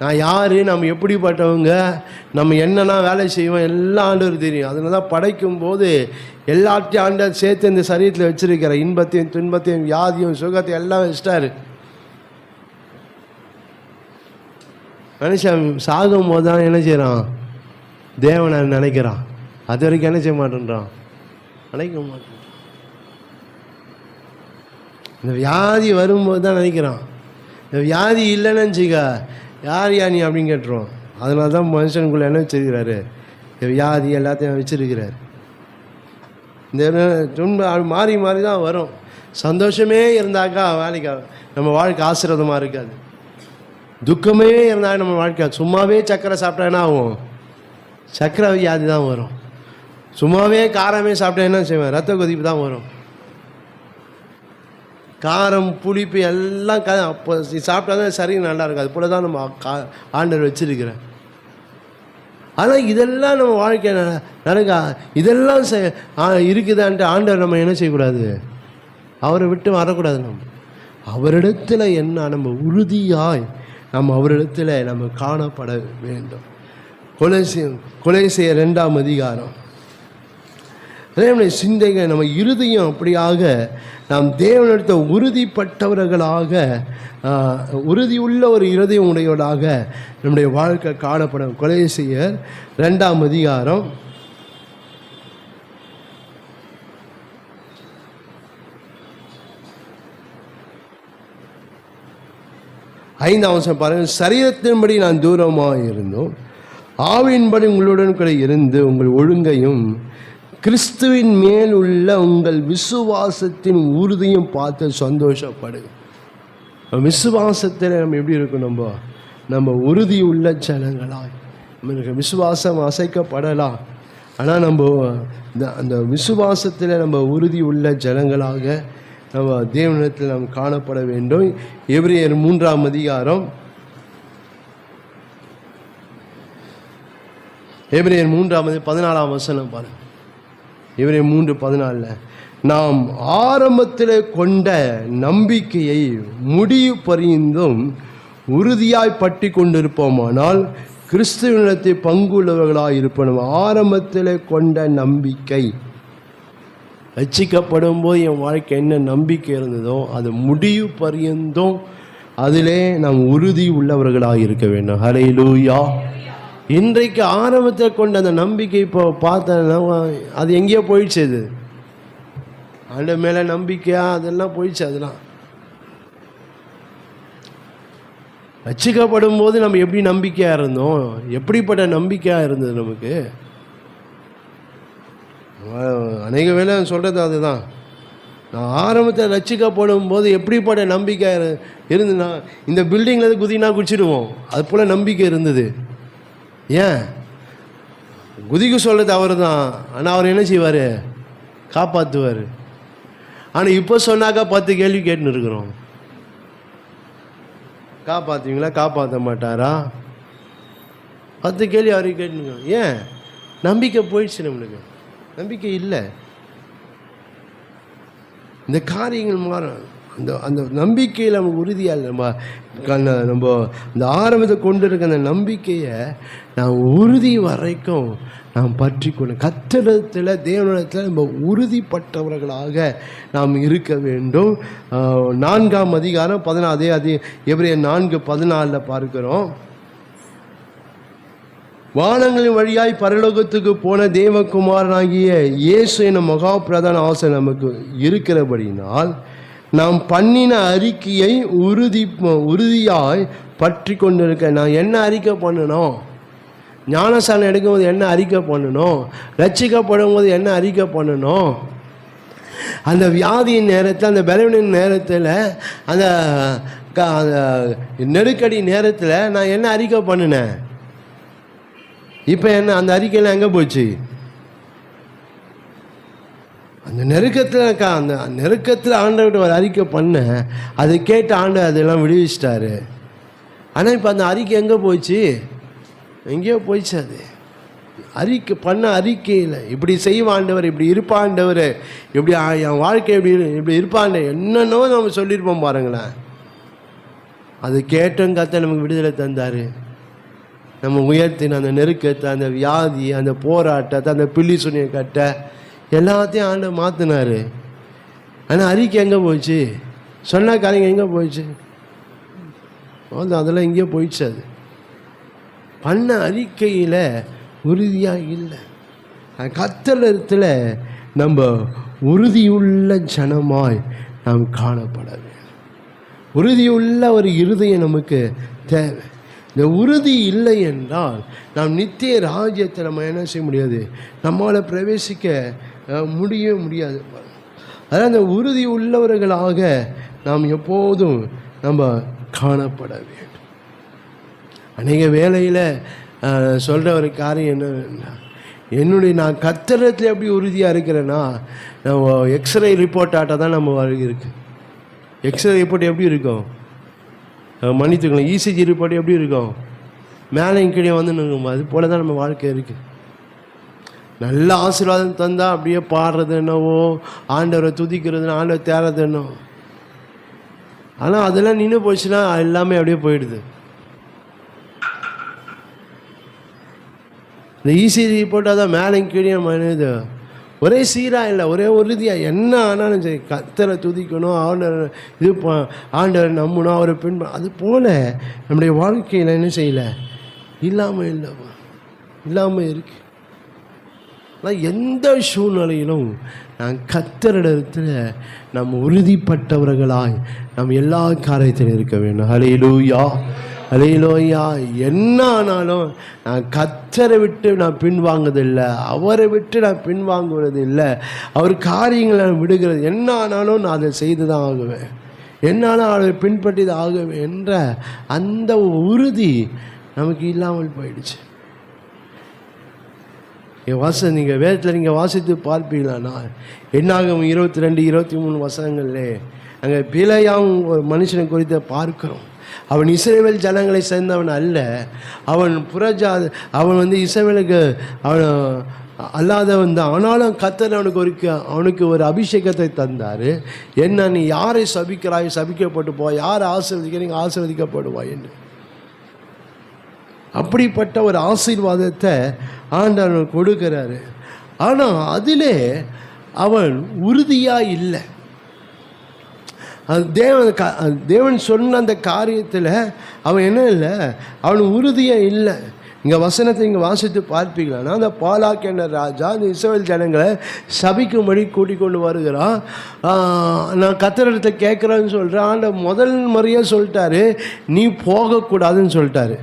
நான் யார், நம்ம எப்படிப்பட்டவங்க, நம்ம என்னென்னா வேலை செய்வோம் எல்லாம் ஆண்டவர் தெரியும். அதனால தான் படைக்கும் போது எல்லாத்தையும் ஆண்டவர் சேர்த்து இந்த சரீரத்தில் வச்சிருக்கிறார். இன்பத்தையும் துன்பத்தையும் வியாதியும் சுகத்தையும் எல்லாம் வச்சிட்டாரு. மனுஷன் சாகும் போது தான் என்ன செய்கிறான்? தேவனை நினைக்கிறான். அது வரைக்கும் என்ன செய்ய மாட்டேன்றான்? நினைக்க மாட்டேன். இந்த வியாதி வரும்போது தான் நினைக்கிறான். இந்த வியாதி இல்லைன்னு வச்சுக்க, யார் யா நீ அப்படின்னு கேட்டுருவோம். அதனால தான் மனுஷனுக்குள்ள என்ன வச்சிருக்கிறாரு, வியாதி எல்லாத்தையும் வச்சிருக்கிறார். இந்த துன்பம் மாறி மாறி தான் வரும். சந்தோஷமே இருந்தாக்கா வேலைக்கு நம்ம வாழ்க்கை ஆசீர்வாதமாக இருக்காது. துக்கமே இருந்தால் நம்ம வாழ்க்கை, சும்மாவே சக்கரை சாப்பிட்டா என்ன ஆகும், சக்கரை வியாதி தான் வரும். சும்மாவே காரமே சாப்பிட்டா என்ன செய்வேன், ரத்த கொதிப்பு தான் வரும். காரம் புளிப்பு எல்லாம் அப்போ சாப்பிட்டா தான் சரி நல்லா இருக்கும். அது போல தான் நம்ம ஆண்டவர் வச்சிருக்கிறேன். ஆனால் இதெல்லாம் நம்ம வாழ்க்கை நடக்கா, இதெல்லாம் இருக்குதான்ட்டு ஆண்டவர் நம்ம என்ன செய்யக்கூடாது, அவரை விட்டு வரக்கூடாது. நம்ம அவரிடத்தில் என்ன, நம்ம உறுதியாய் நம்ம அவரிடத்தில் நம்ம காணப்பட வேண்டும். கொலைசியர் 2ஆம் அதிகாரம். தேவனுடைய சிந்தைகள் நம்ம இருதயம் அப்படியாக நாம் தேவனிடத்தை உறுதிப்பட்டவர்களாக, உறுதியுள்ள ஒரு இருதயம் உடையவர்களாக நம்முடைய வாழ்க்கை காணப்படும். கொலைசியர் 2ஆம் அதிகாரம் 5ஆம் வசனம் பாருங்கள். சரீரத்தின்படி நான் தூரமாக இருந்தோம், ஆவியின்படி உங்களுடன் கூட இருந்து உங்கள் ஒழுங்கையும் கிறிஸ்துவின் மேல் உள்ள உங்கள் விசுவாசத்தின் உறுதியும் பார்த்து சந்தோஷப்படு. விசுவாசத்தில் நம்ம எப்படி இருக்கணும், நம்ம உறுதி உள்ள ஜனங்களாய். நமக்கு விசுவாசம் அசைக்கப்படலாம், ஆனால் நம்ம அந்த விசுவாசத்தில் நம்ம உறுதி உள்ள ஜனங்களாக நம்ம தேவனிடத்தில் நாம் காணப்பட வேண்டும். எபிரேயர் 3ஆம் அதிகாரம், எபிரேயர் 3ஆம் 14ஆம் வசனம் பாருங்கள். எபிரேயர் 3:14, நாம் ஆரம்பத்தில் கொண்ட நம்பிக்கையை முடிவு பரிந்தும் உறுதியாய் பற்றி கொண்டிருப்போமானால் கிறிஸ்துவனிடத்தை பங்குள்ளவர்களாக இருப்போம். ஆரம்பத்தில் கொண்ட நம்பிக்கை, ரட்சிக்கப்படும் போது என் வாழ்க்கை என்ன நம்பிக்கை இருந்ததோ அது முடிவு பரியந்தும் அதிலே நாம் உறுதி உள்ளவர்களாக இருக்க வேண்டும். ஹல்லேலூயா. இன்றைக்கு ஆரம்பத்தில் கொண்ட அந்த நம்பிக்கை இப்போ பார்த்தா அது எங்கேயோ போயிடுச்சு. அது ஆண்டவர் மேலே நம்பிக்கையா அதெல்லாம் போயிடுச்சு. அதெல்லாம் ரட்சிக்கப்படும் போது நம்ம எப்படி நம்பிக்கையாக இருந்தோம், எப்படிப்பட்ட நம்பிக்கையாக இருந்தது நமக்கு. அநேக வேலை சொல்கிறது அதுதான். நான் ஆரம்பத்தில் ரட்சிக்கப்படும் போது எப்படிப்பட்ட நம்பிக்கை இருந்துன்னா, இந்த பில்டிங்கில் குதினா குதிச்சிடுவோம், அது போல் நம்பிக்கை இருந்தது. ஏன் குதிக்க சொல்கிறது அவர் தான், ஆனால் அவர் என்ன செய்வார், காப்பாற்றுவார். ஆனால் இப்போ சொன்னாக்கா 10 கேள்வி கேட்டுன்னு இருக்கிறோம். காப்பாற்றுவீங்களா, காப்பாற்ற மாட்டாரா, 10 கேள்வி அவருக்கு கேட்டுன்னு. ஏன் நம்பிக்கை போயிடுச்சு, நம்மளுக்கு நம்பிக்கை இல்லை. இந்த காரியங்கள் மாறும். அந்த நம்பிக்கையில் நம்ம உறுதியாக இல்லை. நம்ம இந்த ஆரம்பத்தை கொண்டு இருக்க அந்த நம்பிக்கையை நாம் உறுதி வரைக்கும் நாம் பற்றி கொண்டு கத்திடத்தில் தேவனிடத்தில் நம்ம உறுதிப்பட்டவர்களாக நாம் இருக்க வேண்டும். 4ஆம் அதிகாரம் 14 எபிரேயர் 4:14 பார்க்கிறோம். வானங்களின் வழியாய் பரலோகத்துக்கு போன தேவகுமாரனாகிய இயேசு என்னும் மகா பிரதான ஆசை நமக்கு இருக்கிறபடினால் நாம் பண்ணின அறிக்கையை உறுதியாய் பற்றி கொண்டிருக்க. நான் என்ன அறிக்கை பண்ணணும், ஞானசானம் எடுக்கும்போது என்ன அறிக்கை பண்ணணும், ரட்சிக்கப்படும் போது என்ன அறிக்கை பண்ணணும், அந்த வியாதியின் நேரத்தில், அந்த பலவீனின் நேரத்தில், அந்த நெருக்கடி நேரத்தில் நான் என்ன அறிக்கை பண்ணினேன். இப்போ என்ன அந்த அறிக்கையில் எங்கே போச்சு? அந்த நெருக்கத்தில் ஆண்டவர்கிட்ட ஒரு அறிக்கை பண்ண, அதை கேட்டு ஆண்டவர் அதெல்லாம் விடுவிச்சிட்டாரு. ஆனால் இப்போ அந்த அறிக்கை எங்கே போச்சு? எங்கேயோ போயிடுச்சு. அது அறிக்கை பண்ண அறிக்கையில் இப்படி செய்வாண்டவர், இப்படி இருப்பாண்டவர், இப்படி என் வாழ்க்கை இப்படி இருப்பாண்ட என்னென்னோ நம்ம சொல்லியிருப்போம் பாருங்களேன். அது கேட்டோம், கத்த நமக்கு விடுதலை தந்தார். நம்ம உயர்த்தின அந்த நெருக்கத்தை, அந்த வியாதி, அந்த போராட்டத்தை, அந்த பில்லி சுனியை கட்ட எல்லாத்தையும் ஆண்டவர் மாற்றினார். ஆனால் அறிக்கை எங்கே போச்சு? சொன்ன காரியங்க எங்கே போயிடுச்சு? அதெல்லாம் எங்கேயோ போயிடுச்சு. அது பண்ண அறிக்கையில் உறுதியாக இல்லை. கத்தலத்தில் நம்ம உறுதியுள்ள ஜனமாய் நாம் காணப்பட வேண்டும். உறுதியுள்ள ஒரு இருதயம் நமக்கு தேவை. இந்த உறுதி இல்லை என்றால் நாம் நித்திய ராஜ்யத்தை நம்ம என்ன செய்ய முடியாது, நம்மளால் பிரவேசிக்க முடியவே முடியாது. அதான் அந்த உறுதி உள்ளவர்களாக நாம் எப்போதும் நம்ம காணப்பட வேண்டும். அநேக வேளையில் சொல்கிற ஒரு காரியம் என்னன்னா, நான் கர்த்தரிடத்தில் எப்படி உறுதியாக இருக்கிறேன்னா, நம்ம எக்ஸ்ரே ரிப்போர்ட் ஆட்ட தான் நம்ம இருக்கு. எக்ஸ்ரே ரிப்போர்ட் எப்படி இருக்கும், மன்னித்துக்கலாம், இசிஜி ரிப்போர்ட் எப்படி இருக்கும், மேலே கீழே வந்து நிற்கும். அது போல தான் நம்ம வாழ்க்கை இருக்குது. நல்ல ஆசீர்வாதம் தந்தால் அப்படியே பாடுறது என்னவோ, ஆண்டவரை துதிக்கிறது, ஆண்டவரை தேடுறது என்னவோ. ஆனால் அதெல்லாம் நின்று போச்சுன்னா எல்லாமே அப்படியே போயிடுது. இந்த ஈஸி போட்டால் தான் மேலே கீழே இது ஒரே சீராக இல்லை, ஒரே உறுதியாக என்ன ஆனாலும் சரி கர்த்தரை துதிக்கணும், ஆண்டவரை நம்பணும், அவரை பின்பற்றணும். அது போல் நம்முடைய வாழ்க்கையில் என்ன செய்யலை, இல்லாமல் இருக்கு. ஆனால் எந்த சூழ்நிலையிலும் நான் கர்த்தரிடத்தில் நம்ம உறுதிப்பட்டவர்களாய் நம்ம எல்லா காரியத்திலும் இருக்க வேண்டும். ஹல்லேலூயா, ஹல்லேலூயா. என்ன ஆனாலும் நான் கர்த்தரை விட்டு நான் பின்வாங்குவதில்லை, அவரை விட்டு நான் பின்வாங்குவது இல்லை, அவர் காரியங்களை நான் விடுகிறது. என்ன ஆனாலும் நான் அதை செய்து தான் ஆகுவேன், என்னாலும் அவரை பின்பற்றி தான் ஆகுவேன் என்ற அந்த உறுதி நமக்கு இல்லாமல் போயிடுச்சு. நீங்கள் வேதத்தில் நீங்கள் வாசித்து பார்ப்பீங்களாண்ணா, என்னாகும் 22, 23 வசனங்கள்லே அங்கே பிழையாம் ஒரு மனுஷனை குறித்து பார்க்கிறோம். அவன் இஸ்ரவேல் ஜனங்களை சேர்ந்தவன் அல்ல, அவன் அவன் இஸ்ரவேலுக்கு அவன் அல்லாதவன் தான். ஆனாலும் கர்த்தர் அவனுக்கு ஒரு அபிஷேகத்தை தந்தார். என்ன, நீ யாரை சபிக்கிறாய், சபிக்கப்பட்டு போய், யாரை ஆசீர்வதிக்கிறீங்க, ஆசீர்வதிக்கப்படுவாய் என்று. அப்படிப்பட்ட ஒரு ஆசீர்வாதத்தை ஆண்டவர் கொடுக்கிறாரு. ஆனால் அதிலே அவன் உறுதியாக இல்லை. தேவன் சொன்ன அந்த காரியத்தில் அவன் என்ன இல்லை, அவன் உறுதியாக இல்லை. இங்கே வசனத்தை இங்கே வாசித்து பார்ப்பீங்களான்னா, அந்த பாலாக் என்ற ராஜா அந்த இஸ்ரவேல் ஜனங்களை சபிக்கும்படி கூட்டிக் கொண்டு வருகிறான். நான் கர்த்தரிடத்தை கேட்குறேன்னு சொல்கிறேன். ஆண்டவர் முதல் முறையாக சொல்லிட்டாரு, நீ போகக்கூடாதுன்னு சொல்லிட்டாரு.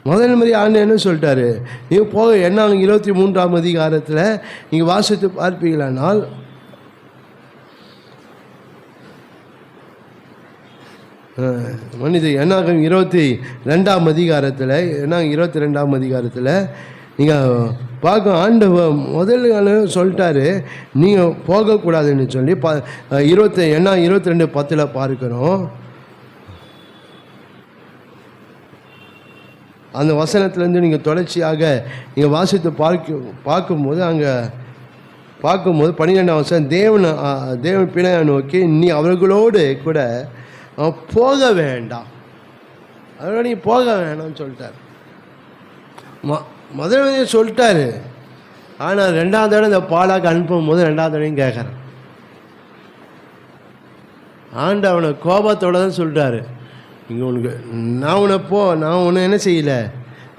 முதல் முறை ஆண்டு என்ன சொல்லிட்டாரு, நீங்கள் போக. என்ன 23ஆம் அதிகாரத்தில் நீங்கள் வாசித்து பார்ப்பீங்களானால், என்னாகும் 22ஆம் அதிகாரத்தில், 22ஆம் அதிகாரத்தில் நீங்கள் பார்க்க ஆண்டவர் முதல்ல சொல்லிட்டாரு நீங்கள் போகக்கூடாதுன்னு சொல்லி 22:10 பார்க்கிறோம். அந்த வசனத்துலேருந்து நீங்கள் தொடர்ச்சியாக நீங்கள் வாசித்து பார்க்கும்போது அங்கே பார்க்கும்போது 12ஆம் வசனம், தேவன் பிழையை நோக்கி, நீ அவர்களோடு கூட போக வேண்டாம், அதோட நீ போக வேண்டாம்னு சொல்லிட்டார். முதல்ல சொல்லிட்டாரு. ஆனால் 2ஆவது தடவை இந்த பாலாக்கு அனுப்பும் போது 2ஆவது தடவையும் கேட்குறேன். அவனை கோபத்தோடு தான் சொல்லிட்டாரு, இங்கே உனக்கு நான் உன்னை என்ன செய்யலை,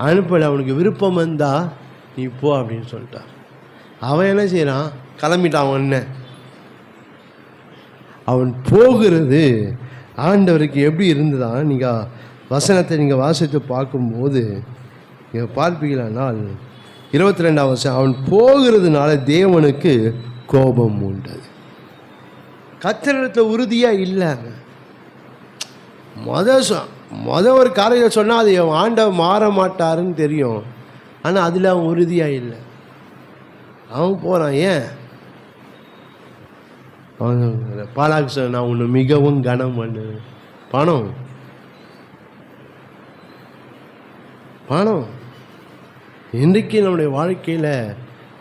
அனுப்பலை, அவனுக்கு விருப்பம் இருந்தால் நீ போ அப்படின்னு சொல்லிட்டான். அவன் என்ன செய்கிறான், கிளம்பிட்டான். அவன் போகிறது ஆண்டவருக்கு எப்படி இருந்ததான் நீங்கள் வசனத்தை நீங்கள் வாசித்து பார்க்கும்போது நீங்கள் பார்ப்பீங்களானால் 22ஆம் வசனம், அவன் போகிறதுனால தேவனுக்கு கோபம் உண்டது. கர்த்தரிடத்தில் உறுதியாக இல்லைங்க. ஒரு காரியத்தை சொன்னால் அது ஆண்டவர் மாற மாட்டாருன்னு தெரியும், ஆனால் அதில் அவன் உறுதியாக இல்லை. அவன் போகிறான். ஏன்? அவன் பாலாக்கு சொன்ன, நான் உன்னை மிகவும் கனம் பண்ணு. பணம் இன்றைக்கு நம்முடைய வாழ்க்கையில்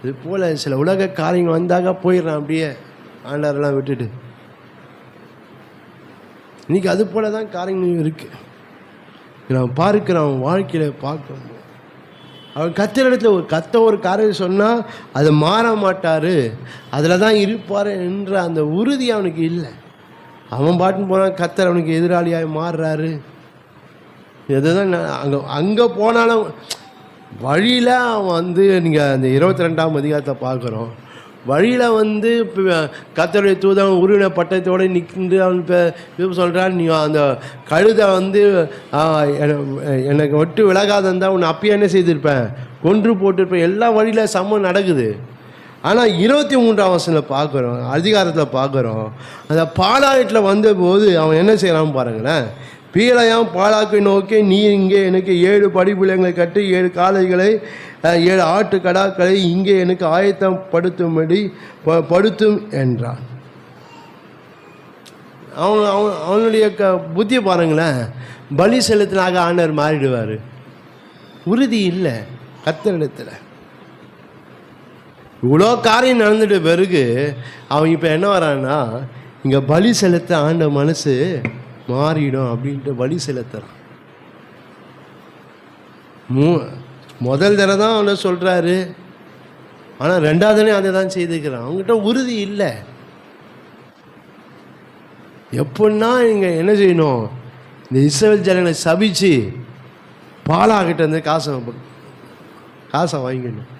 இது போல் சில உலக காரியங்கள் வந்தாக போயிடுறான் அப்படியே ஆண்டவரெல்லாம் விட்டுட்டு. இன்றைக்கி அது போல தான் காரியங்களும் இருக்குது. நான் பார்க்கிறேன், அவன் வாழ்க்கையில் பார்க்கணும். அவன் கர்த்தரிடத்தில் ஒரு காரியம் சொன்னால் அது மாற மாட்டார், அதில் தான் இருப்பார் என்ற அந்த உறுதி அவனுக்கு இல்லை. அவன் பாட்டுன்னு போனால் கர்த்தர் அவனுக்கு எதிராளியாக மாறுறாரு. இதுதான் அங்கே போனாலும் வழியில் அவன் நீங்கள் அந்த 22ஆம் அதிகாரத்தை பார்க்குறோம். வழியில் வந்து கர்த்தருடைய தூதன் உருவின பட்டத்தோடு நிற்கின்று அவன் இப்போ சொல்கிறான், நீ அந்த கழுதை வந்து எனக்கு விட்டு விலகாதந்தா உன்னை அப்பயே என்ன செய்திருப்பேன், கொன்று போட்டிருப்பேன். எல்லா வழியில் சமம் நடக்குது. ஆனால் 23ஆம் வசனத்தில் பார்க்குறோம், அதிகாரத்தில் பார்க்குறோம், அந்த பாலாயத்தில் வந்தபோது அவன் என்ன செய்கிறான்னு பாருங்களேன். பீலையாம் பாலாக்கை நோக்கி, நீ இங்கே எனக்கு 7 படிப்பிள்ளைங்களை கட்டி 7 காளைகளை 7 ஆட்டு கடாக்களை இங்கே எனக்கு ஆயத்தம் படுத்தும் என்றான். அவனுடைய புத்தி பாருங்களேன். பலி செலுத்தினாக ஆண்டவர் மாறிடுவார். உறுதி இல்லை கர்த்தரிடத்தில். இவ்வளோ காரியம் நடந்துட்ட பிறகு அவன் இப்போ என்ன வரான்னா, இங்கே பலி செலுத்த ஆண்ட மனசு மாறிடும் அப்படின்ட்டு பலி செலுத்துறான். முதல் தடவை தான் அவனை சொல்கிறாரு, ஆனால் 2வது அதை தான் செய்துக்கிறான். அவங்ககிட்ட உறுதி இல்லை. எப்படின்னா இங்கே என்ன செய்யணும், இந்த இஸ்ரவேல் ஜனங்களை சபிச்சு பாலாகிட்ட இருந்து காசை வாங்கிக்கணும்.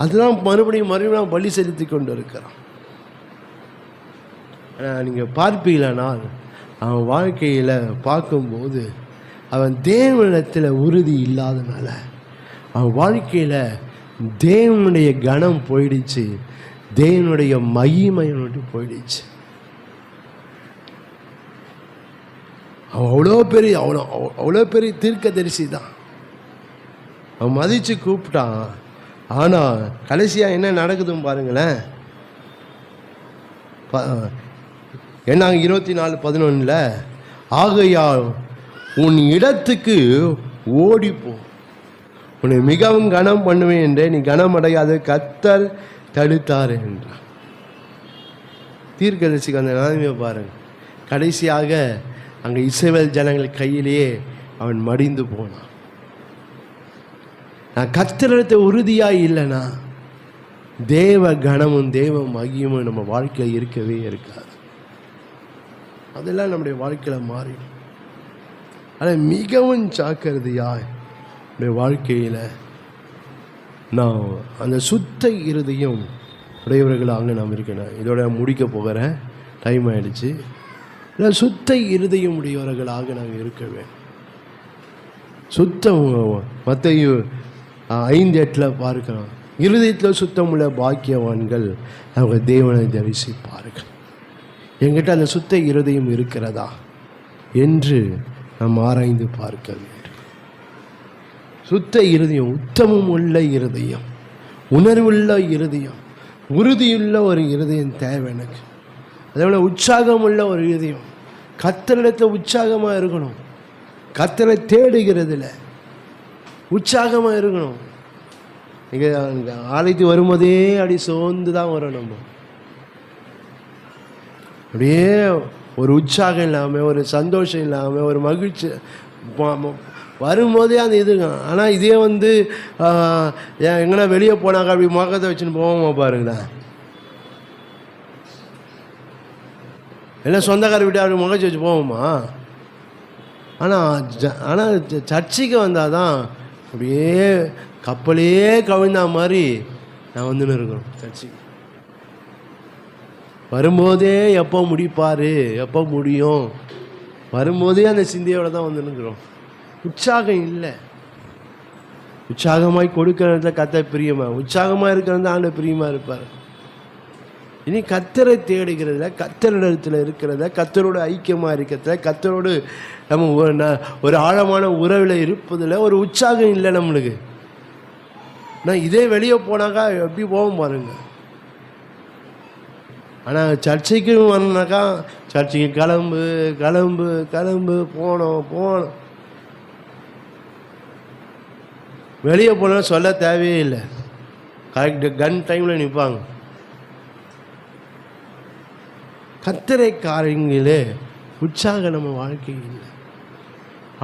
அதுதான் மறுபடியும் பலி செலுத்தி கொண்டு இருக்கிறான். ஆனால் நீங்கள் பார்ப்பீங்களனால் அவன் வாழ்க்கையில் பார்க்கும்போது அவன் தேவனிடத்தில் உறுதி இல்லாதனால அவன் வாழ்க்கையில் தேவனுடைய கனம் போயிடுச்சு, தேவனுடைய மகிமையோடு போயிடுச்சு. அவன் அவ்வளோ பெரிய தீர்க்கதரிசி தான். அவன் மதித்து கூப்பிட்டான். ஆனால் கடைசியாக என்ன நடக்குதுன்னு பாருங்களேன். என்ன 24:11 ஆகையால் உன் இடத்துக்கு ஓடிப்போ, உன்னை மிகவும் கனம் பண்ணுவேன் என்றே நீ கனமடையாத கர்த்தர் தடுத்தார் என்றார். தீர்க்கதரிசிக்கு அந்த நிலைமையை பாருங்கள். கடைசியாக அங்கே இஸ்ரவேல் ஜனங்கள் கையிலேயே அவன் மடிந்து போனான். நான் கர்த்தரிடத்தை உறுதியாக இல்லைன்னா தேவ கனமும் தேவ மகிமும் நம்ம வாழ்க்கையில் இருக்கவே இருக்காது. அதெல்லாம் நம்முடைய வாழ்க்கையில் மாறிடும். ஆனால் மிகவும் ஜாக்கிரதையாய் நம்முடைய வாழ்க்கையில் நான் அந்த சுத்த இருதயம் உடையவர்களாக நாம் இருக்கணும். இதோட முடிக்க போகிறேன், டைம் ஆகிடுச்சு. சுத்த இருதயம் உடையவர்களாக நாங்கள் இருக்க வேண்டும். சுத்தம் மத்தேயு 5:8 பார்க்கிறோம், இருதயத்தில் சுத்தமுள்ள பாக்கியவான்கள் அவங்க தேவனை தரிசிப்பார்கள். என்கிட்ட அந்த சுத்த இருதயம் இருக்கிறதா என்று நாம் ஆராய்ந்து பார்க்க வேண்டும். சுத்த இருதயம், உத்தமம் உள்ள இருதயம், உணர்வுள்ள இருதயம், உறுதியுள்ள ஒரு இருதயம் தேவை எனக்கு. அதேபோல உற்சாகம் உள்ள ஒரு இருதயம், கர்த்தரிடத்தில் உற்சாகமாக இருக்கணும். கர்த்தரை தேடுகிறதுல உற்சாகமாக இருக்கணும். நீங்கள் ஆலயத்துக்கு வரும்போதே அப்படி சோர்ந்து தான் வரும். நம்ம அப்படியே ஒரு உற்சாகம் இல்லாமல், ஒரு சந்தோஷம் இல்லாமல், ஒரு மகிழ்ச்சி வரும்போதே அந்த இது. ஆனால் இதே வந்து எங்கன்னா வெளியே போனாக்க அப்படி முகத்தை வச்சுன்னு போவோமா பாருங்களேன். எல்லாம் சொந்தக்கார விட்டு அப்படி முகச்சி வச்சு போவோமா? ஆனால் சர்ச்சைக்கு வந்தால் தான் அப்படியே கப்பலே கவிழ்ந்தா மாதிரி நான் வந்துன்னு இருக்கணும். சர்ச்சைக்கு வரும்போதே எப்போ முடிப்பார், எப்போ முடியும், வரும்போதே அந்த சிந்தையோடு தான் வந்துன்னுக்கிறோம். உற்சாகம் இல்லை. உற்சாகமாய் கொடுக்கறதுல கர்த்தர் பிரியமா, உற்சாகமாக இருக்கிறது ஆண்டவர் பிரியமாக இருப்பார். இனி கர்த்தரை தேடுகிறதுல, கர்த்தரிடத்தில் இருக்கிறத, கர்த்தரோடு ஐக்கியமாக இருக்கிறதுல, கர்த்தரோடு நம்ம ஒரு ஆழமான உறவில் இருப்பதில் ஒரு உற்சாகம் இல்லை நம்மளுக்கு. நான் இதே வெளியே போனாக்கா எப்படி போவோம் பாருங்க. ஆனால் சர்ச்சைக்கு வரணுனாக்கா சர்ச்சைக்கு கிளம்பு கிளம்பு கிளம்பு போனோம். வெளியே போனால் சொல்ல தேவையே இல்லை, கரெக்டு கன் டைமில் நிற்பாங்க. கர்த்தரை காரியங்களே உற்சாகம் நம்ம வாழ்க்கையில் இல்லை.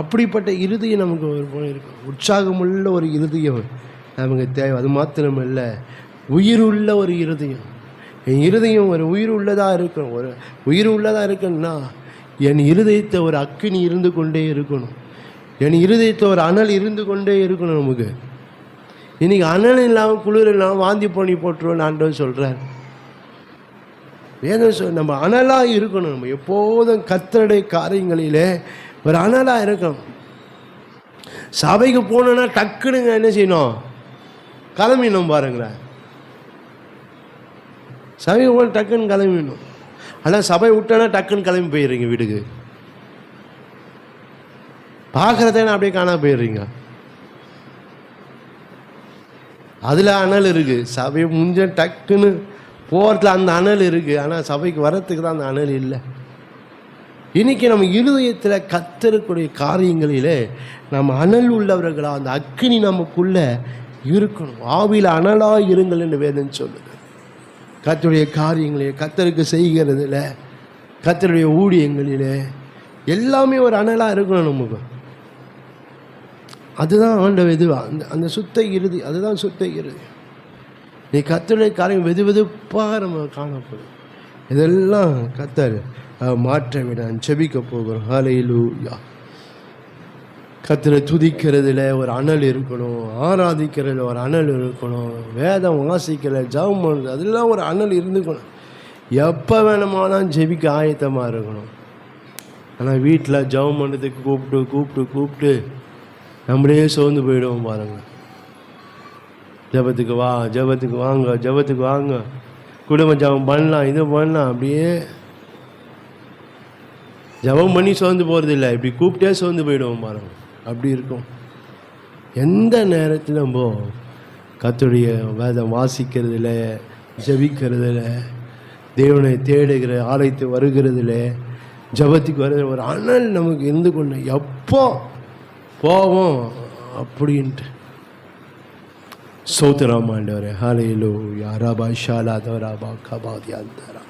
அப்படிப்பட்ட இருதயம் நமக்கு ஒரு இருக்கும். உற்சாகமுள்ள ஒரு இருதயம் நமக்கு தேவை. அது மாத்திரம் இல்லை, உயிர் உள்ள ஒரு இருதயம். என் இருதயம் ஒரு உயிர் உள்ளதாக இருக்கணும். ஒரு உயிர் உள்ளதாக இருக்கணும்னா என் இருதயத்தை ஒரு அக்கினி இருந்து கொண்டே இருக்கணும். என் இருதயத்தை ஒரு அனல் இருந்து கொண்டே இருக்கணும். நமக்கு இன்னைக்கு அனல் இல்லாமல் குளிர் இல்லாமல் வாந்தி பண்ணி போட்டுருவோம் ஆண்டவர் சொல்கிறார். வேதம் நம்ம அனலாக இருக்கணும். நம்ம எப்போதும் கர்த்தருடைய காரியங்களிலே ஒரு அனலாக இருக்கணும். சபைக்கு போனோன்னா டக்குனுங்க என்ன செய்யணும், கிளம்பிடணும். பாருங்களேன், சபைக்கு போன டக்குன்னு கிளம்பிடணும். ஆனால் சபை விட்டோன்னா டக்குன்னு கிளம்பி போயிடுறீங்க வீட்டுக்கு. பார்க்குறதே அப்படியே காணாம போயிடுறீங்க. அதில் அனல் இருக்குது. சபை முடிஞ்ச டக்குன்னு போகிறதுல அந்த அனல் இருக்குது. ஆனால் சபைக்கு வரத்துக்கு தான் அந்த அனல் இல்லை. இன்றைக்கி நம்ம இருதயத்தில் கர்த்தருடைய காரியங்களிலே நம்ம அனல் உள்ளவர்களாக அந்த அக்கினி நமக்குள்ளே இருக்கணும். ஆவியில் அனலாக இருங்கள் என்று வேதம் சொல்லுது. கர்த்தருடைய காரியங்களிலே, கர்த்தருக்கு செய்கிறதுல, கர்த்தருடைய ஊழியங்களிலே எல்லாமே ஒரு அனலாக இருக்கணும் நமக்கு. அதுதான் ஆண்டவர். இது அந்த சுத்த இறுதி, அதுதான் சுத்த இறுதி. நீ கர்த்தருடைய காரியம் வெது வெதுப்பாக நம்ம காணப்படும். இதெல்லாம் கர்த்தர் மாற்ற விட செபிக்க போகிறோம். ஹல்லேலூயா. கர்த்தரை துதிக்கிறதுல ஒரு அனல் இருக்கணும், ஆராதிக்கிறதுல ஒரு அனல் இருக்கணும், வேதம் வாசிக்கிற ஜெபம் பண்ணுறது அதெல்லாம் ஒரு அனல் இருந்துக்கணும். எப்போ வேணுமானாலும் ஜெபிக்க ஆயத்தமாக இருக்கணும். ஆனால் வீட்டில் ஜெபம் பண்ணுறதுக்கு கூப்பிட்டு நம்மளே சோர்ந்து போயிடுவோம். பாருங்கள், ஜெபத்துக்கு வாங்க, குடும்ப ஜெபம் பண்ணலாம், இது பண்ணலாம். அப்படியே ஜெபம் பண்ணி சோர்ந்து போகிறது இல்லை, இப்படி கூப்பிட்டே சோர்ந்து போயிடுவோம். பாருங்கள், அப்படி இருக்கும். எந்த நேரத்தில் நம்ம கர்த்தருடைய வேதம் வாசிக்கிறதுல, ஜெபிக்கிறதுல, தேவனை தேடுகிற ஆலயத்து வருகிறதுல, ஜெபத்துக்கு வருகிற ஒரு அனல் நமக்கு இருந்து கொண்டு எப்போ போவோம் அப்படின்ட்டு. ஸ்தோத்திரம் ஆண்டவரே. ஹல்லேலூயா. ரபா ஷாலா தோராபா கபாதியாந்தரா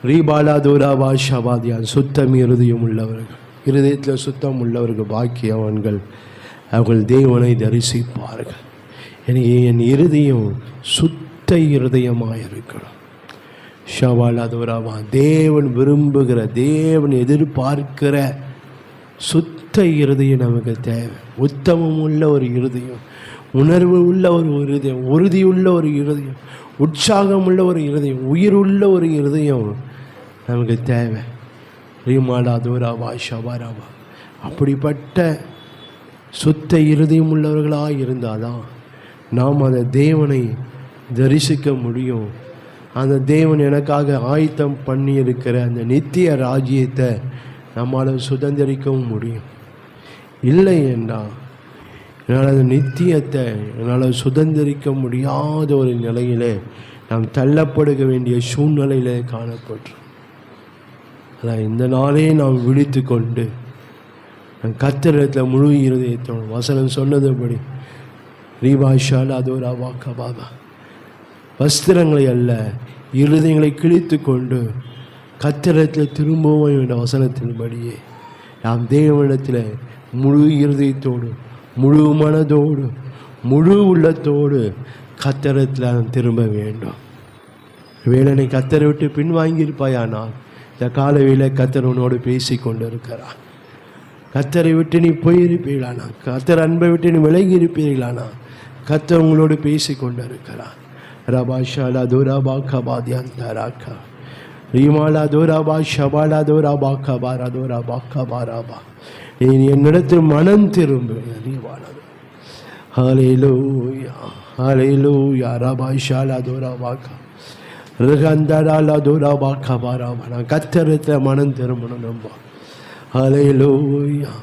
ரீபாலா தோராபா ஷபாதியான். சுத்தம் இருதயம் உள்ளவர்கள், இருதயத்தில் சுத்தம் உள்ளவர்கள் பாக்கியவான்கள், அவர்கள் தேவனை தரிசிப்பார்கள். எனக்கு என் இருதயம் சுத்த இருதயமாக இருக்கணும். ஷபாலா தோராபா. தேவன் விரும்புகிற, தேவன் எதிர்பார்க்கிற சுத்த இருதயம் நமக்கு தேவை. உத்தமம் உள்ள ஒரு இருதயம், உணர்வு உள்ள ஒரு இருதயம், உறுதி உள்ள ஒரு இருதயம், உற்சாகம் உள்ள ஒரு இருதயம், உயிர் உள்ள ஒரு இருதயம் நமக்கு தேவை. ரீமாலா தோராபா ஷபாராபா. அப்படிப்பட்ட சுத்த இருதயம் உள்ளவர்களாக இருந்தாதான் நாம் அந்த தேவனை தரிசிக்க முடியும். அந்த தேவன் எனக்காக ஆயத்தம் பண்ணி இருக்கிற அந்த நித்திய ராஜ்யத்தை நம்மளால் சுதந்திரிக்கவும் முடியும். இல்லை என்றால் என்னால் அந்த நித்தியத்தை என்னால் சுதந்திரிக்க முடியாத ஒரு நிலையிலே நாம் தள்ளப்படுக வேண்டிய சூழ்நிலையிலே காணப்பட்டோம். அதான் இந்த நாளே நாம் விழித்து கொண்டு கர்த்தரிடத்தில் முழு இருதயத்தோடு, வசனம் சொன்னதுபடி ரீபாஷால் அதோரா வாக்கா பாபா, வஸ்திரங்களை அல்ல இருதயங்களை கிழித்து கொண்டு கர்த்தரிடத்தில் திரும்பவும் என்ற வசனத்தின்படியே நாம் தேவனிடத்தில் முழு இருதயத்தோடு, முழு மனதோடு, முழு உள்ளத்தோடு கர்த்தரிடத்தில் நாம் திரும்ப வேண்டும். வேளனை கர்த்தரை விட்டு பின்வாங்கியிருப்பாயானால் இந்த காலவேளை கர்த்தர் உன்னோடு பேசி கொண்டு இருக்கிறார். கர்த்தரை விட்டு நீ போயிருப்பீர்களானா, கர்த்தர் அன்பை விட்டு நீ விலகி இருப்பீர்களானா, கர்த்தர் உங்களோடு பேசி கொண்டு இருக்கிறார். ரபாஷாலா தோராபா கபாதியாந்தராக்கா ரீமாலா தோராபா ஷபாலா தோராபா கபாரா தோராபா கபாராபா. நீ என்னிடத்தில் மனம் திரும்பு. ஹல்லேலூயா, ஹல்லேலூயா. ரபாஷாலா தோராபா ரிகந்தராலா தோராபா கபாராபா. நான் கர்த்தரிடத்தில் மனம் திரும்பணும் நம்ப. ஹல்லேலூயா.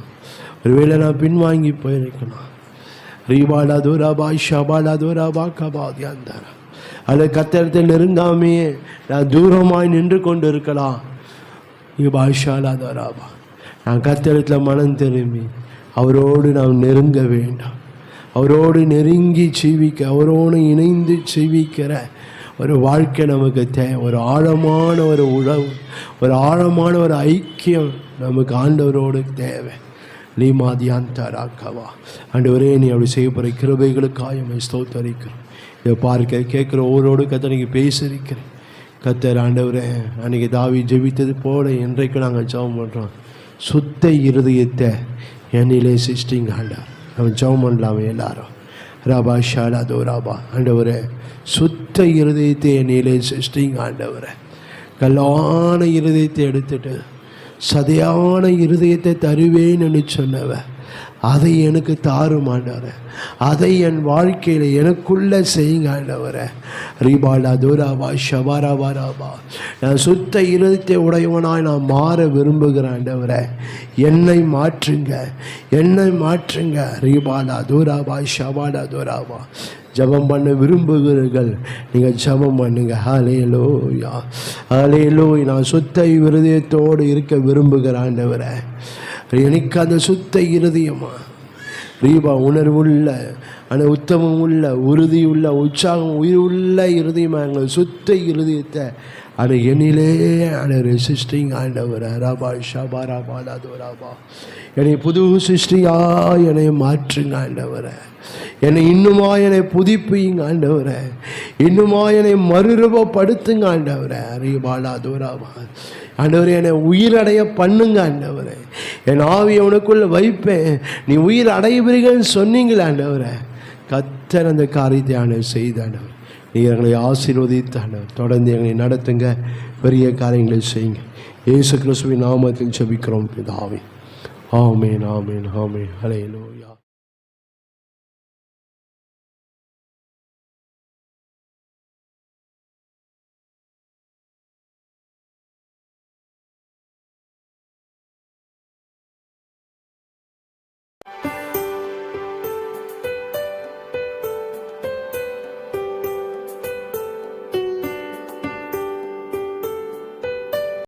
ஒருவேளை நான் பின்வாங்கி போயிருக்கணும். ரீபாலா தோராபா ஷபாலா தோராபா கபாதியாந்தரா. அது கர்த்தரிடத்தில் நெருங்காமே நான் தூரமாய் நின்று கொண்டு இருக்கலாம். பாஷாலா தோராபா. நான் கர்த்தரிடத்தில் மனம் திரும்பி அவரோடு நாம் நெருங்க வேண்டாம். அவரோடு நெருங்கி ஜீவிக்க, அவரோடு இணைந்து ஜீவிக்கிற ஒரு வாழ்க்கை நமக்கு தேவை. ஒரு ஆழமான ஒரு உறவு, ஒரு ஆழமான ஒரு ஐக்கியம் நமக்கு ஆண்டவரோடு தேவை. லீமாதியாந்தராக்கவா. ஆண்டவரே, நீ அப்படி செய்ய போகிற கிருபைகளுக்காக ஸ்தோத்தரிக்கிறோம். இதை பார்க்க கேட்குற ஒவ்வொருவரோடு கர்த்தர் நீங்கள் பேசியிருக்கிறேன். கர்த்தர் ஆண்டவரே, அன்றைக்கி தாவி ஜெபித்தது போல இன்றைக்கு நாங்கள் ஜெபம் பண்ணுறோம். சுத்த இருதயத்தை என்னிலே சிருஷ்டிங்க ஆண்டவர். நம்ம ஜெபம் பண்ணலாமே எல்லாரும். ரபா ஷாலா தோராபா. ஆண்டவரே, சுத்த இருதயத்தை என்னிலே சிருஷ்டிங்க ஆண்டவரே. கல்லான இருதயத்தை எடுத்துட்டு சதையான இருதயத்தை தருவேன்னு சொன்னவ, அதை எனக்கு தாரும் ஆண்டவரே. அதை என் வாழ்க்கையில் எனக்குள்ள செய்யுங்க ஆண்டவரே. ரீபாலா தூராபா ஷபாராபாராபா. நான் சுத்த இருதயத்தை உடையவனாய் நான் மாற விரும்புகிறேன் ஆண்டவரே. என்னை மாற்றுங்க, என்னை மாற்றுங்க. ரீபாலா தூராபா ஷபாலா தூராபா. ஜபம் பண்ண விரும்புகிறீர்கள், நீங்கள் ஜபம் பண்ணுங்க. ஹல்லேலூயா, ஹல்லேலூயா. நான் சுத்த இருதயத்தோடு இருக்க விரும்புகிறேன் ஆண்டவரே. எனக்கு அந்த சுத்த இருதயமா ரீபா உணர்வுள்ள, ஆனால் உத்தமம் உள்ள, உறுதி உள்ள, உற்சாகம் உயிர் உள்ள இருதயமாக எங்கள் சுத்த இருதயத்தை அது என்னிலே சிருஷ்டிங்க ஆண்டவரை. ராபா ஷபா ராபா லாதோராபா. என்னை புது சிருஷ்டியா என்னை மாற்றுங்க ஆண்டவரை. என்னை இன்னுமா என்னை புதுப்பிங்க ஆண்டவரை. இன்னுமா என்னை மறுரூபப்படுத்துங்க ஆண்டவரை. ரீபாலா தோராபா. ஆண்டவரே, என்னை உயிரடைய பண்ணுங்க ஆண்டவரே. என் ஆவியை உனக்குள்ள வைப்பேன், நீ உயிர் அடைவீர்கள்னு சொன்னீங்களே ஆண்டவரே. கர்த்தர் அந்த காரியத்தை ஆண்டவர் செய்தாண்டவர். நீ எங்களை ஆசீர்வதித்தாண்டவர். தொடர்ந்து எங்களை நடத்துங்க, பெரிய காரியங்களை செய்யுங்க. இயேசு கிறிஸ்துவின் நாமத்தில் ஜெபிக்கிறோம் பிதாவே. ஆமென், ஆமென், ஆமென். ஹல்லேலூயா.